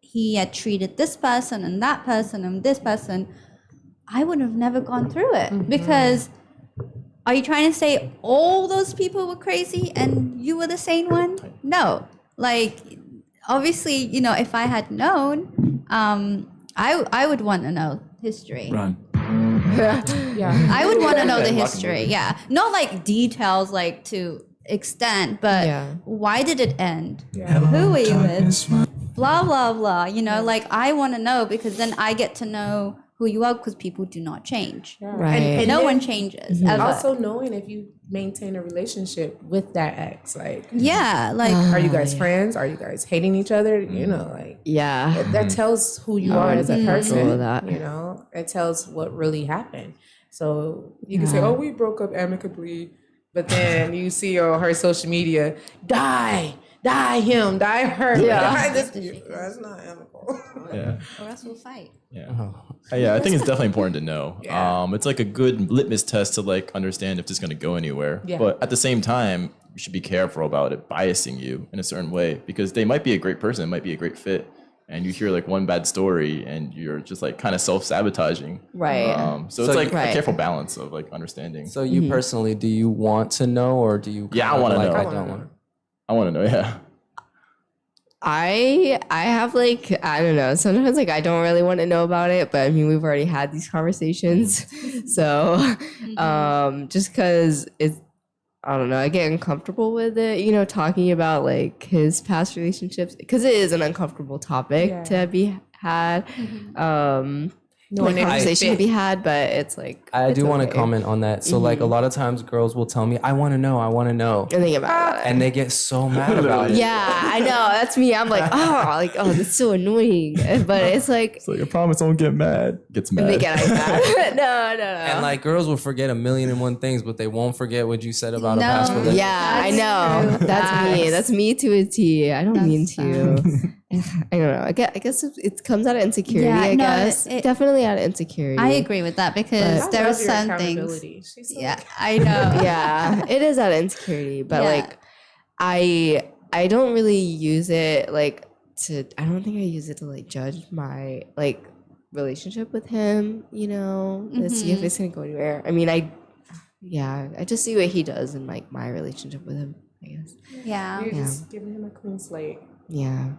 Speaker 4: he had treated this person and that person and this person, I would have never gone through it. Because are you trying to say all those people were crazy and you were the sane one? No. Like, obviously, you know, if I had known, I would want to know history.
Speaker 6: Run.
Speaker 5: Yeah.
Speaker 4: I would want to know the
Speaker 2: Like
Speaker 4: history. Yeah. Not like details, like to extent, but
Speaker 3: Yeah.
Speaker 4: why did it end?
Speaker 5: Yeah.
Speaker 4: Who were you with? Blah, blah, blah. You know, like I want to know because then I get to know who you are because people do not change.
Speaker 3: Right.
Speaker 5: And
Speaker 4: No
Speaker 5: then
Speaker 4: one changes ever.
Speaker 5: Also knowing if you maintain a relationship with that ex. Like,
Speaker 4: Yeah. Like,
Speaker 5: are you guys friends? Are you guys hating each other? You know, like
Speaker 3: Yeah.
Speaker 5: that tells who you are as a person.
Speaker 3: All of that.
Speaker 5: You know, it tells what really happened. So you can say, "Oh, we broke up amicably," but then you see on her social media, die him, die her, die this. That's not amicable.
Speaker 2: Yeah.
Speaker 4: or else we'll fight.
Speaker 2: Yeah. Yeah, I think it's definitely important to know.
Speaker 5: Yeah.
Speaker 2: It's like a good litmus test to like understand if this is going to go anywhere.
Speaker 5: Yeah.
Speaker 2: But at the same time, you should be careful about it biasing you in a certain way because they might be a great person, might be a great fit, and you hear like one bad story and you're just like kind of self-sabotaging.
Speaker 3: Right.
Speaker 2: So it's like
Speaker 3: Right.
Speaker 2: a careful balance of like understanding.
Speaker 1: So you personally, do you want to know or do you?
Speaker 2: Yeah, I
Speaker 1: kinda
Speaker 2: wanna
Speaker 1: like,
Speaker 2: know.
Speaker 1: I
Speaker 2: I
Speaker 1: don't
Speaker 5: wanna
Speaker 1: want.
Speaker 5: know.
Speaker 2: I want to know, yeah.
Speaker 3: I have like, I don't know, sometimes like I don't really want to know about it, but I mean we've already had these conversations. So just because it's, I don't know, I get uncomfortable with it, you know, talking about like his past relationships because it is an uncomfortable topic
Speaker 5: Yeah.
Speaker 3: to be had.
Speaker 5: Knowing
Speaker 3: Like
Speaker 5: if you
Speaker 3: conversation to
Speaker 5: fit.
Speaker 3: be had, but it's like
Speaker 1: I
Speaker 3: it's
Speaker 1: do want to
Speaker 3: okay.
Speaker 1: comment on that. So like a lot of times girls will tell me, I want to know,
Speaker 3: And think about it.
Speaker 1: and they get so mad about it.
Speaker 3: Yeah, I know. That's me. I'm like, oh, that's so annoying. But it's like,
Speaker 2: So I promise I won't get mad. Gets mad.
Speaker 3: they get like that. No.
Speaker 1: And like girls will forget 1,000,001 things, but they won't forget what you said about a
Speaker 4: No.
Speaker 1: past relationship.
Speaker 3: Yeah, I
Speaker 4: That's
Speaker 3: know.
Speaker 4: true.
Speaker 3: That's me. That's me to a T. I don't mean
Speaker 4: That's
Speaker 3: to. I don't know. I guess it comes out of insecurity.
Speaker 4: Yeah,
Speaker 3: I
Speaker 4: no,
Speaker 3: guess
Speaker 4: it-
Speaker 3: definitely out of insecurity.
Speaker 4: I agree with that because
Speaker 5: I
Speaker 4: there are
Speaker 5: love your
Speaker 4: some things.
Speaker 5: accountability. She's so
Speaker 4: Yeah, I know.
Speaker 3: Yeah, it is out of insecurity, but
Speaker 4: Yeah.
Speaker 3: like, I don't really use it like to. I don't think I use it to like judge my like relationship with him. You know, to see if it's gonna go anywhere. I mean, I just see what he does in like my relationship with him. I guess.
Speaker 4: Yeah.
Speaker 5: You're just giving him a clean slate.
Speaker 3: Yeah.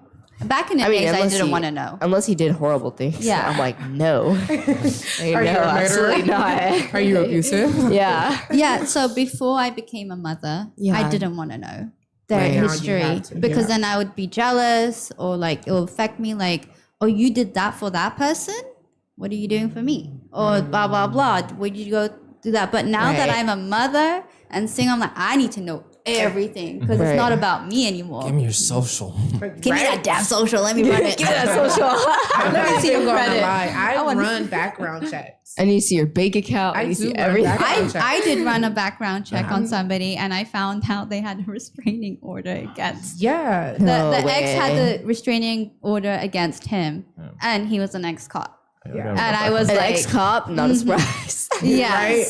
Speaker 4: Back in the
Speaker 3: I mean,
Speaker 4: days, I
Speaker 3: unless
Speaker 4: didn't
Speaker 3: he-
Speaker 4: want to know.
Speaker 3: Unless he did horrible things.
Speaker 4: Yeah.
Speaker 3: I'm like, no.
Speaker 5: Are you a murderer?
Speaker 3: absolutely not.
Speaker 5: Are you abusive?
Speaker 3: Yeah.
Speaker 4: Yeah, so before I became a mother,
Speaker 3: Yeah.
Speaker 4: I didn't want to know their
Speaker 3: Right. Now
Speaker 5: you
Speaker 4: history
Speaker 5: have to,
Speaker 4: because
Speaker 5: yeah.
Speaker 4: then I would be jealous or like it will affect me like, oh, you did that for that person? What are you doing for me? Or blah, blah, blah. Would you go do that? But now that
Speaker 3: Right.
Speaker 4: I'm a mother and single, I'm like, I need to know everything because
Speaker 3: Right.
Speaker 4: it's not about me anymore.
Speaker 1: Give me your social.
Speaker 4: Give me that damn social. Let me run it.
Speaker 3: Give me that social.
Speaker 5: I'm
Speaker 4: Let me
Speaker 5: not
Speaker 4: see
Speaker 5: even
Speaker 4: your
Speaker 5: going to
Speaker 4: credit.
Speaker 5: lie. I
Speaker 4: wanna
Speaker 5: run background checks.
Speaker 3: I need to see your bank account. I
Speaker 5: I
Speaker 3: need to
Speaker 5: do
Speaker 3: see
Speaker 5: run
Speaker 3: everything.
Speaker 5: background check.
Speaker 4: I did run a background check on somebody and I found out they had a restraining order against
Speaker 5: Yeah.
Speaker 3: No
Speaker 4: the ex had
Speaker 3: way.
Speaker 4: the restraining order against him, and he was an ex-cop.
Speaker 5: Yeah.
Speaker 4: And I was
Speaker 3: An
Speaker 4: like,
Speaker 3: ex-cop, not a surprise.
Speaker 4: yeah.
Speaker 5: Right?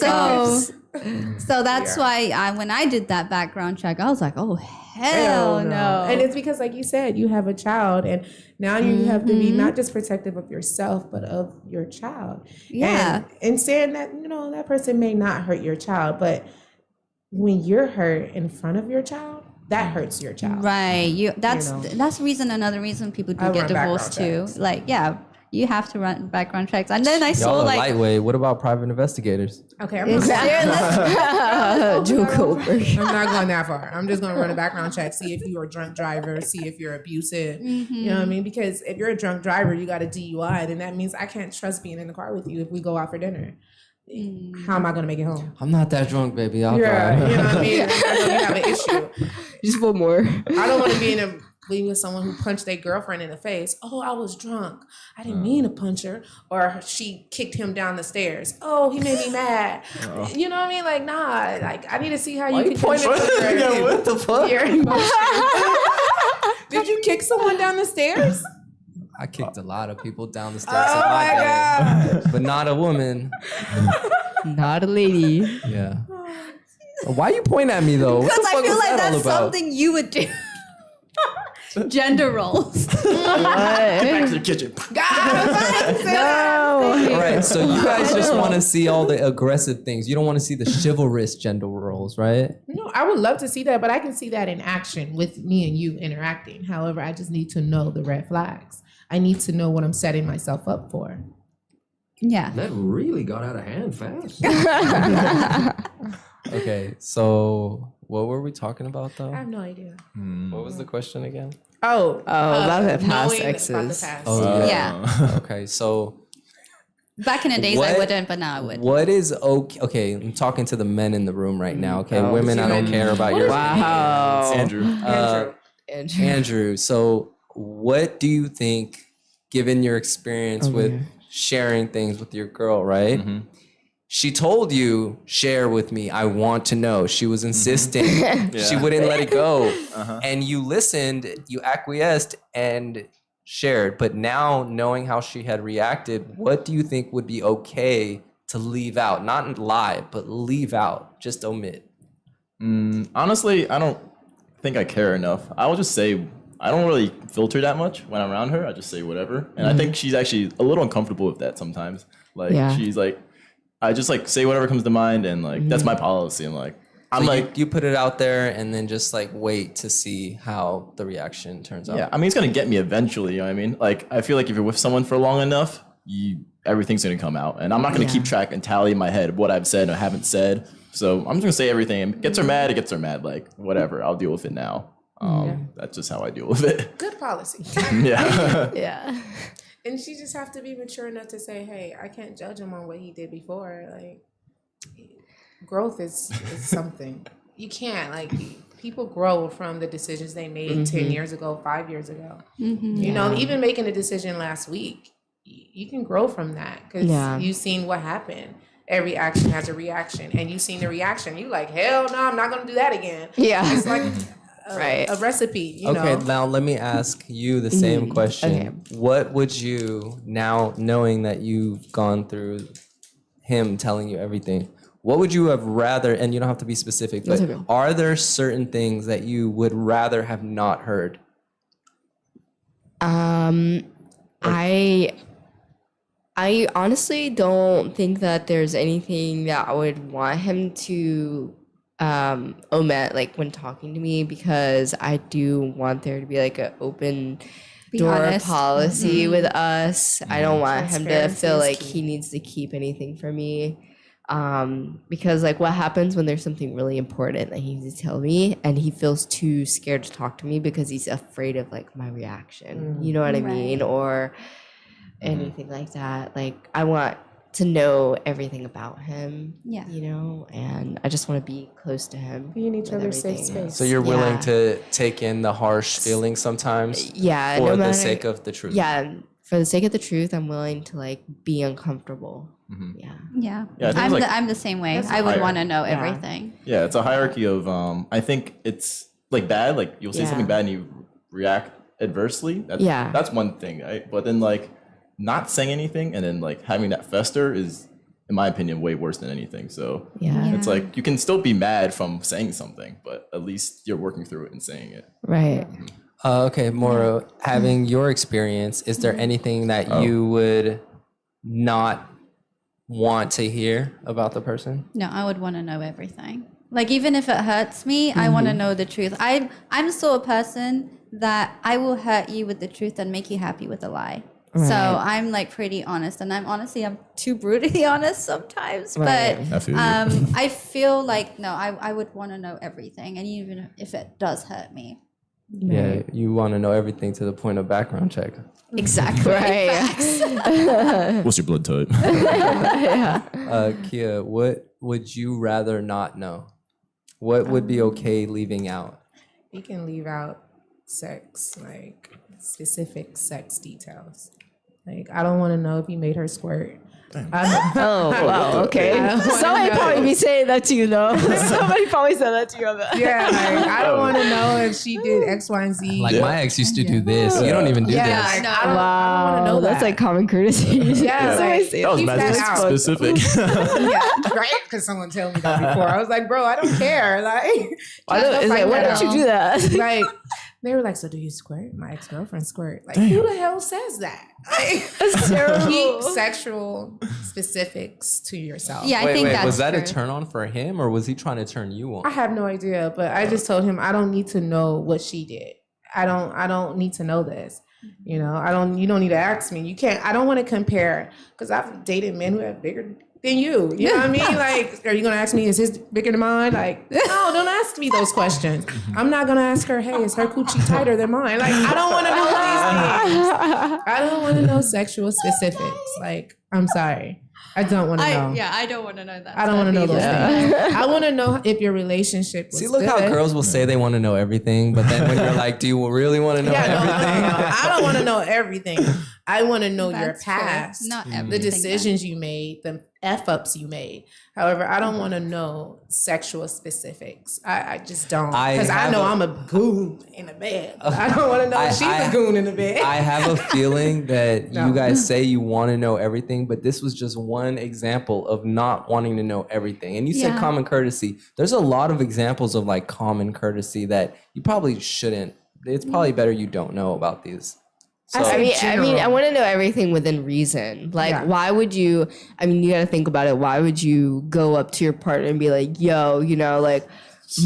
Speaker 4: So that's why when I did that background check, I was like, oh Hell no.
Speaker 5: And it's because, like you said, you have a child, and now you have to be not just protective of yourself, but of your child.
Speaker 4: Yeah.
Speaker 5: And saying that, that person may not hurt your child, but when you're hurt in front of your child, that hurts your child.
Speaker 4: Right. That's another reason people do
Speaker 5: I
Speaker 4: get
Speaker 5: run background
Speaker 4: divorced too.
Speaker 5: checks.
Speaker 4: Like, yeah, you have to run background checks. And then I saw
Speaker 1: Y'all are
Speaker 4: like
Speaker 1: lightweight. What about private investigators?
Speaker 5: Okay, I'm not
Speaker 3: Joe Goldberg.
Speaker 5: I'm not going that far. I'm just going to run a background check, see if you're a drunk driver, see if you're abusive. You know what I mean? Because if you're a drunk driver, you got a DUI, then that means I can't trust being in the car with you if we go out for dinner. How am I going to make it home?
Speaker 1: I'm not that drunk, baby. I'll
Speaker 5: Yeah,
Speaker 1: drive.
Speaker 5: you know what I mean? I know you have an issue.
Speaker 3: Just one more.
Speaker 5: I don't want to be with someone who punched their girlfriend in the face. Oh, I was drunk. I didn't mean to punch her. Or she kicked him down the stairs. Oh, he made me mad. You know what I mean? Like, nah. Like, I need to see how you can control
Speaker 1: What the fuck?
Speaker 5: your emotions. Did you kick someone down the stairs?
Speaker 1: I kicked a lot of people down the steps
Speaker 5: Oh
Speaker 1: in my
Speaker 5: my
Speaker 1: day,
Speaker 5: God.
Speaker 1: but not a woman.
Speaker 3: Not a lady.
Speaker 1: Yeah. Why you point at me though? What
Speaker 4: because
Speaker 1: the
Speaker 4: I
Speaker 1: fuck
Speaker 4: feel
Speaker 1: was
Speaker 4: like
Speaker 1: that all
Speaker 4: that's
Speaker 1: about?
Speaker 4: something you would do. Gender roles.
Speaker 2: Back to the kitchen.
Speaker 3: No.
Speaker 1: All right, so you guys just want to see all the aggressive things. You don't want to see the chivalrous gender roles, right?
Speaker 5: No, I would love to see that, but I can see that in action with me and you interacting. However, I just need to know the red flags. I need to know what I'm setting myself up for.
Speaker 4: Yeah.
Speaker 6: That really got out of hand fast.
Speaker 1: Okay, so what were we talking about though?
Speaker 5: I have no idea.
Speaker 1: What was the question again?
Speaker 5: Oh,
Speaker 3: about the past
Speaker 5: knowing about
Speaker 3: exes.
Speaker 5: the past.
Speaker 1: Oh
Speaker 4: Yeah.
Speaker 1: Okay, so
Speaker 4: Back in the days, I
Speaker 1: What-
Speaker 4: wouldn't, but now I would.
Speaker 1: what is okay? Okay, I'm talking to the men in the room right now. Okay,
Speaker 3: Oh,
Speaker 1: women, I don't
Speaker 5: women.
Speaker 1: care about your
Speaker 3: Wow.
Speaker 2: Andrew.
Speaker 5: Andrew.
Speaker 1: Andrew, so what do you think, given your experience with sharing things with your girl, right? She told you, share with me. I want to know. She was insisting. She wouldn't let it go. And you listened, you acquiesced and shared. But now knowing how she had reacted, what do you think would be okay to leave out? Not lie, but leave out. Just omit.
Speaker 2: Honestly, I don't think I care enough. I will just say, I don't really filter that much when I'm around her. I just say whatever. And I think she's actually a little uncomfortable with that sometimes. Like,
Speaker 3: Yeah.
Speaker 2: she's like, I just like say whatever comes to mind. And like, that's my policy. And like, I'm
Speaker 1: So
Speaker 2: like,
Speaker 1: you put it out there and then just like wait to see how the reaction turns out.
Speaker 2: yeah, I mean, it's going to get me eventually. You know what I mean? Like, I feel like if you're with someone for long enough, everything's going to come out. And I'm not going to keep track and tally in my head of what I've said or haven't said. So I'm just going to say everything. If it gets her mad, it gets her mad. Like, whatever, I'll deal with it now. That's just how I deal with it.
Speaker 5: Good policy.
Speaker 2: Yeah.
Speaker 3: Yeah.
Speaker 5: And she just have to be mature enough to say, hey, I can't judge him on what he did before. Like, growth is something. You can't. Like, people grow from the decisions they made 10 years ago, 5 years ago. You know, even making a decision last week, you can grow from that because you've seen what happened. Every action has a reaction, and you've seen the reaction. You like, hell no, I'm not going to do that again.
Speaker 3: Yeah.
Speaker 5: It's like
Speaker 3: Right.
Speaker 5: a recipe, you
Speaker 1: Okay,
Speaker 5: know.
Speaker 1: now let me ask you the same question. What would you, now knowing that you've gone through him telling you everything, what would you have rather, and you don't have to be specific, but
Speaker 3: That's okay.
Speaker 1: are there certain things that you would rather have not heard?
Speaker 3: I honestly don't think that there's anything that I would want him to omit, like when talking to me, because I do want there to be like an open door
Speaker 4: honest.
Speaker 3: policy with us. I don't want him to
Speaker 5: Transparency
Speaker 3: feel
Speaker 5: is
Speaker 3: like
Speaker 5: key.
Speaker 3: he needs to keep anything from me. Because like what happens when there's something really important that he needs to tell me and he feels too scared to talk to me because he's afraid of like my reaction. You know what I mean? Or anything like that. Like I want to know everything about him.
Speaker 4: Yeah.
Speaker 3: You know, and I just want to be close to him.
Speaker 5: Be in each
Speaker 3: with
Speaker 5: other's safe
Speaker 3: everything.
Speaker 5: space.
Speaker 1: So you're willing
Speaker 3: Yeah.
Speaker 1: to take in the harsh feelings sometimes
Speaker 3: Yeah,
Speaker 1: for
Speaker 3: no
Speaker 1: the
Speaker 3: matter,
Speaker 1: sake of the truth?
Speaker 3: Yeah, for the sake of the truth, I'm willing to like be uncomfortable. Yeah.
Speaker 4: Yeah.
Speaker 2: Yeah, I think it's like-
Speaker 4: I'm the same way.
Speaker 5: That's
Speaker 4: I would
Speaker 2: higher.
Speaker 4: want to know everything.
Speaker 2: Yeah, it's a hierarchy of I think it's like bad, like you'll say
Speaker 3: Yeah.
Speaker 2: something bad and you react adversely. That's, that's one thing, right? But then like not saying anything and then like having that fester is in my opinion, way worse than anything. So
Speaker 3: Yeah.
Speaker 2: it's like you can still be mad from saying something, but at least you're working through it and saying it.
Speaker 3: Right.
Speaker 1: Okay, Moro, having your experience, is there anything that you would not want to hear about the person?
Speaker 4: No, I would want to know everything. Like, even if it hurts me, I want to know the truth. I'm still a person that I will hurt you with the truth and make you happy with a lie. So I'm like pretty honest, and I'm too brutally honest sometimes.
Speaker 3: Right.
Speaker 2: I feel
Speaker 4: But I feel like no, I would want to know everything, and even if it does hurt me.
Speaker 1: Yeah, you want to know everything to the point of background check.
Speaker 4: Exactly.
Speaker 3: Right.
Speaker 2: What's your blood type?
Speaker 1: Kia, what would you rather not know? What would be okay leaving out?
Speaker 5: You can leave out sex, like specific sex details. Like, I don't want to know if you made her squirt.
Speaker 3: Oh, wow. Okay. Somebody probably be saying that to you, though. Somebody probably said that to you.
Speaker 5: Yeah, like, I don't want to know if she did X, Y, and Z.
Speaker 1: Like my ex used to do this. You don't even do
Speaker 5: yeah,
Speaker 1: this.
Speaker 5: like, I don't want to know
Speaker 3: That's
Speaker 5: that.
Speaker 3: like common courtesy.
Speaker 5: Yeah,
Speaker 3: Somebody
Speaker 5: like,
Speaker 3: say
Speaker 2: That was
Speaker 5: keep
Speaker 2: mad
Speaker 5: that out.
Speaker 2: specific.
Speaker 5: Yeah, right? Because someone told me that before. I was like, bro, I don't care. Like,
Speaker 3: I don't, it's like, why don't you do that?
Speaker 5: Like, they were like, so do you squirt? My ex-girlfriend squirt. Like, who the hell says that? Like,
Speaker 3: That's terrible.
Speaker 5: keep sexual specifics to yourself.
Speaker 4: Yeah, I think that's
Speaker 1: was that
Speaker 4: true.
Speaker 1: a turn on for him or was he trying to turn you on?
Speaker 5: I have no idea, but I just told him I don't need to know what she did. I don't need to know this. You know, you don't need to ask me. You can't, I don't want to compare, because I've dated men who have bigger than you. You know what I mean? Like, are you going to ask me, is his bigger than mine? Like, no, don't ask me those questions. I'm not going to ask her, hey, is her coochie tighter than mine? Like, I don't want to know these things. I don't want to know sexual specifics. Like, I'm sorry. I don't want to know.
Speaker 4: I don't want to know that.
Speaker 5: I don't want to know those
Speaker 3: Yeah.
Speaker 5: things. I want to know if your relationship was
Speaker 1: See, look
Speaker 5: good.
Speaker 1: how girls will say they want to know everything, but then when you're like, do you really want to know
Speaker 5: Yeah, no,
Speaker 1: everything?
Speaker 5: I don't want to know everything. I want to know your
Speaker 4: That's true.
Speaker 5: past,
Speaker 4: Not
Speaker 5: the
Speaker 4: everything,
Speaker 5: decisions you made, the F-ups you made. However, I don't want to know sexual specifics. I just don't. Because I
Speaker 1: have
Speaker 5: know
Speaker 1: a-
Speaker 5: I'm a goon in the bed. I don't want to know if she's
Speaker 1: I-
Speaker 5: a goon in the bed.
Speaker 1: I have a feeling that
Speaker 5: No.
Speaker 1: you guys say you want to know everything, but this was just one example of not wanting to know everything. And you said
Speaker 4: Yeah.
Speaker 1: common courtesy. There's a lot of examples of like common courtesy that you probably shouldn't. It's probably better you don't know about these. So,
Speaker 5: I
Speaker 3: I mean,
Speaker 5: general.
Speaker 3: I want to know everything within reason. Like,
Speaker 5: Yeah.
Speaker 3: why would you? I mean, you got to think about it. Why would you go up to your partner and be like, "Yo, you know, like,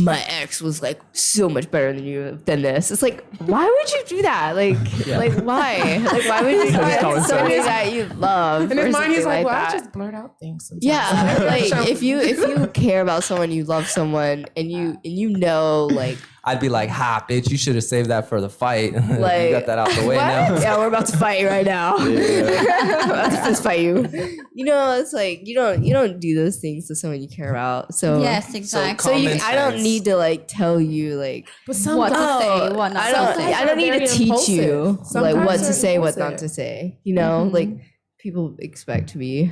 Speaker 3: my ex was like so much better than this." It's like, why would you do that? Like, like why? Like, why would you find somebody that you love?
Speaker 5: in
Speaker 3: or
Speaker 5: his mind, he's
Speaker 3: something
Speaker 5: like, well, I
Speaker 3: that?
Speaker 5: just blurt out things sometimes.
Speaker 3: Yeah, like
Speaker 5: So-
Speaker 3: if you care about someone, you love someone, and you know, like
Speaker 1: I'd be like, "Ha, bitch! You should have saved that for the fight.
Speaker 3: Like,
Speaker 1: you got that out the way
Speaker 3: what?
Speaker 1: now."
Speaker 3: Yeah, we're about to fight right now. I'm about to fist fight you. You know, it's like you don't do those things to someone you care about. So
Speaker 4: Yes, exactly.
Speaker 3: So
Speaker 1: Common
Speaker 3: I don't
Speaker 1: sense.
Speaker 3: need to like tell you like
Speaker 5: But some
Speaker 4: What to
Speaker 5: guys-
Speaker 4: say, what not to say.
Speaker 3: I don't need to
Speaker 5: Very
Speaker 3: teach you
Speaker 5: impulsive.
Speaker 3: like what
Speaker 5: Sometimes
Speaker 3: to
Speaker 5: they're
Speaker 3: say, what not
Speaker 5: impulsive.
Speaker 3: to say. You know, like people expect to be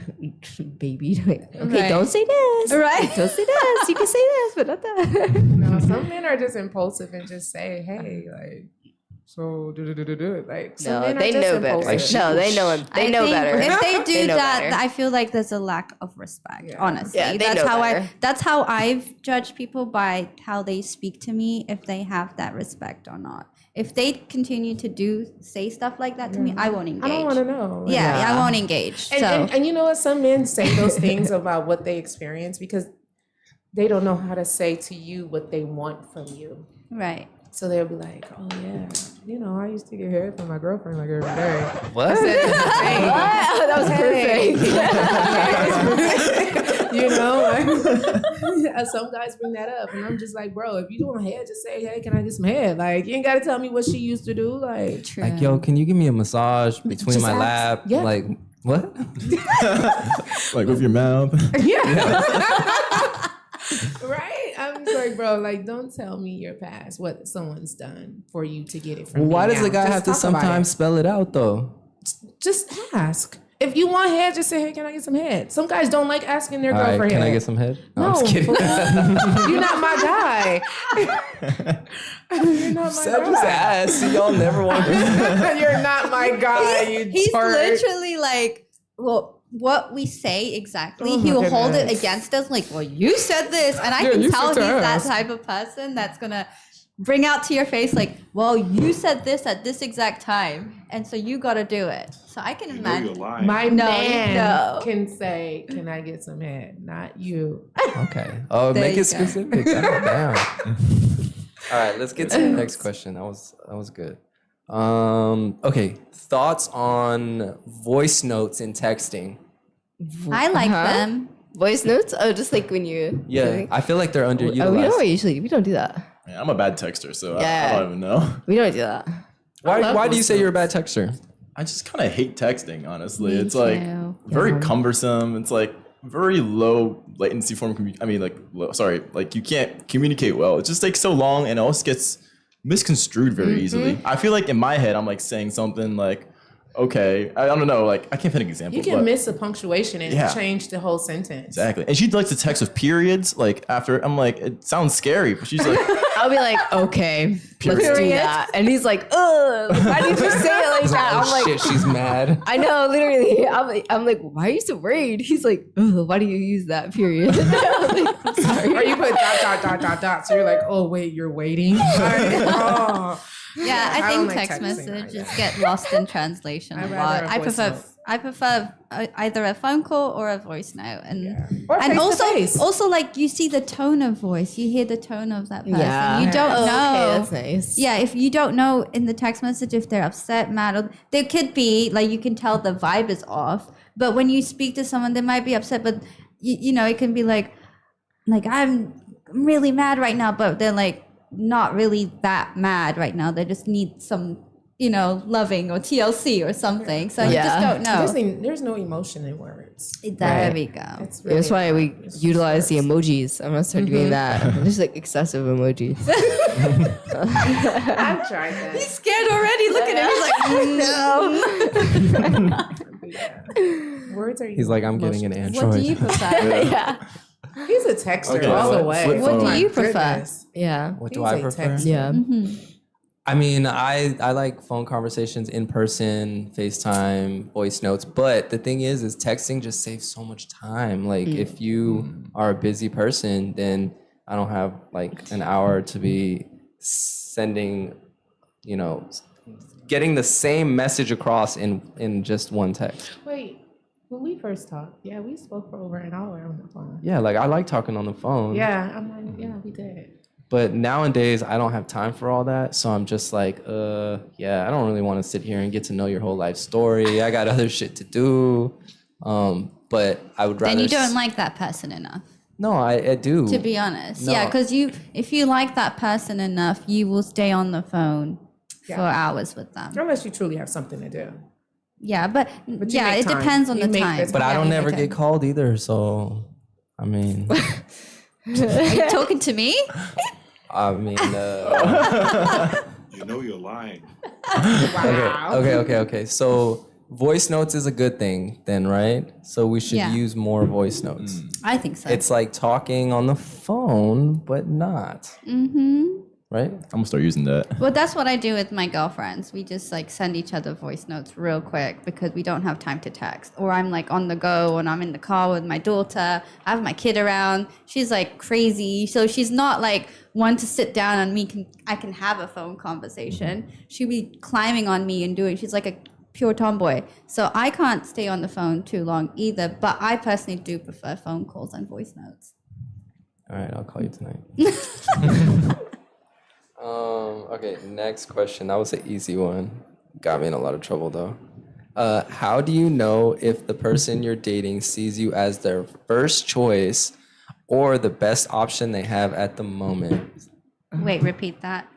Speaker 3: babied. Like, okay,
Speaker 4: Right.
Speaker 3: don't say this.
Speaker 4: Right.
Speaker 3: Don't say this. You can say this, but not that.
Speaker 5: No, some men are just impulsive and just say, hey, like, so do. Like, some
Speaker 3: No,
Speaker 5: men are
Speaker 3: they
Speaker 5: just
Speaker 3: know better.
Speaker 5: impulsive.
Speaker 3: No, they know. They
Speaker 4: I
Speaker 3: know
Speaker 4: think
Speaker 3: better.
Speaker 4: If they do
Speaker 3: They know
Speaker 4: that,
Speaker 3: better.
Speaker 4: I feel like there's a lack of respect.
Speaker 5: Yeah.
Speaker 4: Honestly,
Speaker 3: Yeah, they
Speaker 4: that's
Speaker 3: know
Speaker 4: how
Speaker 3: better.
Speaker 4: that's how I've judged people by how they speak to me, if they have that respect or not. If they continue to say stuff like that to me, I won't engage.
Speaker 5: I don't want to know. Like,
Speaker 4: Yeah, I won't engage.
Speaker 5: And you know what? Some men say those things about what they experience because they don't know how to say to you what they want from you.
Speaker 4: right.
Speaker 5: So they'll be like, oh, yeah, you know, I used to get hair from my girlfriend like every day.
Speaker 1: What?
Speaker 3: that was perfect.
Speaker 5: You know, like, some guys bring that up, and I'm just like, bro, if you want hair, just say, hey, can I get some hair? Like, you ain't got to tell me what she used to do. Like,
Speaker 4: True.
Speaker 1: Like, yo, can you give me a massage between
Speaker 5: Just
Speaker 1: my
Speaker 5: ask.
Speaker 1: lap?
Speaker 5: Yeah.
Speaker 1: Like, what?
Speaker 2: Like with your mouth.
Speaker 5: yeah. Right? I'm just like, bro, like, don't tell me your past, what someone's done for you to get it from
Speaker 1: Why
Speaker 5: me
Speaker 1: does the
Speaker 5: now.
Speaker 1: guy
Speaker 5: Just
Speaker 1: have to
Speaker 5: talk about
Speaker 1: sometimes
Speaker 5: it.
Speaker 1: spell it out though?
Speaker 5: Just ask. If you want hair, just say, hey, can I get some head? Some guys don't like asking their
Speaker 1: All
Speaker 5: girl
Speaker 1: right,
Speaker 5: for
Speaker 1: can
Speaker 5: hair.
Speaker 1: I get some head? No,
Speaker 5: No,
Speaker 1: I'm just kidding.
Speaker 5: you're not my guy. You're not my
Speaker 1: Seb just
Speaker 5: guy.
Speaker 1: asked. See, y'all never want to.
Speaker 5: You're not my guy, you
Speaker 4: He's
Speaker 5: twerp.
Speaker 4: literally like, well, what we say exactly.
Speaker 5: Oh
Speaker 4: He
Speaker 5: my
Speaker 4: will hold it
Speaker 5: goodness.
Speaker 4: against us, like, well, you said this. And I
Speaker 5: Yeah,
Speaker 4: can
Speaker 5: you
Speaker 4: tell
Speaker 5: said
Speaker 4: he's
Speaker 5: to
Speaker 4: that
Speaker 5: us.
Speaker 4: type of person that's going to bring out to your face, like, well, you said this at this exact time. And so you got to do it. So I can
Speaker 7: You know you're
Speaker 4: imagine.
Speaker 7: lying.
Speaker 5: My
Speaker 4: No,
Speaker 5: man
Speaker 4: no.
Speaker 5: can say, "Can I get some head?" Not you.
Speaker 1: Okay. Oh,
Speaker 4: There
Speaker 1: make
Speaker 4: you
Speaker 1: it
Speaker 4: go.
Speaker 1: specific. God damn. All right, let's get to the next question. That was good. Okay, thoughts on voice notes in texting?
Speaker 4: I like
Speaker 3: Huh?
Speaker 4: them.
Speaker 3: Voice notes? Oh, just like when you.
Speaker 1: Yeah, I feel like they're underutilized.
Speaker 3: Oh, we don't do that.
Speaker 2: Yeah, I'm a bad texter, so I
Speaker 3: Yeah.
Speaker 2: don't even know.
Speaker 3: We don't do that.
Speaker 1: Why
Speaker 5: love
Speaker 1: do you
Speaker 5: voice
Speaker 1: say you're a bad texter?
Speaker 2: I just kind of hate texting, honestly.
Speaker 4: Me
Speaker 2: It's like
Speaker 4: too.
Speaker 2: very cumbersome. It's like very low latency form. Like you can't communicate well. It just takes so long and it also gets misconstrued very easily. I feel like in my head, I'm like saying something like, okay, I don't know, like I can't put an example.
Speaker 5: You can
Speaker 2: but-
Speaker 5: miss a punctuation and
Speaker 2: Yeah.
Speaker 5: change the whole sentence.
Speaker 2: Exactly. And she likes to text with periods, like after, I'm like, it sounds scary, but she's like,
Speaker 3: I'll be like, okay, let's do
Speaker 4: Period.
Speaker 3: that. And he's like, ugh, why did you say it like that?
Speaker 1: Oh
Speaker 3: I'm like,
Speaker 1: shit, she's mad.
Speaker 3: I know, literally. I'm like, why are you so worried? He's like, ugh, why do you use that period? I'm like, I'm sorry.
Speaker 5: Or you put dot. So you're like, oh wait, you're waiting. Oh.
Speaker 4: Yeah, I
Speaker 5: don't
Speaker 4: think
Speaker 5: like
Speaker 4: text
Speaker 5: texting like
Speaker 4: messages
Speaker 5: that.
Speaker 4: get lost in translation a
Speaker 5: I'd
Speaker 4: lot.
Speaker 5: rather a
Speaker 4: I
Speaker 5: voice
Speaker 4: prefer
Speaker 5: note.
Speaker 4: I prefer either a phone call or a voice note, and
Speaker 5: Or
Speaker 4: and
Speaker 5: face-to-face.
Speaker 4: also like you see the tone of voice, you hear the tone of that person.
Speaker 3: Yeah.
Speaker 4: You don't
Speaker 3: Oh,
Speaker 4: know.
Speaker 3: okay, that's nice.
Speaker 4: Yeah, if you don't know in the text message if they're upset, mad, or they could be like you can tell the vibe is off. But when you speak to someone, they might be upset, but you know it can be like I'm really mad right now, but they're like not really that mad right now. They just need some loving or TLC or something. So you just
Speaker 3: Yeah.
Speaker 4: don't know.
Speaker 5: There's no emotion in words.
Speaker 4: There we go.
Speaker 5: It's
Speaker 3: Yeah, that's why we
Speaker 5: it's just
Speaker 3: utilize the
Speaker 5: words.
Speaker 3: emojis. I'm gonna start doing that. Just like excessive emojis.
Speaker 5: I've tried that.
Speaker 4: He's scared already. Look at him. He's like, no.
Speaker 5: Words are.
Speaker 1: He's like, I'm getting an
Speaker 5: emotions.
Speaker 1: Android.
Speaker 4: What do you prefer?
Speaker 3: Yeah.
Speaker 5: He's a texter
Speaker 2: Okay,
Speaker 5: all the
Speaker 2: flip
Speaker 5: way.
Speaker 2: phone.
Speaker 4: What do you prefer?
Speaker 5: Goodness.
Speaker 3: Yeah.
Speaker 1: What do
Speaker 5: He's
Speaker 1: I
Speaker 5: a
Speaker 1: prefer?
Speaker 5: texter.
Speaker 3: Yeah.
Speaker 1: I mean, I like phone conversations in person, FaceTime, voice notes. But the thing is texting just saves so much time. Like if you are a busy person, then I don't have like an hour to be sending, getting the same message across in just one text.
Speaker 5: Wait, when we first talked, yeah, we spoke for over an hour on the phone.
Speaker 1: Yeah, like I like talking on the phone.
Speaker 5: Yeah, I'm like, yeah, we did.
Speaker 1: But nowadays, I don't have time for all that. So I'm just like, yeah, I don't really want to sit here and get to know your whole life story. I got other shit to do. But I would rather.
Speaker 4: Then you don't like that person enough,
Speaker 1: No, I do.
Speaker 4: to be honest.
Speaker 1: No.
Speaker 4: Yeah, because if you like that person enough, you will stay on the phone for hours with them.
Speaker 5: Unless you truly have something to do.
Speaker 4: Yeah, but
Speaker 5: you
Speaker 4: yeah,
Speaker 5: make
Speaker 4: it
Speaker 5: time.
Speaker 4: depends on
Speaker 5: You
Speaker 4: the
Speaker 5: make the
Speaker 4: time.
Speaker 5: time.
Speaker 1: But I
Speaker 4: Yeah,
Speaker 1: don't
Speaker 4: you
Speaker 1: never
Speaker 4: make
Speaker 1: get
Speaker 4: time.
Speaker 1: called either. So, I mean,
Speaker 4: Are you talking to me?
Speaker 7: You know you're lying.
Speaker 5: Wow.
Speaker 1: okay. So voice notes is a good thing then, right? So we should
Speaker 4: Yeah.
Speaker 1: use more voice notes.
Speaker 4: I think so.
Speaker 1: It's like talking on the phone, but not. Right?
Speaker 2: I'm gonna start using that.
Speaker 4: Well, that's what I do with my girlfriends. We just like send each other voice notes real quick because we don't have time to text. Or I'm like on the go and I'm in the car with my daughter. I have my kid around. She's like crazy. So she's not like one to sit down and I can have a phone conversation. She'll be climbing on me and she's like a pure tomboy. So I can't stay on the phone too long either. But I personally do prefer phone calls and voice notes.
Speaker 1: All right, I'll call you tonight. Okay, next question. That was an easy one. Got me in a lot of trouble though. How do you know if the person you're dating sees you as their first choice or the best option they have at the moment?
Speaker 4: Wait, repeat that.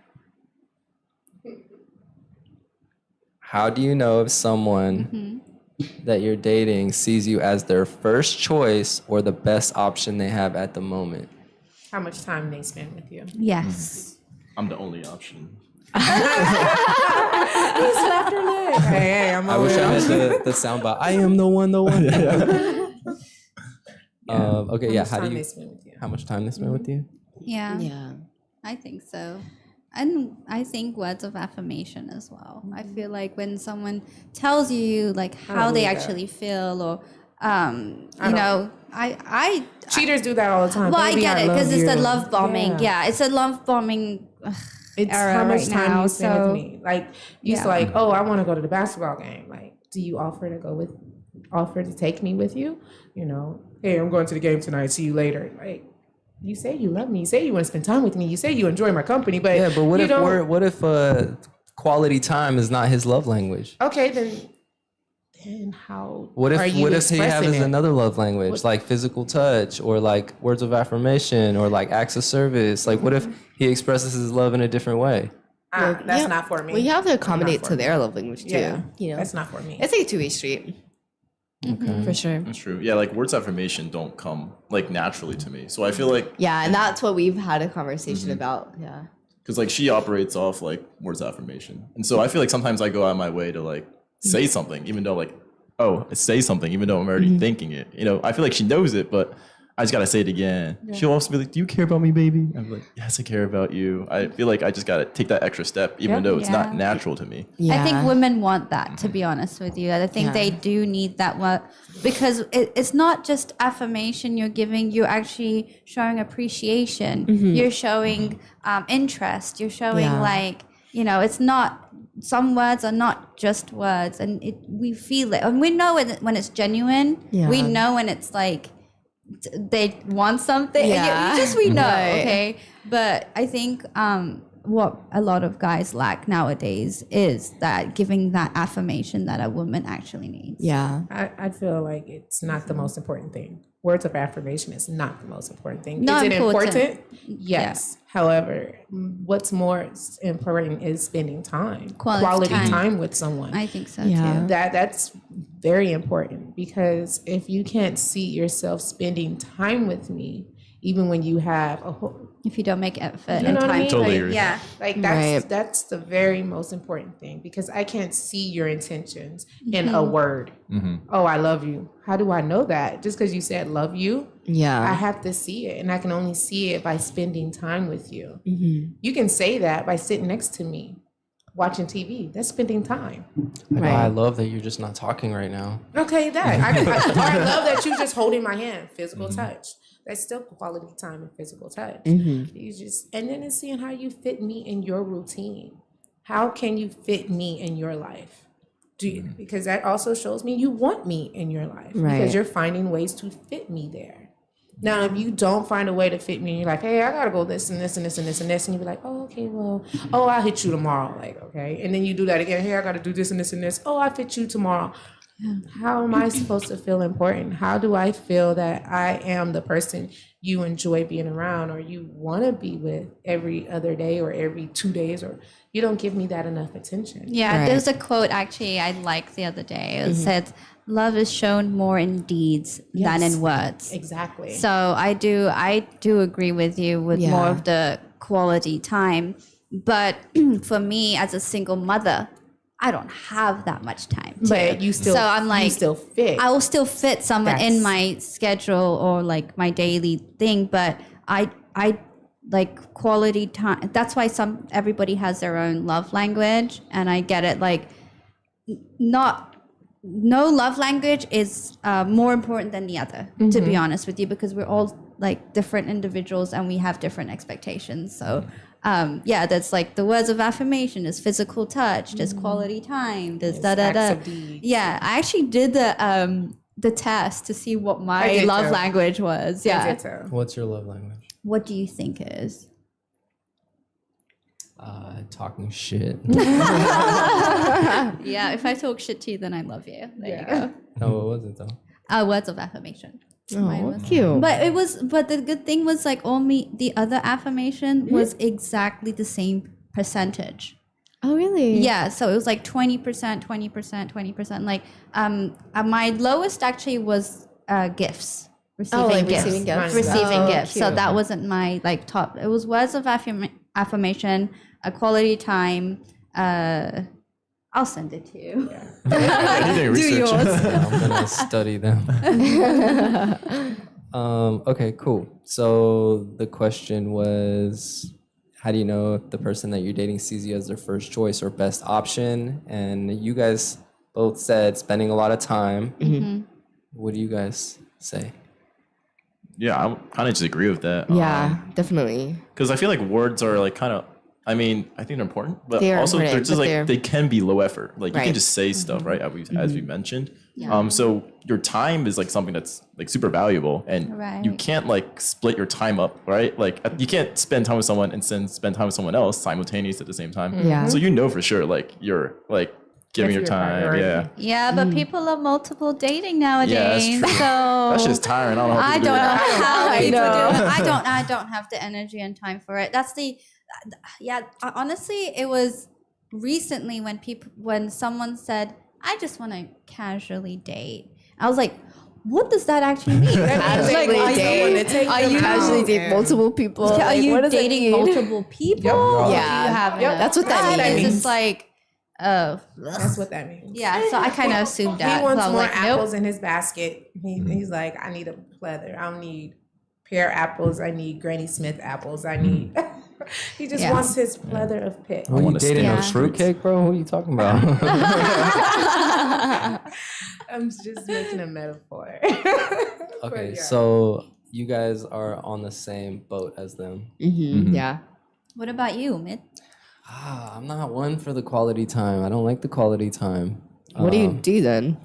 Speaker 1: How do you know if someone that you're dating sees you as their first choice or the best option they have at the moment?
Speaker 5: How much time they spend with you.
Speaker 4: Yes.
Speaker 2: I'm the only option.
Speaker 5: Hey, I'm
Speaker 1: I wish I had the sound bite. I am the one. Okay, yeah.
Speaker 5: How
Speaker 1: How
Speaker 5: much
Speaker 1: do
Speaker 5: time
Speaker 1: you?
Speaker 5: they spend with you.
Speaker 1: How much time they spend with you?
Speaker 4: Yeah.
Speaker 3: Yeah.
Speaker 4: I think so. And I think words of affirmation as well. I feel like when someone tells you like how they
Speaker 5: believe that.
Speaker 4: actually feel or You know, I
Speaker 5: Cheaters do that all the time.
Speaker 4: well, I
Speaker 5: Baby,
Speaker 4: get it because it's the
Speaker 5: you.
Speaker 4: love bombing. Yeah, it's a love bombing.
Speaker 5: It's
Speaker 4: era
Speaker 5: how much
Speaker 4: right
Speaker 5: time
Speaker 4: now,
Speaker 5: you spend
Speaker 4: so-
Speaker 5: with me. Like you
Speaker 4: Yeah.
Speaker 5: like, oh, I want to go to the basketball game. Like, do you offer to take me with you? You know, hey, I'm going to the game tonight. See you later. Like, you say you love me. You say you want to spend time with me. You say you enjoy my company. But
Speaker 1: Yeah, but what
Speaker 5: you
Speaker 1: if
Speaker 5: don't-
Speaker 1: what if quality time is not his love language?
Speaker 5: Okay, then how?
Speaker 1: What
Speaker 5: are
Speaker 1: if
Speaker 5: you
Speaker 1: what if he has
Speaker 5: expressing it?
Speaker 1: another love language, like physical touch or like words of affirmation or like acts of service? Like what if he expresses his love in a different way?
Speaker 5: That's not for me.
Speaker 3: Well, you have to
Speaker 5: That's not
Speaker 3: accommodate
Speaker 5: for
Speaker 3: to
Speaker 5: me.
Speaker 3: their love language too.
Speaker 5: Yeah,
Speaker 3: You know,
Speaker 5: that's not for me.
Speaker 3: it's like a two-way street. For sure.
Speaker 2: That's true. Yeah, like words of affirmation don't come like naturally to me. So I feel like
Speaker 3: Yeah, and that's what we've had a conversation about. Yeah.
Speaker 2: because like she operates off like words of affirmation, and so I feel like sometimes I go out of my way to like say something, even though like say something, even though I'm already thinking it. You know, I feel like she knows it, but I just gotta say it again. She'll also be like, "Do you care about me, baby?" I'm like, "Yes, I care about you." I feel like I just gotta take that extra step, even though it's not
Speaker 4: Yeah.
Speaker 2: natural to me.
Speaker 3: Yeah.
Speaker 4: I think women want that, to be honest with you. I think they do need that one because it's not just affirmation you're giving, you're actually showing appreciation. You're showing interest. You're showing
Speaker 3: Yeah.
Speaker 4: like, you know, it's not, some words are not just words and we feel it. And we know when it's genuine.
Speaker 3: Yeah.
Speaker 4: We know when it's like, they want something.
Speaker 3: Yeah.
Speaker 4: We know,
Speaker 3: Right.
Speaker 4: okay? But I think what a lot of guys lack nowadays is that giving that affirmation that a woman actually needs.
Speaker 3: Yeah.
Speaker 5: I feel like it's not the most important thing. Words of affirmation is not the most important thing.
Speaker 4: Not
Speaker 5: is it
Speaker 4: important.
Speaker 5: important? Yes. However, what's more important is spending time,
Speaker 4: Quality time.
Speaker 5: time with someone.
Speaker 4: I think so
Speaker 3: Yeah.
Speaker 4: too.
Speaker 5: That's very important because if you can't see yourself spending time with me, even when you have a whole,
Speaker 4: If you don't make effort
Speaker 5: you
Speaker 4: and
Speaker 5: know what I
Speaker 4: time.
Speaker 5: mean?
Speaker 2: Totally
Speaker 5: Like,
Speaker 2: agree.
Speaker 4: Yeah.
Speaker 5: like
Speaker 3: Right.
Speaker 5: that's the very most important thing because I can't see your intentions in a word. Oh, I love you. How do I know that? Just because you said love you, I
Speaker 3: Yeah.
Speaker 5: have to see it, and I can only see it by spending time with you. You can say that by sitting next to me, watching TV. That's spending time.
Speaker 1: Like,
Speaker 3: Right.
Speaker 1: I love that you're just not talking right now.
Speaker 5: Okay, that I love that you just holding my hand, physical touch. That's still quality time and physical touch. You just and then it's seeing how you fit me in your routine. How can you fit me in your life? Because that also shows me you want me in your life
Speaker 3: Right.
Speaker 5: because you're finding ways to fit me there. Now, if you don't find a way to fit me, and you're like, hey, I gotta go this and this and this and this and this, and you be like, oh, okay, well, oh, I'll hit you tomorrow, like, okay, and then you do that again. Hey, I gotta do this and this and this. Oh, I'll fit you tomorrow. How am I supposed to feel important? How do I feel that I am the person you enjoy being around or you want to be with every other day or every 2 days, or you don't give me that enough attention?
Speaker 4: Yeah,
Speaker 3: Right.
Speaker 4: there's a quote actually I liked the other day. It said, love is shown more in deeds than
Speaker 5: Yes.
Speaker 4: in words.
Speaker 5: Exactly.
Speaker 4: So I do agree with you with more
Speaker 3: Yeah.
Speaker 4: of the quality time. But for me as a single mother, I don't have that much time.
Speaker 5: But you still,
Speaker 4: so I'm
Speaker 5: you
Speaker 4: like,
Speaker 5: still fit.
Speaker 4: I will still fit someone in
Speaker 5: That's-
Speaker 4: my schedule or like my daily thing, but I like quality time. That's why everybody has their own love language, and I get it. Like, no love language is more important than the other, to be honest with you, because we're all like different individuals and we have different expectations. So yeah, that's like the words of affirmation, there's physical touch, there's quality time, there's da da
Speaker 5: acts
Speaker 4: da.
Speaker 5: of deeds.
Speaker 4: Yeah, I actually did the test to see what
Speaker 5: I
Speaker 4: my
Speaker 5: did
Speaker 4: love
Speaker 5: too.
Speaker 4: language was.
Speaker 5: I
Speaker 4: Yeah.
Speaker 5: did too.
Speaker 1: What's your love language?
Speaker 4: What do you think it is?
Speaker 1: Talking shit.
Speaker 4: Yeah, if I talk shit to you, then I love you. There you go.
Speaker 1: No, what was it though?
Speaker 4: Words of affirmation. Mine
Speaker 3: Oh,
Speaker 4: was-
Speaker 3: cute.
Speaker 4: But the good thing was like only the other affirmation was exactly the same percentage.
Speaker 3: Oh, really?
Speaker 4: Yeah, so it was like 20%, 20%, 20%. Like my lowest actually was gifts. Receiving
Speaker 3: like
Speaker 4: gifts.
Speaker 3: receiving gifts.
Speaker 4: Receiving
Speaker 3: Oh,
Speaker 4: gifts. So
Speaker 3: cute.
Speaker 4: that wasn't my like top. It was words of affirmation, a quality time. I'll send it to you.
Speaker 2: Anything
Speaker 4: Do
Speaker 2: research.
Speaker 4: yours.
Speaker 1: I'm gonna study them. Okay, cool. So the question was, how do you know if the person that you're dating sees you as their first choice or best option? And you guys both said spending a lot of time. What do you guys say?
Speaker 2: Yeah, I kind of just agree with that.
Speaker 3: Yeah, definitely.
Speaker 2: Because I feel like words are like kind of, I mean, I think they're important, but
Speaker 3: They are
Speaker 2: also they're
Speaker 3: important,
Speaker 2: just
Speaker 3: but
Speaker 2: like,
Speaker 3: they're-
Speaker 2: they can be low effort. Like you
Speaker 3: Right.
Speaker 2: can just say stuff, right? As we mentioned. So your time is like something that's like super valuable, and
Speaker 4: Right.
Speaker 2: you can't like split your time up, right? Like you can't spend time with someone and then spend time with someone else simultaneously at the same time.
Speaker 3: Yeah.
Speaker 2: So you know for sure, like you're like giving your
Speaker 5: That's your
Speaker 2: time.
Speaker 5: priority.
Speaker 2: Yeah.
Speaker 4: Yeah, but people are multiple dating nowadays.
Speaker 2: true.
Speaker 4: So
Speaker 2: That's just tiring. I don't know how
Speaker 4: I
Speaker 2: people
Speaker 4: don't
Speaker 2: do
Speaker 4: know
Speaker 2: it.
Speaker 4: how
Speaker 3: I
Speaker 4: people
Speaker 3: know.
Speaker 4: do it. I don't have the energy and time for it. That's the honestly, it was recently when someone said, I just want to casually date. I was like, what does that actually mean?
Speaker 3: Casually
Speaker 4: are
Speaker 3: date.
Speaker 4: you,
Speaker 5: Take
Speaker 4: are
Speaker 5: them
Speaker 4: you
Speaker 5: out.
Speaker 3: Casually date
Speaker 5: Yeah.
Speaker 3: multiple people.
Speaker 4: are
Speaker 3: Like,
Speaker 4: you
Speaker 3: what does it
Speaker 4: dating
Speaker 3: mean?
Speaker 4: multiple people?
Speaker 5: Yep.
Speaker 4: Or do
Speaker 3: Yeah.
Speaker 4: you have
Speaker 5: Yep.
Speaker 3: That's what that
Speaker 4: It's
Speaker 3: means.
Speaker 4: just like,
Speaker 5: That's what that means.
Speaker 4: yeah. So I kind of assumed that.
Speaker 5: He wants
Speaker 4: so I was
Speaker 5: more
Speaker 4: like,
Speaker 5: apples
Speaker 4: nope.
Speaker 5: in his basket. He's like, I need a plethora. I don't need pear apples. I need Granny Smith apples. I need. He just
Speaker 4: Yeah.
Speaker 5: wants his plethora of picks.
Speaker 1: Are you
Speaker 2: wanna
Speaker 1: dating
Speaker 2: stay
Speaker 1: a
Speaker 2: on the
Speaker 1: fruitcake, bro? What are you talking about?
Speaker 5: I'm just making a metaphor.
Speaker 1: Okay,
Speaker 5: But yeah.
Speaker 1: so you guys are on the same boat as them.
Speaker 3: Yeah.
Speaker 4: What about you, Mid?
Speaker 1: I'm not one for the quality time. I don't like the quality time.
Speaker 3: What do you do then?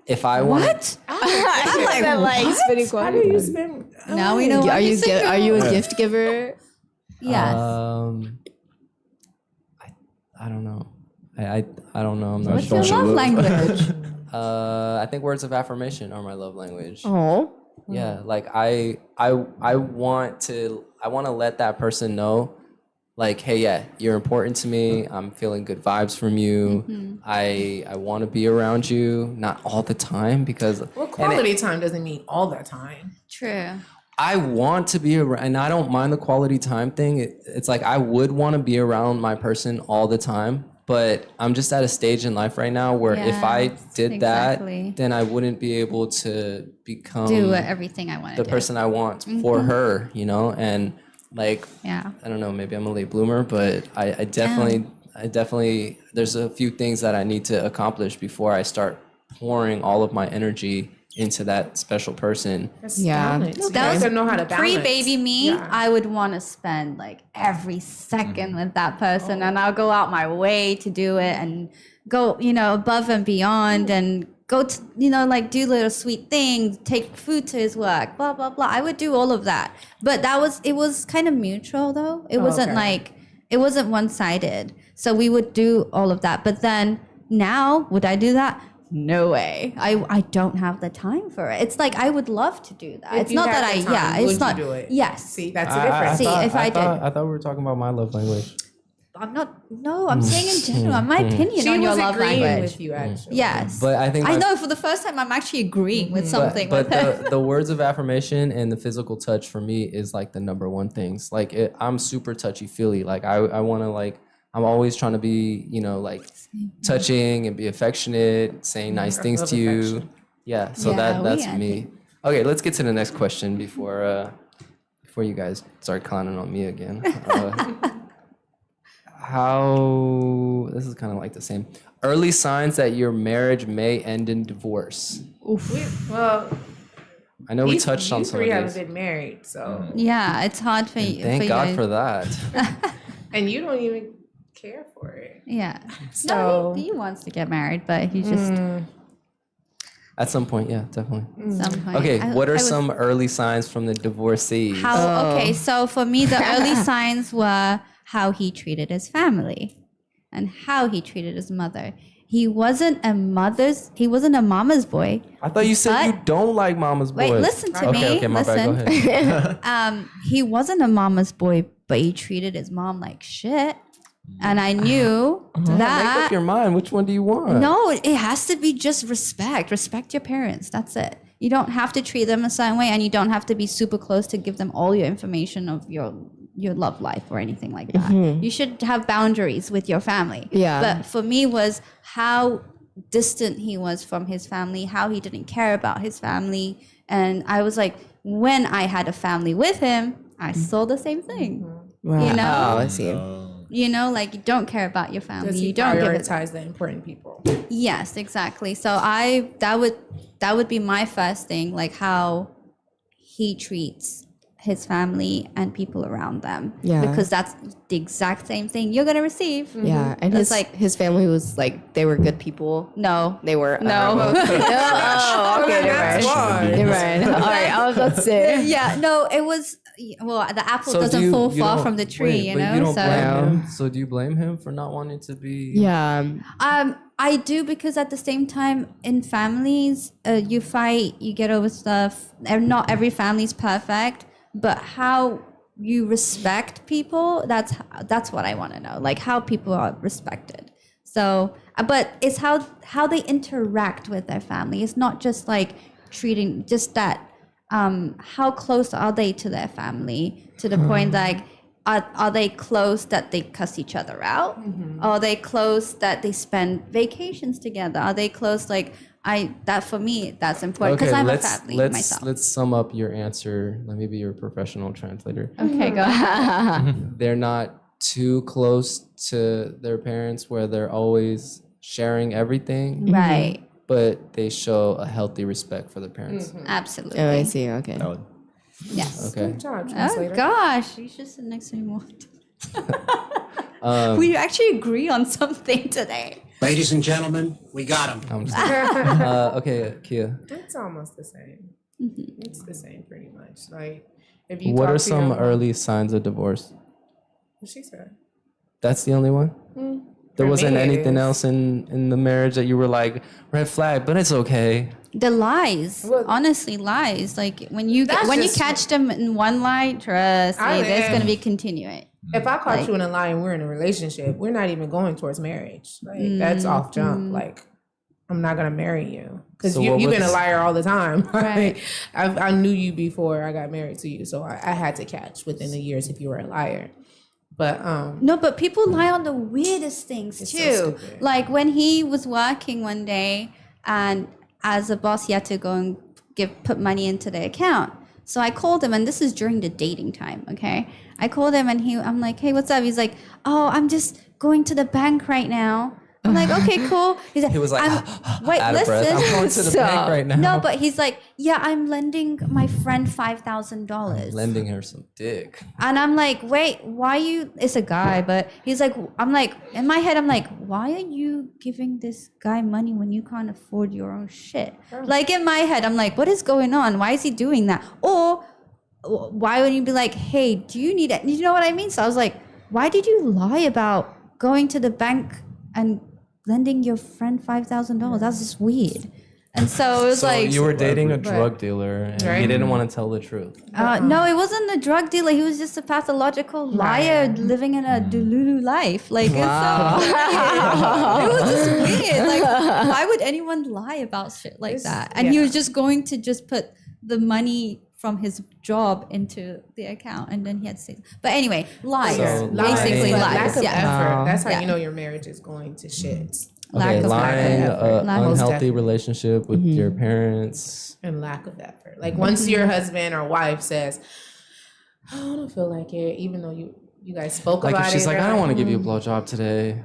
Speaker 1: If I want,
Speaker 4: What?
Speaker 3: I'm like spending
Speaker 5: How do you spend?
Speaker 4: Now we know what
Speaker 3: Are you
Speaker 4: say.
Speaker 3: are you a gift giver?
Speaker 4: Yes.
Speaker 1: I don't know. I don't know. I'm not
Speaker 4: What's
Speaker 1: sure.
Speaker 4: your love language?
Speaker 1: I think words of affirmation are my love language.
Speaker 3: Oh.
Speaker 1: Yeah, like I want to let that person know, like, hey, yeah, you're important to me. I'm feeling good vibes from you. I want to be around you, not all the time because
Speaker 5: Well, quality time doesn't mean all the time.
Speaker 4: True.
Speaker 1: I want to be around, and I don't mind the quality time thing. It's like I would want to be around my person all the time, but I'm just at a stage in life right now where if I
Speaker 4: Yes,
Speaker 1: did
Speaker 4: exactly.
Speaker 1: that, then I wouldn't be able to become
Speaker 4: Do everything I want to
Speaker 1: the
Speaker 4: do.
Speaker 1: person I want for her, you know? And like,
Speaker 4: Yeah.
Speaker 1: I don't know, maybe I'm a late bloomer, but I definitely, there's a few things that I need to accomplish before I start pouring all of my energy into that special person.
Speaker 5: That's
Speaker 3: Yeah.
Speaker 5: balance. You
Speaker 4: That
Speaker 5: have
Speaker 4: was
Speaker 5: to know how to balance.
Speaker 4: Pre-baby me,
Speaker 5: Yeah.
Speaker 4: I would want to spend like every second with that person, and I'll go out my way to do it and go, above and beyond, and go to, like do little sweet things, take food to his work, blah blah blah. I would do all of that, but it was kind of mutual though. It wasn't
Speaker 5: okay.
Speaker 4: like it wasn't one-sided. So we would do all of that, but then now would I do that? No way. I don't have the time for it. It's like I would love to do that.
Speaker 5: If
Speaker 4: It's
Speaker 5: you
Speaker 4: not
Speaker 5: had
Speaker 4: that
Speaker 5: the
Speaker 4: I
Speaker 5: time,
Speaker 4: yeah,
Speaker 5: would
Speaker 4: it's
Speaker 5: you
Speaker 4: not
Speaker 5: do it?
Speaker 4: yes.
Speaker 5: See, that's the difference.
Speaker 4: See, if I did.
Speaker 1: I thought we were talking about my love language.
Speaker 4: I'm saying in general, my opinion
Speaker 5: She
Speaker 4: on your
Speaker 5: was
Speaker 4: love
Speaker 5: agreeing
Speaker 4: language.
Speaker 5: with you, actually.
Speaker 4: Yes.
Speaker 1: But I think
Speaker 4: I
Speaker 1: my-
Speaker 4: know for the first time I'm actually agreeing with something
Speaker 1: But
Speaker 4: with it.
Speaker 1: the words of affirmation and the physical touch for me is like the number one things. Like I'm super touchy feely. Like I want to like, I'm always trying to be, like touching and be affectionate, saying nice things
Speaker 5: love
Speaker 1: to you.
Speaker 5: affection.
Speaker 1: Yeah. So
Speaker 4: Yeah,
Speaker 1: that's
Speaker 4: I
Speaker 1: me. Okay, let's get to the next question before you guys start clowning on me again. This is kind of like the same. Early signs that your marriage may end in divorce.
Speaker 5: Well,
Speaker 1: I know we
Speaker 5: you
Speaker 1: touched on some of
Speaker 5: three haven't
Speaker 1: these.
Speaker 5: been married, so
Speaker 4: Yeah, it's hard for you.
Speaker 1: Thank
Speaker 4: for
Speaker 1: God
Speaker 4: you.
Speaker 1: for that.
Speaker 5: and you don't even care for it.
Speaker 4: Yeah.
Speaker 5: So
Speaker 4: No, he wants to get married, but he just
Speaker 1: At some point, yeah, definitely.
Speaker 4: some point.
Speaker 1: Okay, what
Speaker 4: I
Speaker 1: are
Speaker 4: was-
Speaker 1: some early signs from the divorcee?
Speaker 4: Okay, so for me, the early signs were how he treated his family and how he treated his mother. He wasn't a mama's boy.
Speaker 1: I thought you said
Speaker 4: But-
Speaker 1: you don't like mama's boys.
Speaker 4: Wait, listen to me.
Speaker 1: Okay, my bad. Go
Speaker 4: Listen.
Speaker 1: ahead.
Speaker 4: He wasn't a mama's boy, but he treated his mom like shit. And I knew
Speaker 1: Make
Speaker 4: that.
Speaker 1: up your mind. Which one do you want?
Speaker 4: No, it has to be just respect. Respect your parents. That's it. You don't have to treat them a certain way, and you don't have to be super close to give them all your information of your love life or anything like that. You should have boundaries with your family.
Speaker 3: Yeah.
Speaker 4: But for me was how distant he was from his family, how he didn't care about his family. And I was like, when I had a family with him, I saw the same thing.
Speaker 3: Wow.
Speaker 4: You know?
Speaker 3: Oh, I see.
Speaker 4: Like you don't care about your family.
Speaker 5: does he
Speaker 4: You don't give it.
Speaker 5: prioritize the important people?
Speaker 4: Yes, exactly. So that that would be my first thing, like how he treats his family and people around them.
Speaker 3: Yeah.
Speaker 4: Because that's the exact same thing you're gonna receive.
Speaker 3: Yeah, and
Speaker 4: It's
Speaker 3: his family was like they were good people.
Speaker 4: No.
Speaker 3: They were
Speaker 4: No.
Speaker 3: Oh, okay,
Speaker 5: That's why.
Speaker 3: never mind. All right, I was about to say.
Speaker 4: Yeah, no, it was, well, the apple
Speaker 1: So do
Speaker 4: doesn't
Speaker 1: you-
Speaker 4: fall
Speaker 1: you
Speaker 4: far
Speaker 1: don't-
Speaker 4: from the tree,
Speaker 1: wait,
Speaker 4: you
Speaker 1: but
Speaker 4: know?
Speaker 1: you don't
Speaker 4: So
Speaker 1: blame him. So do you blame him for not wanting to be?
Speaker 3: Yeah,
Speaker 4: I do, because at the same time, in families, you fight, you get over stuff. And not every family's perfect, but how you respect people, that's what I want to know. Like how people are respected. So, but it's how they interact with their family. It's not just like treating, just that, how close are they to their family, to the point like, are they close that they cuss each other out? Are they close that they spend vacations together? Are they close like that for me, that's important because I'm a family myself.
Speaker 1: let's sum up your answer. Let me be your professional translator.
Speaker 4: Okay, go ahead.
Speaker 1: They're not too close to their parents where they're always sharing everything,
Speaker 4: Right.
Speaker 1: but they show a healthy respect for their parents.
Speaker 4: Absolutely.
Speaker 3: oh, I see. Okay.
Speaker 2: Valid.
Speaker 4: Yes.
Speaker 1: Okay.
Speaker 5: Good job,
Speaker 4: Oh
Speaker 5: translator.
Speaker 4: gosh, you should sit next to me more.
Speaker 1: Um,
Speaker 4: We actually agree on something today.
Speaker 8: Ladies and gentlemen, we got him.
Speaker 1: I'm just okay, Kia.
Speaker 5: It's almost the same. It's the same pretty much. Like if you
Speaker 1: What
Speaker 5: talk
Speaker 1: are
Speaker 5: to
Speaker 1: some
Speaker 5: your-
Speaker 1: early signs of divorce?
Speaker 5: What she said.
Speaker 1: That's the only one? There
Speaker 5: For
Speaker 1: wasn't
Speaker 5: me, it
Speaker 1: anything
Speaker 5: is.
Speaker 1: else in the marriage that you were like, red flag, but it's okay.
Speaker 4: The lies,
Speaker 5: Well,
Speaker 4: honestly, lies. Like when you
Speaker 5: That's
Speaker 4: when you
Speaker 5: just-
Speaker 4: catch them in one lie, trust me,
Speaker 5: I
Speaker 4: there's
Speaker 5: am-
Speaker 4: gonna be continuing.
Speaker 5: If I caught
Speaker 4: Like-
Speaker 5: you in a lie and we're in a relationship, we're not even going towards marriage. Like that's off jump. Like I'm not gonna marry you because
Speaker 1: So
Speaker 5: you've
Speaker 1: what
Speaker 5: been a
Speaker 1: was-
Speaker 5: liar all the time.
Speaker 4: Right.
Speaker 5: Like, I knew you before I got married to you, so I had to catch within the years if you were a liar. But
Speaker 4: No, but people lie on the weirdest things
Speaker 5: It's so
Speaker 4: too.
Speaker 5: stupid.
Speaker 4: Like when he was working one day, and as a boss, he had to go and put money into the account. So I called him, and this is during the dating time. Okay, I called him, and I'm like, "Hey, what's up?" He's like, "Oh, I'm just going to the bank right now." I'm like, "Okay, cool." He's like,
Speaker 1: He was like,
Speaker 4: "Wait,
Speaker 1: out of
Speaker 4: listen."
Speaker 1: breath. I'm going to the bank right now.
Speaker 4: No, but he's like, "Yeah, I'm lending my friend $5,000."
Speaker 1: Lending her some dick.
Speaker 4: And I'm like, wait, why you? It's a guy, but he's like, I'm like, in my head, I'm like, why are you giving this guy money when you can't afford your own shit? Like in my head, I'm like, what is going on? Why is he doing that? Or why would you be like, hey, do you need it? You know what I mean? So I was like, why did you lie about going to the bank and lending your friend $5,000? That's just weird. And so it was
Speaker 1: So
Speaker 4: like,
Speaker 1: you were dating a drug dealer and he
Speaker 5: Right.
Speaker 1: didn't want to tell the truth.
Speaker 4: no, it wasn't a drug dealer. He was just a pathological liar living in a delulu life. Like, it's so weird. It was just weird. Like, why would anyone lie about shit like that? And he was just going to just put the money from his job into the account, and then he had to say. But anyway, lies.
Speaker 1: So
Speaker 4: Basically,
Speaker 1: lying.
Speaker 4: lies.
Speaker 5: Lack of
Speaker 4: Yeah.
Speaker 5: effort. That's how
Speaker 4: Yeah.
Speaker 5: you know your marriage is going to shit.
Speaker 4: Lack
Speaker 1: Okay,
Speaker 4: of
Speaker 1: lying,
Speaker 5: effort.
Speaker 4: Lack of-
Speaker 5: Most
Speaker 1: unhealthy
Speaker 5: definitely.
Speaker 1: relationship with your parents.
Speaker 5: And lack of effort. Like once your husband or wife says, "Oh, I don't feel like it," even though you guys spoke
Speaker 1: Like
Speaker 5: about
Speaker 1: if she's
Speaker 5: it,
Speaker 1: like,
Speaker 5: they're
Speaker 1: I don't want to give you a blowjob today.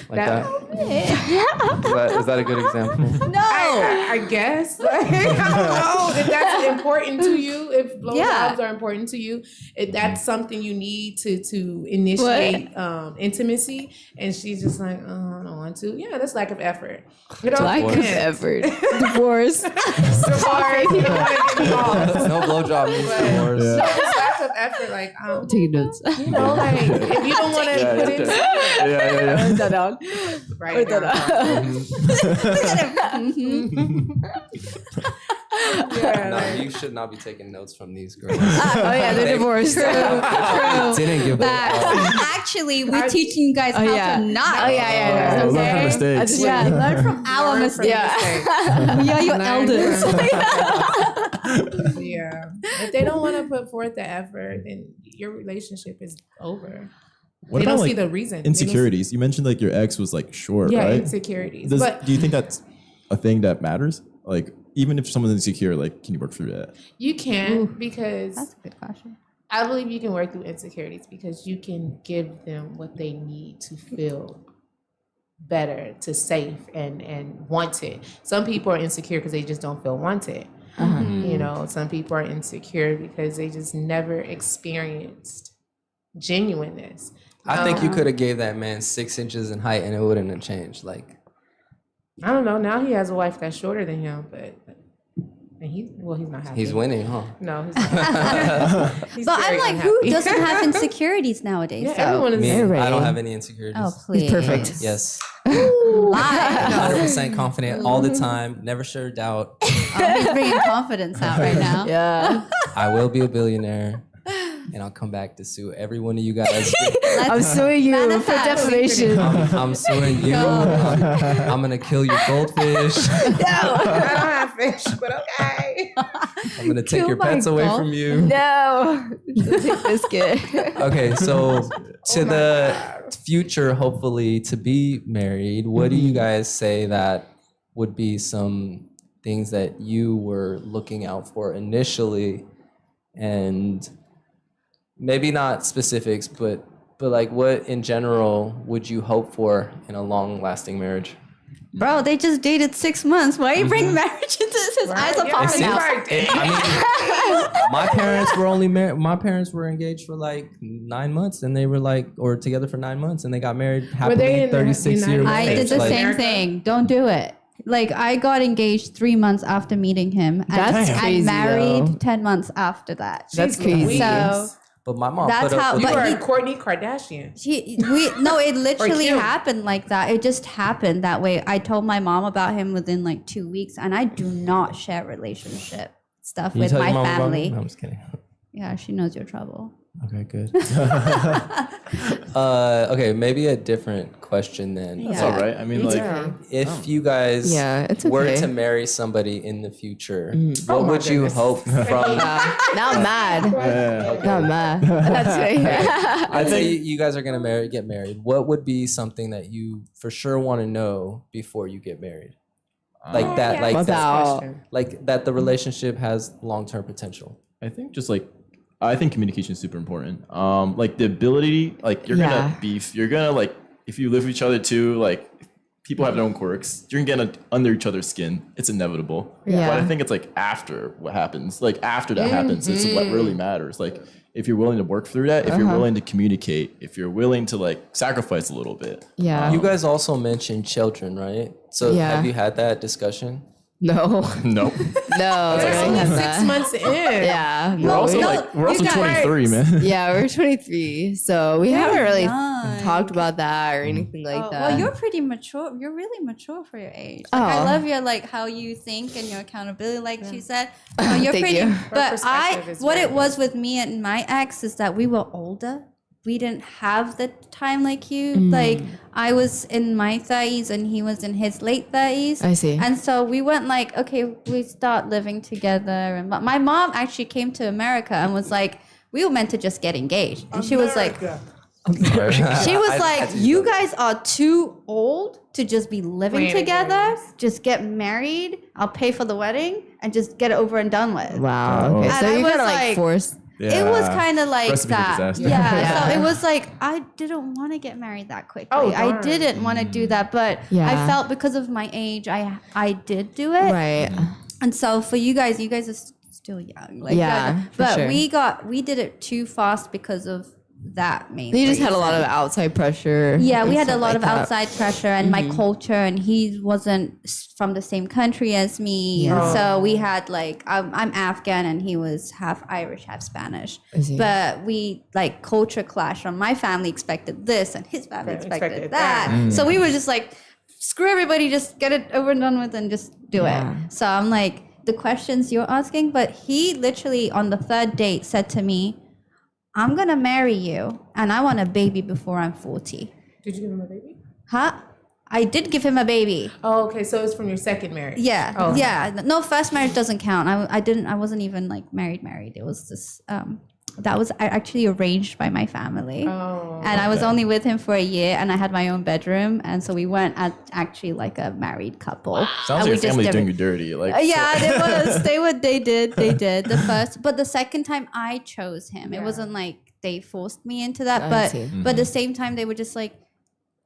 Speaker 1: Like
Speaker 5: That-
Speaker 1: that. Is that a good example?
Speaker 4: No.
Speaker 5: I guess. Like, I don't know if that's important to you. If blowjobs
Speaker 4: Yeah.
Speaker 5: are important to you, if that's something you need to initiate intimacy, and she's just like, "Oh, I don't want to." Yeah, that's lack of effort. It all
Speaker 3: Lack of
Speaker 5: depends.
Speaker 3: effort. Divorce.
Speaker 5: Sorry, you don't want to get involved.
Speaker 1: No blowjob means divorce.
Speaker 5: No, it's lack of effort. Like,
Speaker 3: Taking notes.
Speaker 5: you know, like if you don't want to put it
Speaker 2: Yeah.
Speaker 3: that down.
Speaker 5: right now. Yeah,
Speaker 1: No,
Speaker 5: like-
Speaker 1: you should not be taking notes from these girls.
Speaker 3: Oh yeah, they're divorced.
Speaker 1: Didn't give
Speaker 4: Actually, we're teaching you guys how
Speaker 3: yeah.
Speaker 4: to not.
Speaker 3: Oh yeah.
Speaker 2: Learn from mistakes.
Speaker 4: Yeah, learn from our
Speaker 5: Learn from
Speaker 4: mistakes.
Speaker 5: mistakes.
Speaker 4: We are your
Speaker 5: Learn
Speaker 4: elders.
Speaker 5: Yeah. If they don't want to put forth the effort, then your relationship is over.
Speaker 2: What
Speaker 5: They
Speaker 2: about
Speaker 5: don't see
Speaker 2: like
Speaker 5: the reason. They don't see-
Speaker 2: insecurities? You mentioned like your ex was like short,
Speaker 5: Yeah,
Speaker 2: right?
Speaker 5: insecurities.
Speaker 2: Does,
Speaker 5: But
Speaker 2: do you think that's a thing that matters? Like even if someone's insecure, like can you work through that?
Speaker 5: you can because
Speaker 4: That's a good question.
Speaker 5: I believe you can work through insecurities because you can give them what they need to feel better, to safe and wanted. Some people are insecure because they just don't feel wanted. You know, some people are insecure because they just never experienced genuineness.
Speaker 1: I think you could have gave that man 6 inches in height and it wouldn't have changed. Like,
Speaker 5: I don't know. Now he has a wife that's shorter than him, but and he's not happy.
Speaker 1: he's winning, huh?
Speaker 5: No, he's not. He's
Speaker 4: But I'm
Speaker 5: very
Speaker 4: like, who
Speaker 5: unhappy.
Speaker 4: doesn't have insecurities nowadays?
Speaker 5: Yeah,
Speaker 4: though?
Speaker 5: everyone is.
Speaker 1: Me,
Speaker 3: Very.
Speaker 1: I don't have any insecurities.
Speaker 4: Oh, please.
Speaker 3: perfect.
Speaker 1: Yes.
Speaker 4: Lie.
Speaker 1: 100% confident all the time. Never sure doubt.
Speaker 4: Oh, he's bringing confidence out right now.
Speaker 3: Yeah.
Speaker 1: I will be a billionaire. And I'll come back to sue every one of you guys.
Speaker 3: I'm suing you for
Speaker 4: Manifest.
Speaker 3: defamation.
Speaker 1: I'm suing you. I'm gonna kill your goldfish.
Speaker 5: I don't have fish, but okay.
Speaker 1: I'm gonna take
Speaker 4: Kill
Speaker 1: your pets
Speaker 4: my
Speaker 1: away
Speaker 4: gold-
Speaker 1: from you.
Speaker 3: No. Biscuit.
Speaker 1: Okay, so to the future, hopefully to be married, what do you guys say that would be some things that you were looking out for initially, and maybe not specifics, but like what in general would you hope for in a long-lasting marriage?
Speaker 4: Bro, they just dated 6 months. Why you bring marriage into this? His eyes are
Speaker 5: Yeah,
Speaker 4: popping
Speaker 5: he's
Speaker 4: out.
Speaker 5: like,
Speaker 1: I mean, my parents were only married. My parents were engaged for like 9 months, and they were like, or together for 9 months, and they got married
Speaker 5: they
Speaker 1: happily.
Speaker 5: in the
Speaker 1: 36 years.
Speaker 5: United
Speaker 4: I did
Speaker 5: States,
Speaker 4: the
Speaker 5: like-
Speaker 4: same
Speaker 5: America?
Speaker 4: thing. Don't do it. Like, I got engaged 3 months after meeting him.
Speaker 3: That's
Speaker 4: and
Speaker 3: crazy,
Speaker 4: married
Speaker 3: though.
Speaker 4: 10 months after that.
Speaker 3: That's
Speaker 5: Jeez
Speaker 3: crazy.
Speaker 5: Louise.
Speaker 4: So
Speaker 1: But my mom
Speaker 4: That's
Speaker 1: put up
Speaker 4: how-
Speaker 1: with
Speaker 5: You
Speaker 4: but
Speaker 5: are
Speaker 4: he-
Speaker 5: a Kourtney Kardashian.
Speaker 4: it literally
Speaker 5: Kim.
Speaker 4: happened like that. It just happened that way. I told my mom about him within like 2 weeks, and I do not share relationship stuff
Speaker 1: You
Speaker 4: with
Speaker 1: tell your
Speaker 4: my
Speaker 1: mom about
Speaker 4: family.
Speaker 1: me? No, I'm just kidding.
Speaker 4: Yeah, she knows your trouble.
Speaker 1: Okay, good. Okay, maybe a different question then.
Speaker 2: That's
Speaker 4: Yeah.
Speaker 2: all right. I mean, like,
Speaker 1: If you guys
Speaker 3: Yeah, it's
Speaker 1: were
Speaker 3: okay.
Speaker 1: to marry somebody in the future,
Speaker 5: Oh
Speaker 1: what
Speaker 5: my
Speaker 1: would you
Speaker 5: goodness.
Speaker 1: hope from?
Speaker 3: Now I'm mad. Now I'm mad. That's right.
Speaker 1: I'd say you guys are gonna get married. What would be something that you for sure want to know before you get married? Like that, like that,
Speaker 3: About
Speaker 1: like that the relationship has long-term potential.
Speaker 2: I think just like I think communication is super important. Like the ability, like you're
Speaker 3: Yeah.
Speaker 2: gonna beef, you're gonna like if you live with each other too, like people have their own quirks. You're gonna get under each other's skin. It's inevitable.
Speaker 3: Yeah.
Speaker 2: But I think it's like after what happens, like after that happens, it's what really matters. Like if you're willing to work through that, if you're willing to communicate, if you're willing to like sacrifice a little bit.
Speaker 3: yeah.
Speaker 1: You guys also mentioned children, right? So
Speaker 3: Yeah.
Speaker 1: have you had that discussion?
Speaker 3: No.
Speaker 2: Nope.
Speaker 3: No.
Speaker 5: It's
Speaker 3: I
Speaker 5: only
Speaker 3: don't have
Speaker 5: 6
Speaker 3: that.
Speaker 5: months in.
Speaker 3: Yeah.
Speaker 2: We're also
Speaker 4: no,
Speaker 2: like we're
Speaker 4: you
Speaker 2: also
Speaker 4: guys-
Speaker 2: 23, man.
Speaker 3: Yeah, we're 23, so we haven't really
Speaker 4: young.
Speaker 3: talked about that or anything like that.
Speaker 4: Well, you're pretty mature. You're really mature for your age. Like, I
Speaker 3: Oh.
Speaker 4: love your like how you think and your accountability. Like she said, you're
Speaker 3: Thank
Speaker 4: pretty.
Speaker 3: you.
Speaker 4: But
Speaker 5: perspective is
Speaker 4: what
Speaker 5: very
Speaker 4: it was with me and my ex is that we were older. We didn't have the time like you. Like I was in my 30s and he was in his late 30s.
Speaker 3: I see.
Speaker 4: And so we went like, okay, we start living together. And my mom actually came to America and was like, we were meant to just get engaged. And she was like, she was like, you guys are too old to just be living
Speaker 5: Planning
Speaker 4: together.
Speaker 5: weddings.
Speaker 4: Just get married. I'll pay for the wedding and just get it over and done with.
Speaker 3: Wow. Okay.
Speaker 4: And
Speaker 3: So
Speaker 4: I
Speaker 3: you
Speaker 4: was
Speaker 3: gotta
Speaker 4: like-
Speaker 3: force.
Speaker 4: It was kind of like
Speaker 2: Recipe for
Speaker 4: that.
Speaker 2: disaster.
Speaker 4: Yeah.
Speaker 3: Yeah.
Speaker 4: So it was like I didn't want to get married that quickly.
Speaker 5: Oh,
Speaker 4: I
Speaker 5: darn.
Speaker 4: didn't want to do that, but I
Speaker 3: Yeah.
Speaker 4: felt because of my age, I did do it.
Speaker 3: Right.
Speaker 4: And so for you guys are still young. Like,
Speaker 3: Yeah, for
Speaker 4: but
Speaker 3: sure.
Speaker 4: we did it too fast because of that main.
Speaker 3: You just had a
Speaker 4: reason.
Speaker 3: lot of outside pressure.
Speaker 4: Yeah, we
Speaker 3: and
Speaker 4: had a
Speaker 3: stuff
Speaker 4: lot
Speaker 3: like
Speaker 4: of
Speaker 3: that.
Speaker 4: outside pressure and my culture, and he wasn't from the same country as me, and so we had like I'm Afghan and he was half Irish, half Spanish.
Speaker 3: I see.
Speaker 4: But we like culture clash. On my family expected this, and his family expected
Speaker 5: expected
Speaker 4: that.
Speaker 5: that.
Speaker 4: So we were just like, screw everybody, just get it over and done with, and just do
Speaker 3: Yeah.
Speaker 4: it. So I'm like the questions you're asking, but he literally on the third date said to me, I'm gonna marry you and I want a baby before I'm 40.
Speaker 5: Did you give him a baby?
Speaker 4: Huh? I did give him a baby.
Speaker 5: Oh, okay. So it's from your second marriage.
Speaker 4: Yeah.
Speaker 5: Oh.
Speaker 4: Yeah. No, first marriage doesn't count. I wasn't even like married. It was just that was actually arranged by my family.
Speaker 5: Oh.
Speaker 4: And I was only with him for a year and I had my own bedroom, and so we weren't actually like a married couple.
Speaker 2: Sounds
Speaker 4: And
Speaker 2: like
Speaker 4: we
Speaker 2: your
Speaker 4: just
Speaker 2: family's
Speaker 4: never-
Speaker 2: doing you dirty. Like
Speaker 4: yeah, they did the first, but the second time I chose him. It wasn't like they forced me into that,
Speaker 3: I
Speaker 4: but
Speaker 3: see.
Speaker 4: but at the same time they were just like,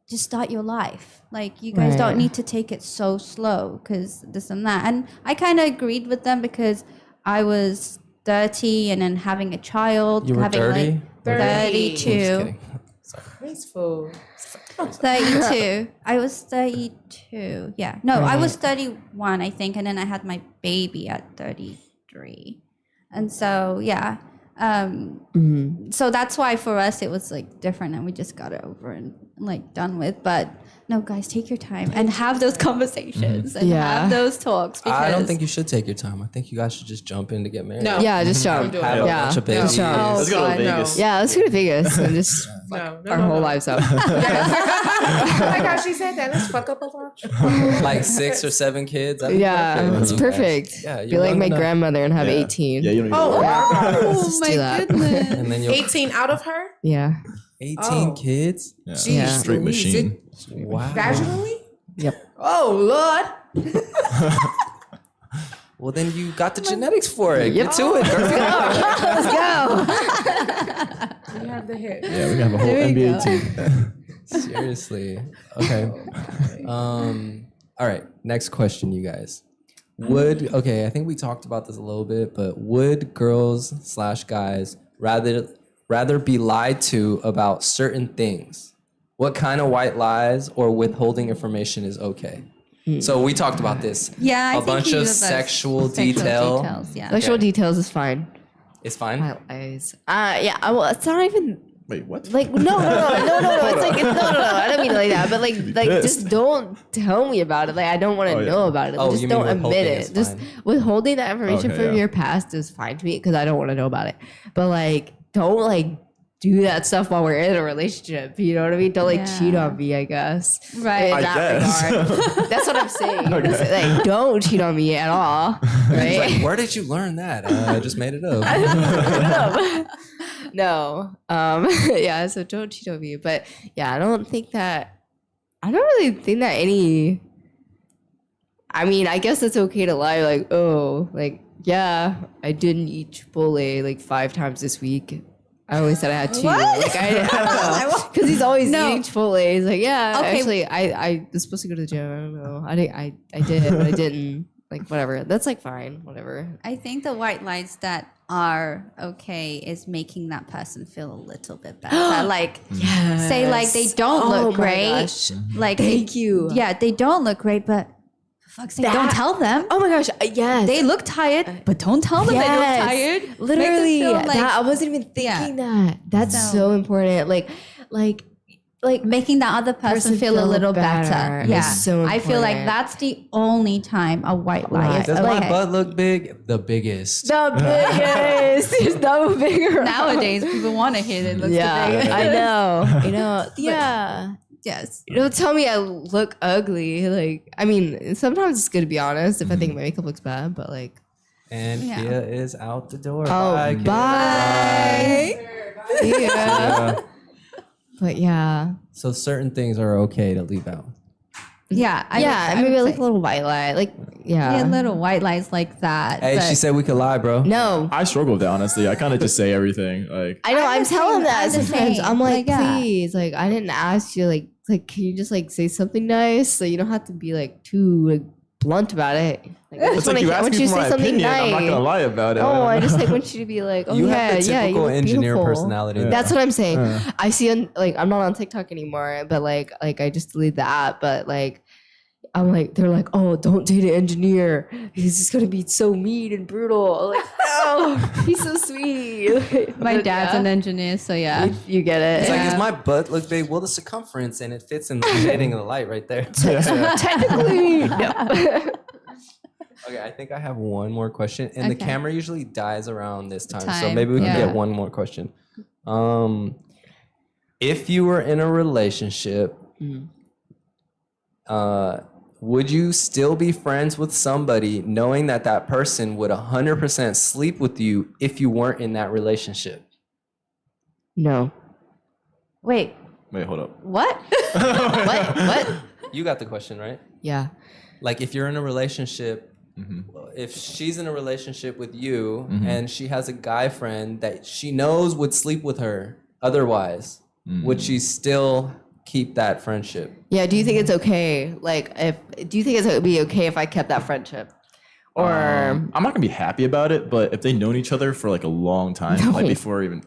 Speaker 4: just start your life. Like, you guys
Speaker 3: Right.
Speaker 4: don't need to take it so slow because this and that. And I kind of agreed with them because I was 30 and then having a child.
Speaker 1: You were
Speaker 4: having
Speaker 1: 30?
Speaker 4: like
Speaker 5: I'm just
Speaker 4: 32.
Speaker 1: kidding.
Speaker 5: Graceful.
Speaker 4: 32. I was 32. Yeah. No, I was 31, I think. And then I had my baby at 33. And so, yeah. So that's why for us it was like different and we just got it over and like done with. But no, guys, take your time and have those conversations and
Speaker 3: Yeah.
Speaker 4: have those talks. Because
Speaker 1: I don't think you should take your time. I think you guys should just jump in to get married.
Speaker 5: No.
Speaker 3: Yeah, just jump.
Speaker 5: do it.
Speaker 1: Have a
Speaker 3: Yeah.
Speaker 1: bunch of
Speaker 5: No.
Speaker 1: babies.
Speaker 3: No.
Speaker 2: Let's go to
Speaker 5: God, no.
Speaker 2: Vegas.
Speaker 3: Yeah, let's go to Vegas and just
Speaker 5: No,
Speaker 3: our whole lives up.
Speaker 5: Like how she said that. Let's fuck up a lot.
Speaker 1: Like 6 or 7 kids. That'd be
Speaker 3: Yeah,
Speaker 1: perfect.
Speaker 3: it's perfect.
Speaker 1: Yeah,
Speaker 3: Be
Speaker 1: you're
Speaker 3: like
Speaker 1: young
Speaker 3: my
Speaker 1: enough.
Speaker 3: grandmother and have
Speaker 2: Yeah.
Speaker 3: 18.
Speaker 2: Yeah, you don't need
Speaker 5: Oh,
Speaker 2: to worry.
Speaker 5: wow.
Speaker 4: Oh
Speaker 3: Just
Speaker 4: my
Speaker 3: do that.
Speaker 4: goodness.
Speaker 1: And then you'll
Speaker 5: 18 out of her?
Speaker 3: Yeah.
Speaker 1: 18
Speaker 5: Oh.
Speaker 1: kids.
Speaker 2: Yeah.
Speaker 3: Yeah.
Speaker 2: Straight machine.
Speaker 1: Wow.
Speaker 5: Vaginally?
Speaker 3: Yep.
Speaker 5: Oh, Lord.
Speaker 1: Well, then you got the genetics for it. Get to it, girl.
Speaker 3: Let's go.
Speaker 5: You have the hit.
Speaker 2: Yeah, we can have a whole
Speaker 4: There you
Speaker 2: NBA
Speaker 4: go.
Speaker 2: team.
Speaker 1: Seriously. Okay. All right. Next question, you guys. I think we talked about this a little bit, but would girls/guys rather be lied to about certain things? What kind of white lies or withholding information is okay? So we talked about this.
Speaker 4: Yeah, I
Speaker 1: A
Speaker 4: think
Speaker 1: bunch
Speaker 4: you
Speaker 1: of
Speaker 4: did those
Speaker 1: sexual detail.
Speaker 4: details, yeah.
Speaker 3: Sexual details is fine.
Speaker 1: It's fine.
Speaker 3: White lies. Yeah. Well, it's not even
Speaker 2: Wait, what?
Speaker 3: like no. It's like no. I don't mean it like that. But like
Speaker 2: pissed.
Speaker 3: just don't tell me about it. Like I don't want to
Speaker 2: Oh, yeah.
Speaker 3: know about it.
Speaker 1: Oh,
Speaker 3: Just
Speaker 1: you mean
Speaker 3: don't admit
Speaker 1: withholding
Speaker 3: it.
Speaker 1: is
Speaker 3: Just
Speaker 1: fine.
Speaker 3: withholding that information
Speaker 2: Okay,
Speaker 3: from
Speaker 2: yeah.
Speaker 3: your past is fine to me because I don't want to know about it. But like don't like do that stuff while we're in a relationship. You know what I mean? Don't like cheat
Speaker 4: Yeah.
Speaker 3: on me, I guess.
Speaker 4: Right.
Speaker 3: In
Speaker 2: I
Speaker 3: that
Speaker 2: guess.
Speaker 3: regard. That's what I'm saying. Like don't cheat on me at all.
Speaker 1: It's
Speaker 3: Right?
Speaker 1: like, where did you learn that? I just made it up.
Speaker 3: No. Yeah, so don't cheat on me. But yeah, I don't really think that any I mean, I guess it's okay to lie like, oh, like, yeah, I didn't eat Chipotle like 5 times this week. I always said I had 2.
Speaker 4: What?
Speaker 3: Like I don't know. Because he's always
Speaker 4: No.
Speaker 3: eating Chipotle. He's like, yeah,
Speaker 4: Okay.
Speaker 3: actually I was supposed to go to the gym. I don't know. I did, but I didn't. Like whatever. That's like fine. Whatever.
Speaker 4: I think the white lies that are okay is making that person feel a little bit better. Like,
Speaker 3: Yeah.
Speaker 4: say like they don't look great. Like,
Speaker 3: Thank you.
Speaker 4: Yeah, they don't look great, but for fuck's sake, don't tell them.
Speaker 3: Oh my gosh, yes.
Speaker 4: They look tired, but don't tell them they look tired. Make them
Speaker 3: Literally,
Speaker 4: feel like-
Speaker 3: that, I wasn't even thinking that. That's
Speaker 4: So-
Speaker 3: so important. Like
Speaker 4: making the other person feel a little better.
Speaker 3: is
Speaker 4: Yeah,
Speaker 3: so
Speaker 4: I feel like
Speaker 3: important.
Speaker 4: that's the only time a white lie
Speaker 3: Right.
Speaker 4: is
Speaker 1: Does
Speaker 4: okay.
Speaker 1: my butt look big? The biggest.
Speaker 3: the biggest. There's no bigger.
Speaker 4: Nowadays, people want to hear it looks
Speaker 3: Yeah,
Speaker 4: big.
Speaker 3: I know. You know. Yeah.
Speaker 4: Yes.
Speaker 3: Don't tell me I look ugly. Like, I mean, sometimes it's good to be honest if I think my makeup looks bad, but like,
Speaker 1: And
Speaker 4: Yeah.
Speaker 1: Kia is out the door.
Speaker 3: oh,
Speaker 1: Kia.
Speaker 3: bye. Yeah.
Speaker 1: Yeah.
Speaker 3: But yeah.
Speaker 1: So certain things are okay to leave out.
Speaker 4: Yeah. I
Speaker 3: Maybe
Speaker 4: would
Speaker 3: like
Speaker 4: say-
Speaker 3: a little white lie. Like, yeah.
Speaker 4: yeah, little white lies like that.
Speaker 1: Hey,
Speaker 4: but-
Speaker 1: she said we could lie, bro.
Speaker 3: No.
Speaker 2: I struggle with that, honestly. I kind of just say everything. Like,
Speaker 3: I know.
Speaker 4: I'm
Speaker 3: I'm
Speaker 4: the
Speaker 3: telling
Speaker 4: same,
Speaker 3: that
Speaker 4: I'm the
Speaker 3: sometimes.
Speaker 4: same.
Speaker 3: I'm like,
Speaker 4: Like, yeah.
Speaker 3: please, like, I didn't ask you. Like, can you just like say something nice? So you don't have to be like too like blunt about it. Like, I
Speaker 2: it's
Speaker 3: just
Speaker 2: like
Speaker 3: wanna
Speaker 2: you
Speaker 3: I
Speaker 2: ask
Speaker 3: want
Speaker 2: me
Speaker 3: you
Speaker 2: for
Speaker 3: to
Speaker 2: my
Speaker 3: say something
Speaker 2: opinion.
Speaker 3: nice.
Speaker 2: I'm not gonna lie about it.
Speaker 3: Oh, I just like want you to be like, oh
Speaker 1: You
Speaker 3: yeah,
Speaker 1: have the
Speaker 3: yeah, you
Speaker 1: typical
Speaker 3: look
Speaker 1: engineer
Speaker 3: beautiful.
Speaker 1: personality.
Speaker 2: Yeah.
Speaker 3: That's what I'm saying.
Speaker 2: Yeah.
Speaker 3: I see, like, I'm not on TikTok anymore, but like I just deleted the app. But like, I'm like, they're like, oh, don't date an engineer. He's just gonna be so mean and brutal. Like, no, he's so sweet.
Speaker 4: My
Speaker 3: But
Speaker 4: dad's
Speaker 3: yeah,
Speaker 4: an engineer, so yeah.
Speaker 3: you get it.
Speaker 1: It's like,
Speaker 4: Yeah.
Speaker 1: is my butt look big? Well, the circumference and it fits in the shading of the light right there.
Speaker 3: Technically, no.
Speaker 1: Okay, I think I have one more question, and the
Speaker 4: Okay.
Speaker 1: camera usually dies around this time, so
Speaker 4: Time,
Speaker 1: maybe we can
Speaker 4: yeah.
Speaker 1: get one more question. If you were in a relationship, would you still be friends with somebody knowing that that person would 100% sleep with you if you weren't in that relationship?
Speaker 3: No.
Speaker 4: Wait,
Speaker 2: Wait, hold up.
Speaker 4: what?
Speaker 3: What?
Speaker 1: You got the question, right?
Speaker 3: Yeah.
Speaker 1: Like if you're in a relationship, if she's in a relationship with you and she has a guy friend that she knows would sleep with her otherwise, would she still keep that friendship?
Speaker 3: Yeah, do you think it's okay? Like, do you think it would be okay if I kept that friendship? Or
Speaker 2: I'm not gonna be happy about it, but if they've known each other for like a long time, like before even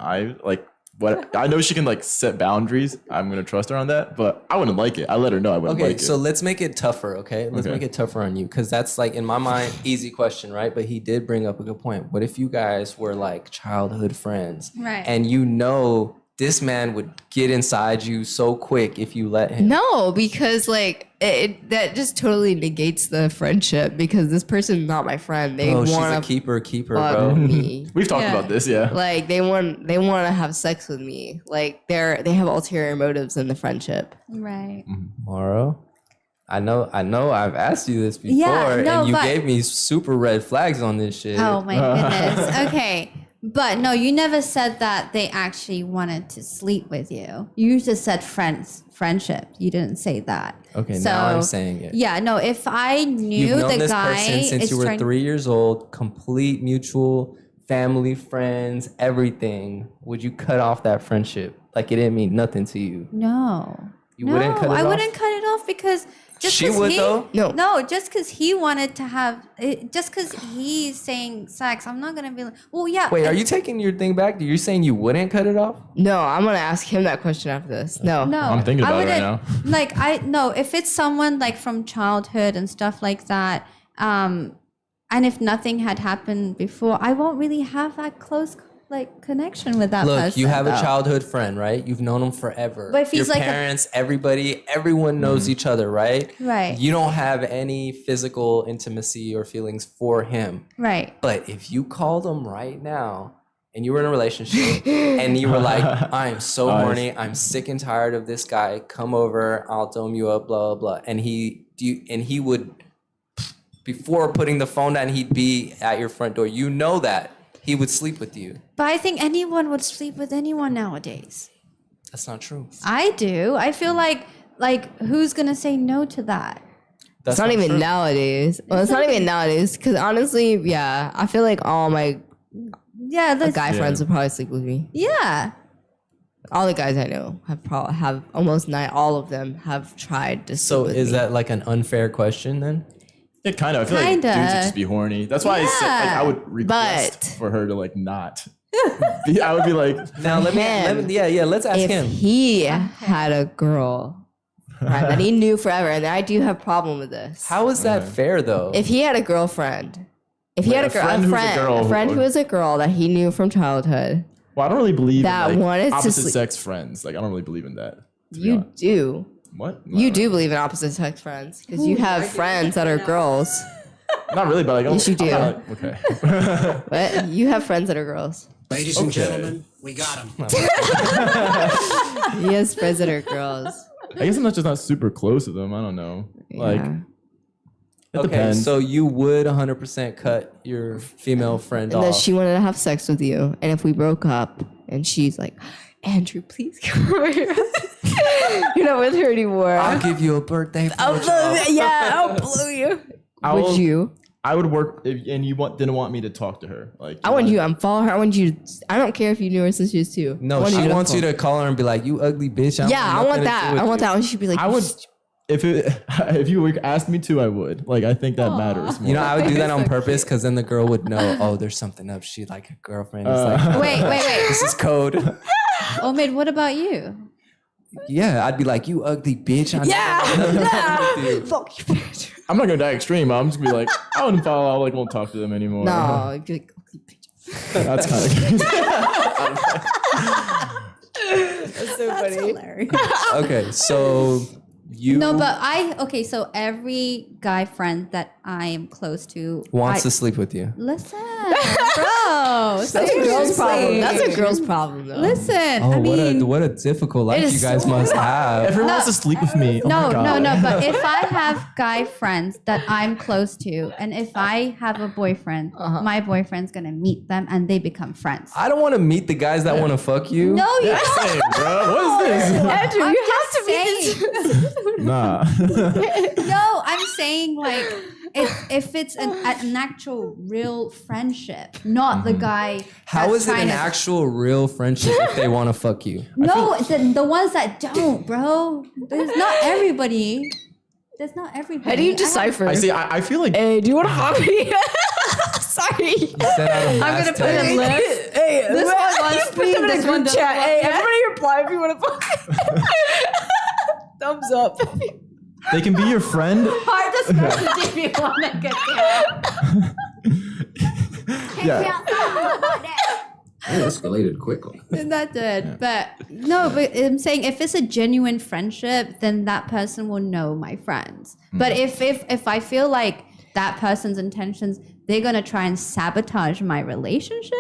Speaker 2: what I know she can like set boundaries. I'm gonna trust her on that, but I wouldn't like it. I let her know I wouldn't
Speaker 1: Okay,
Speaker 2: like
Speaker 1: so
Speaker 2: it.
Speaker 1: let's make it tougher, okay? Let's
Speaker 2: Okay.
Speaker 1: make it tougher on you because that's like, in my mind, easy question, right? But he did bring up a good point. What if you guys were like childhood friends?
Speaker 4: Right.
Speaker 1: And you know this man would get inside you so quick if you let him.
Speaker 3: no, because like that just totally negates the friendship because this person's not my friend. They
Speaker 1: Oh, she's a
Speaker 3: want to
Speaker 1: keeper,
Speaker 3: fuck
Speaker 1: bro.
Speaker 3: me.
Speaker 2: We've talked
Speaker 4: Yeah.
Speaker 2: about this, yeah.
Speaker 3: Like they want to have sex with me. Like they have ulterior motives in the friendship.
Speaker 4: Right.
Speaker 1: Moro, I know I've asked you this before
Speaker 4: Yeah, no,
Speaker 1: and you
Speaker 4: but-
Speaker 1: gave me super red flags on this shit.
Speaker 4: Oh my goodness. Okay. But no, you never said that they actually wanted to sleep with you. You just said friendship. You didn't say that.
Speaker 1: Okay, now I'm saying it.
Speaker 4: Yeah, no, if I knew
Speaker 1: You've known
Speaker 4: the
Speaker 1: this
Speaker 4: guy
Speaker 1: person since
Speaker 4: is
Speaker 1: you were
Speaker 4: trying
Speaker 1: 3 years old, complete mutual family, friends, everything. Would you cut off that friendship? Like it didn't mean nothing to you.
Speaker 4: No.
Speaker 1: You wouldn't cut it
Speaker 4: I
Speaker 1: off?
Speaker 4: wouldn't cut it off because just
Speaker 1: She
Speaker 4: 'cause
Speaker 1: would,
Speaker 4: he,
Speaker 1: though?
Speaker 3: No.
Speaker 4: just because he wanted to have just because he's saying sex, I'm not gonna be like, well, yeah.
Speaker 1: Wait, are you taking your thing back? You're saying you wouldn't cut it off?
Speaker 3: No, I'm gonna ask him that question after this. No.
Speaker 4: No,
Speaker 2: I'm thinking
Speaker 4: I
Speaker 2: about it right
Speaker 4: wouldn't- Like if it's someone like from childhood and stuff like that, and if nothing had happened before, I won't really have that close like connection with that
Speaker 1: Look,
Speaker 4: person.
Speaker 1: you have a
Speaker 4: though.
Speaker 1: childhood friend, right? You've known him forever.
Speaker 4: But if he's
Speaker 1: your
Speaker 4: like a-
Speaker 1: parents, everyone knows each other, right?
Speaker 4: Right.
Speaker 1: You don't have any physical intimacy or feelings for him.
Speaker 4: Right.
Speaker 1: But if you called him right now and you were in a relationship and you were like, I'm so horny, I'm sick and tired of this guy, come over, I'll dome you up, blah, blah, blah. And he would, before putting the phone down, he'd be at your front door. You know that. He would sleep with you.
Speaker 4: But I think anyone would sleep with anyone nowadays.
Speaker 1: That's not true.
Speaker 4: I do. I feel like who's gonna say no to that?
Speaker 1: That's
Speaker 3: It's not even
Speaker 1: true.
Speaker 3: nowadays. Well, it's not even nowadays because honestly, yeah, I feel like all my
Speaker 4: Yeah,
Speaker 3: guy friends would probably sleep with me.
Speaker 4: Yeah.
Speaker 3: All the guys I know have almost all of them have tried to sleep
Speaker 1: So
Speaker 3: with
Speaker 1: is
Speaker 3: me.
Speaker 1: that like an unfair question then?
Speaker 2: Yeah, kind of. I feel like
Speaker 4: Kinda.
Speaker 2: dudes would just be horny. That's why I said like, I would request
Speaker 3: But-
Speaker 2: for her to like not. I would be like,
Speaker 1: Now let's ask
Speaker 3: if
Speaker 1: him.
Speaker 3: he had a girl right, that he knew forever, and I do have a problem with this.
Speaker 1: How is that fair though?
Speaker 3: If he had a girlfriend, if he
Speaker 2: Wait,
Speaker 3: had
Speaker 2: a
Speaker 3: a, girl,
Speaker 2: friend
Speaker 3: a
Speaker 2: who's a
Speaker 3: friend,
Speaker 2: girl
Speaker 3: a friend
Speaker 2: who-
Speaker 3: who was a girl that he knew from childhood,
Speaker 2: well, I don't really believe
Speaker 3: That
Speaker 2: in
Speaker 3: wanted
Speaker 2: like
Speaker 3: to
Speaker 2: opposite
Speaker 3: sleep-
Speaker 2: sex friends. Like I don't really believe in that. to be
Speaker 3: you
Speaker 2: honest.
Speaker 3: do.
Speaker 2: What?
Speaker 3: You do believe in opposite sex friends because you have friends that are girls.
Speaker 2: Not really, but like
Speaker 3: Yes, you do.
Speaker 2: Okay.
Speaker 3: But you have friends that are girls.
Speaker 8: Ladies and gentlemen, we got him.
Speaker 3: He has friends that are girls.
Speaker 2: I guess I'm just not super close to them. I don't know. Like
Speaker 3: Yeah.
Speaker 2: it
Speaker 1: Okay,
Speaker 2: depends.
Speaker 1: so you would 100% cut your female friend
Speaker 3: And then
Speaker 1: off.
Speaker 3: she wanted to have sex with you, and if we broke up, and she's like, Andrew, please come over here. You're not with her anymore.
Speaker 1: I'll give you a birthday
Speaker 3: I'll
Speaker 1: blowjob.
Speaker 3: blow, yeah, I'll blow you. Would you?
Speaker 2: I would work, and you didn't want me to talk to her. Like
Speaker 3: I want you to unfollow her. I want you. I don't care if you knew her since she was 2.
Speaker 1: No, she wants you to call her and be like, "You ugly bitch."
Speaker 3: Yeah, I want that. I want that. And she'd be like,
Speaker 2: I would, if you asked me to, I would. Like I think that matters more.
Speaker 1: You know, I would do that on purpose because then the girl would know. Oh, there's something up. She like a girlfriend. It's like
Speaker 4: Wait.
Speaker 1: this is code.
Speaker 4: Omid, what about you?
Speaker 1: Yeah, I'd be like, "You ugly bitch."
Speaker 3: yeah, fuck you, bitch.
Speaker 2: I'm not gonna die extreme. I'm just gonna be like, I wouldn't follow. I like won't talk to them anymore.
Speaker 3: No, you'd be like, "Ugly bitch."
Speaker 2: That's kind of crazy.
Speaker 3: That's so funny.
Speaker 1: Okay, so you
Speaker 4: No, but so every guy friend that I am close to
Speaker 1: wants to sleep with you.
Speaker 4: listen, bro.
Speaker 3: That's a girl's problem. That's a
Speaker 4: seriously.
Speaker 3: girl's problem, though.
Speaker 4: Listen,
Speaker 1: Oh,
Speaker 4: I mean,
Speaker 1: what a difficult life
Speaker 3: is
Speaker 1: you guys
Speaker 3: so
Speaker 1: must
Speaker 2: If
Speaker 1: have.
Speaker 2: everyone wants to sleep with me, oh my
Speaker 4: no,
Speaker 2: God.
Speaker 4: but if I have guy friends that I'm close to, and if I have a boyfriend, my boyfriend's gonna meet them and they become friends.
Speaker 1: I don't want to meet the guys that want to fuck you.
Speaker 4: No, you
Speaker 2: Yeah,
Speaker 4: don't.
Speaker 2: same, bro. What is this?
Speaker 3: Andrew,
Speaker 4: I'm
Speaker 3: you
Speaker 4: just saying.
Speaker 2: Nah.
Speaker 4: No, I'm saying like if it's an actual real friendship, not the guy.
Speaker 1: How
Speaker 4: that's
Speaker 1: is it
Speaker 4: trying
Speaker 1: an
Speaker 4: to-
Speaker 1: actual real friendship if they want to fuck you?
Speaker 4: No, the ones that don't, bro. There's not everybody. There's not everybody.
Speaker 3: How do you
Speaker 4: I have-
Speaker 3: decipher?
Speaker 2: I see. I feel like
Speaker 3: Hey, do you want to fuck me? Sorry.
Speaker 1: Send out a
Speaker 4: I'm
Speaker 1: mass
Speaker 4: gonna put
Speaker 1: text.
Speaker 4: a list.
Speaker 3: Hey,
Speaker 4: This one wants me. This one doesn't
Speaker 3: chat.
Speaker 4: want
Speaker 3: Hey,
Speaker 4: me.
Speaker 3: everybody reply if you want to fuck. Thumbs up.
Speaker 2: they can be your friend.
Speaker 4: Heart this message if you want to get down.
Speaker 2: Yeah.
Speaker 6: It escalated quickly.
Speaker 4: That did, but no. But I'm saying if it's a genuine friendship, then that person will know my friends. But if I feel like that person's intentions, they're gonna try and sabotage my relationship,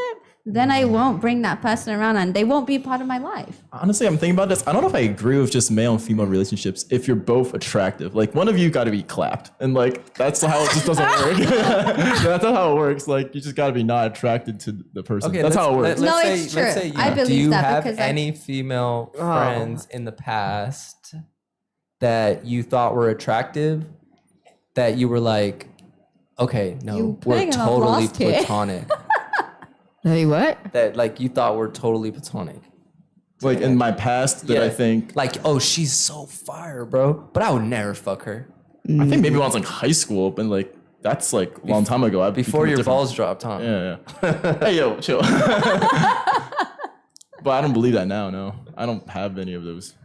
Speaker 4: then I won't bring that person around, and they won't be part of my life.
Speaker 2: Honestly, I'm thinking about this. I don't know if I agree with just male and female relationships if you're both attractive. Like, one of you got to be clapped. And, like, that's how it just doesn't work. That's not how it works. Like, you just got to be not attracted to the person.
Speaker 1: Okay,
Speaker 2: that's how it works.
Speaker 4: No,
Speaker 1: Let's
Speaker 4: it's
Speaker 1: say, let's
Speaker 4: true.
Speaker 1: say you,
Speaker 4: I
Speaker 1: do
Speaker 4: believe
Speaker 1: you
Speaker 4: that
Speaker 1: have
Speaker 4: because
Speaker 1: any female friends in the past that you thought were attractive that you were like, okay, no,
Speaker 4: You
Speaker 1: we're
Speaker 4: putting them
Speaker 1: totally
Speaker 4: lost here.
Speaker 1: platonic.
Speaker 3: Hey, what?
Speaker 1: That like you thought were totally platonic.
Speaker 2: Like, in my past, that I think,
Speaker 1: like, oh, she's so fire, bro, but I would never fuck her
Speaker 2: I think maybe when I was like high school, but like, that's like a long time ago. I've
Speaker 1: before
Speaker 2: become
Speaker 1: your
Speaker 2: different-
Speaker 1: balls dropped, huh?
Speaker 2: Yeah, yeah. Hey, yo, chill. But I don't believe that now, no. I don't have any of those,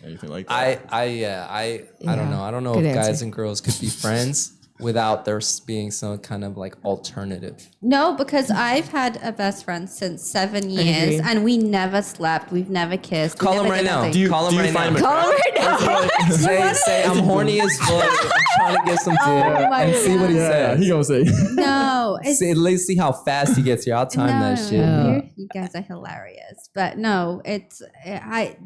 Speaker 2: anything like that.
Speaker 1: I don't know. I don't know
Speaker 3: Good
Speaker 1: if guys
Speaker 3: answer.
Speaker 1: and girls could be friends without there being some kind of like alternative.
Speaker 4: No, because I've had a best friend since 7 years,
Speaker 3: agree.
Speaker 4: and we never slept. We've never kissed. we
Speaker 1: Call him
Speaker 4: never
Speaker 1: right
Speaker 4: did
Speaker 1: now.
Speaker 4: nothing.
Speaker 2: Do you,
Speaker 1: Call him
Speaker 2: do you
Speaker 1: right
Speaker 2: find
Speaker 1: now.
Speaker 2: him
Speaker 3: Call him right now.
Speaker 1: Say I'm horny as fuck. I'm trying to get some dick
Speaker 4: my
Speaker 1: and see what he
Speaker 2: Yeah,
Speaker 1: says.
Speaker 2: he gonna say.
Speaker 4: No, it's
Speaker 1: See, let's see how fast he gets here. I'll time
Speaker 4: no,
Speaker 1: that shit.
Speaker 3: no.
Speaker 4: You guys are hilarious, but no, it's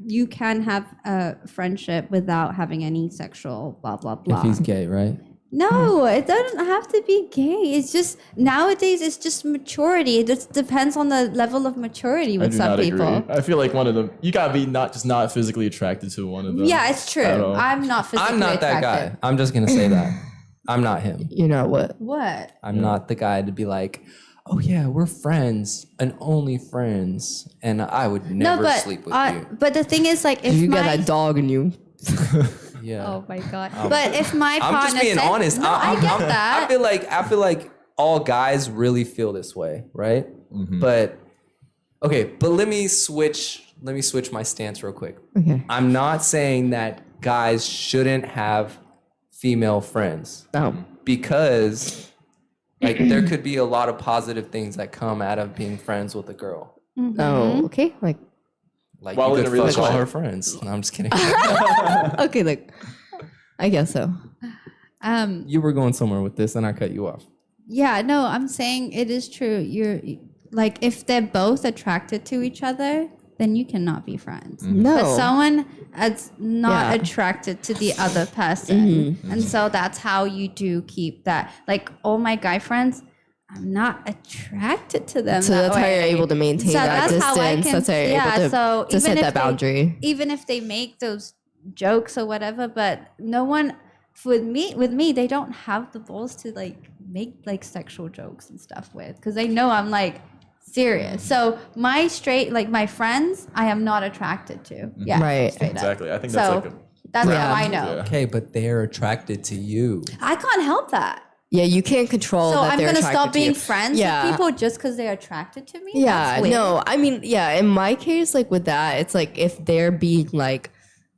Speaker 4: you can have a friendship without having any sexual blah blah blah.
Speaker 1: If he's gay, right?
Speaker 4: No, it doesn't have to be gay. It's just nowadays it's just maturity. It just depends on the level of maturity
Speaker 2: I
Speaker 4: with
Speaker 2: do
Speaker 4: some
Speaker 2: not
Speaker 4: people.
Speaker 2: agree. I feel like one of them, you gotta be not physically attracted to one of them.
Speaker 4: Yeah, it's true.
Speaker 2: at all.
Speaker 4: I'm not physically
Speaker 1: I'm not that
Speaker 4: attracted.
Speaker 1: guy. I'm just gonna say that. I'm not him.
Speaker 3: You know what?
Speaker 4: What?
Speaker 1: I'm not the guy to be like, oh yeah, we're friends and only friends, and I would never
Speaker 4: No, but
Speaker 1: sleep with you.
Speaker 4: but the thing is, like, if
Speaker 3: You
Speaker 4: my
Speaker 3: got that dog in you.
Speaker 1: Yeah.
Speaker 4: oh my god, but if my partner
Speaker 1: I'm just being
Speaker 4: said,
Speaker 1: honest.
Speaker 4: No, I get that.
Speaker 1: I feel like all guys really feel this way, right?
Speaker 2: Mm-hmm.
Speaker 1: But okay, but let me switch my stance real quick.
Speaker 3: Okay.
Speaker 1: I'm not saying that guys shouldn't have female friends
Speaker 3: Oh.
Speaker 1: because like there could be a lot of positive things that come out of being friends with a girl.
Speaker 3: Oh, okay. Like,
Speaker 1: Like
Speaker 2: While
Speaker 1: you
Speaker 2: in
Speaker 1: could
Speaker 2: a
Speaker 1: fuck all
Speaker 2: relationship.
Speaker 1: her friends. No, I'm just kidding.
Speaker 3: okay, like, I guess so.
Speaker 1: You were going somewhere with this and I cut you off.
Speaker 4: Yeah, no, I'm saying it is true. You're like, if they're both attracted to each other, then you cannot be friends.
Speaker 3: No.
Speaker 4: But someone that's not
Speaker 3: Yeah.
Speaker 4: attracted to the other person. And so that's how you do keep that. Like, all my guy friends, I'm not attracted to them.
Speaker 3: So
Speaker 4: that
Speaker 3: that's how you're
Speaker 4: way.
Speaker 3: able to maintain that
Speaker 4: that's how I
Speaker 3: distance.
Speaker 4: can-
Speaker 3: That's how you're
Speaker 4: yeah,
Speaker 3: able to,
Speaker 4: so
Speaker 3: to set
Speaker 4: even if
Speaker 3: that
Speaker 4: they-
Speaker 3: boundary.
Speaker 4: Even if they make those jokes or whatever, but no one with me, they don't have the balls to like make like sexual jokes and stuff with, because they know I'm like serious. So my friends, I am not attracted to. Yeah,
Speaker 3: Right.
Speaker 4: straight up.
Speaker 2: Exactly. I think that's
Speaker 4: So
Speaker 2: like a.
Speaker 4: that's
Speaker 3: Yeah.
Speaker 4: how I know.
Speaker 2: Yeah.
Speaker 1: Okay, but they're attracted to you.
Speaker 4: I can't help that.
Speaker 3: Yeah, you can't control
Speaker 4: So
Speaker 3: that
Speaker 4: I'm
Speaker 3: they're
Speaker 4: gonna
Speaker 3: attracted
Speaker 4: stop
Speaker 3: to you.
Speaker 4: being friends
Speaker 3: Yeah.
Speaker 4: with people just because they're attracted to me.
Speaker 3: Yeah,
Speaker 4: That's weird.
Speaker 3: no, I mean, yeah, in my case, like with that, it's like if they're being like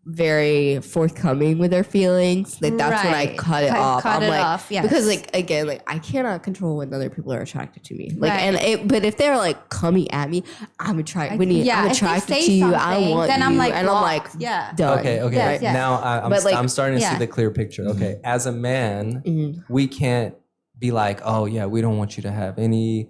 Speaker 3: very forthcoming with their feelings, like that's when I
Speaker 4: Right.
Speaker 3: cut it off.
Speaker 4: Cut
Speaker 3: I'm
Speaker 4: it
Speaker 3: like,
Speaker 4: off, yes.
Speaker 3: because like again, like I cannot control when other people are attracted to me. Like,
Speaker 4: Right.
Speaker 3: but if they're like coming at me, I'm attracted.
Speaker 4: Yeah,
Speaker 3: I'm
Speaker 4: if they
Speaker 3: attracted
Speaker 4: say
Speaker 3: to you. I
Speaker 4: something,
Speaker 3: want
Speaker 4: then
Speaker 3: you,
Speaker 4: I'm like,
Speaker 3: and I'm like,
Speaker 4: blocked. Yeah.
Speaker 3: done.
Speaker 1: Okay, okay.
Speaker 4: Yes, yes.
Speaker 1: Now
Speaker 3: But, like,
Speaker 1: I'm starting to
Speaker 4: yeah.
Speaker 1: see the clear picture. Okay, as a man,
Speaker 3: Mhm.
Speaker 1: we can't be like, oh yeah, we don't want you to have any,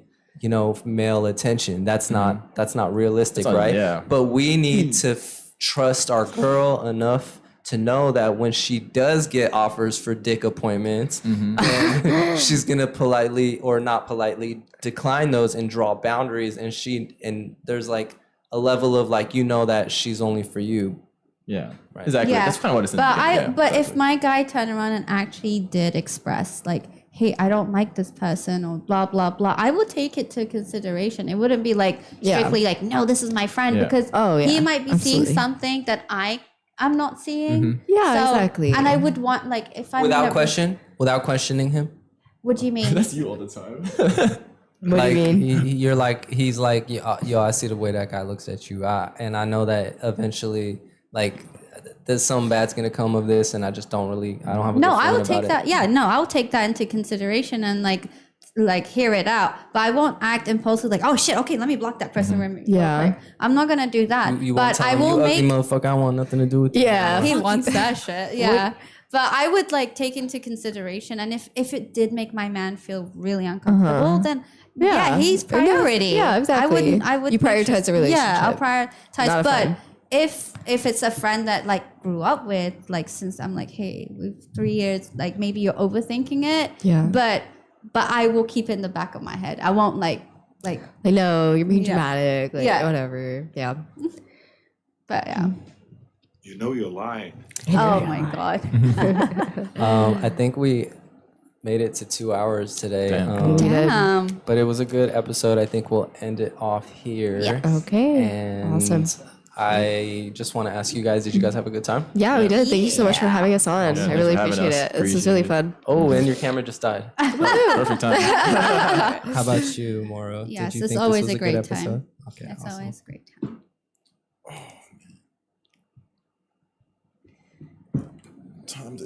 Speaker 1: male attention. That's not realistic,
Speaker 2: That's not-
Speaker 1: right?
Speaker 2: yeah.
Speaker 1: But we need to trust our girl enough to know that when she does get offers for dick appointments, then she's gonna politely or not politely decline those and draw boundaries. And there's like a level of like that she's only for you.
Speaker 2: Yeah. Exactly.
Speaker 4: Yeah.
Speaker 2: That's kind of what it's.
Speaker 4: But
Speaker 2: yeah,
Speaker 4: but if
Speaker 2: exactly.
Speaker 4: my guy turned around and actually did express like hey, I don't like this person or blah, blah, blah, I would take it to consideration. It wouldn't be like
Speaker 3: Yeah.
Speaker 4: strictly like, no, this is my friend,
Speaker 2: Yeah.
Speaker 4: because
Speaker 3: Oh, yeah,
Speaker 4: he might be seeing
Speaker 3: absolutely.
Speaker 4: something that I'm not seeing.
Speaker 3: Yeah, exactly.
Speaker 4: And I would want, like, if I'm
Speaker 1: Without questioning him.
Speaker 4: What do you mean?
Speaker 2: That's you all the time.
Speaker 3: What
Speaker 1: Like
Speaker 3: do you mean?
Speaker 1: you're like he's like yo, I see the way that guy looks at you, and I know that eventually like there's something bad's gonna come of this, and I don't have a
Speaker 4: No,
Speaker 1: good
Speaker 4: I
Speaker 1: feeling
Speaker 4: would take
Speaker 1: about
Speaker 4: that.
Speaker 1: it.
Speaker 4: Yeah, no, I would take that into consideration and like hear it out. But I won't act impulsively like, oh shit, okay, let me block that person.
Speaker 3: Yeah.
Speaker 4: I'm not gonna do that.
Speaker 1: You won't
Speaker 4: but
Speaker 1: tell
Speaker 4: I
Speaker 1: him,
Speaker 4: will
Speaker 1: you ugly
Speaker 4: make.
Speaker 1: motherfucker. I want nothing to do with you.
Speaker 3: Yeah.
Speaker 4: He wants that shit. Yeah. But I would like take into consideration, and if it did make my man feel really uncomfortable, then yeah, he's priority.
Speaker 3: Yeah, exactly.
Speaker 4: I would
Speaker 3: You
Speaker 4: make
Speaker 3: prioritize the
Speaker 4: Yeah, I'll
Speaker 3: relationship,
Speaker 4: prioritize.
Speaker 3: not a
Speaker 4: But
Speaker 3: friend.
Speaker 4: if it's a friend that like grew up with, like since I'm like, hey, we've 3 years, like maybe you're overthinking it.
Speaker 3: Yeah.
Speaker 4: But I will keep it in the back of my head. I won't like.
Speaker 3: Like, no, you're being
Speaker 4: Yeah.
Speaker 3: dramatic. Like,
Speaker 4: Yeah.
Speaker 3: whatever. Yeah.
Speaker 4: But yeah.
Speaker 7: You know you're lying.
Speaker 4: Oh my god.
Speaker 1: I think we made it to 2 hours today.
Speaker 2: Damn.
Speaker 4: Damn.
Speaker 1: But it was a good episode. I think we'll end it off here.
Speaker 3: Okay.
Speaker 1: And
Speaker 3: Awesome.
Speaker 1: I just want to ask you guys, did you guys have a good time?
Speaker 3: Yeah, we did. Thank you so much for having us on.
Speaker 2: Yeah,
Speaker 3: I
Speaker 2: thanks
Speaker 3: really
Speaker 2: for having
Speaker 3: appreciate
Speaker 2: us.
Speaker 3: it. This is really
Speaker 2: Appreciate
Speaker 3: fun.
Speaker 1: Oh, and your camera just died.
Speaker 2: Perfect time.
Speaker 1: How about you, Moro?
Speaker 4: Yes,
Speaker 1: Did you
Speaker 4: it's
Speaker 1: think
Speaker 4: always
Speaker 1: this was
Speaker 4: a great
Speaker 1: good
Speaker 4: time.
Speaker 1: episode? Okay,
Speaker 4: It's
Speaker 1: awesome.
Speaker 4: always a great time.
Speaker 2: Time to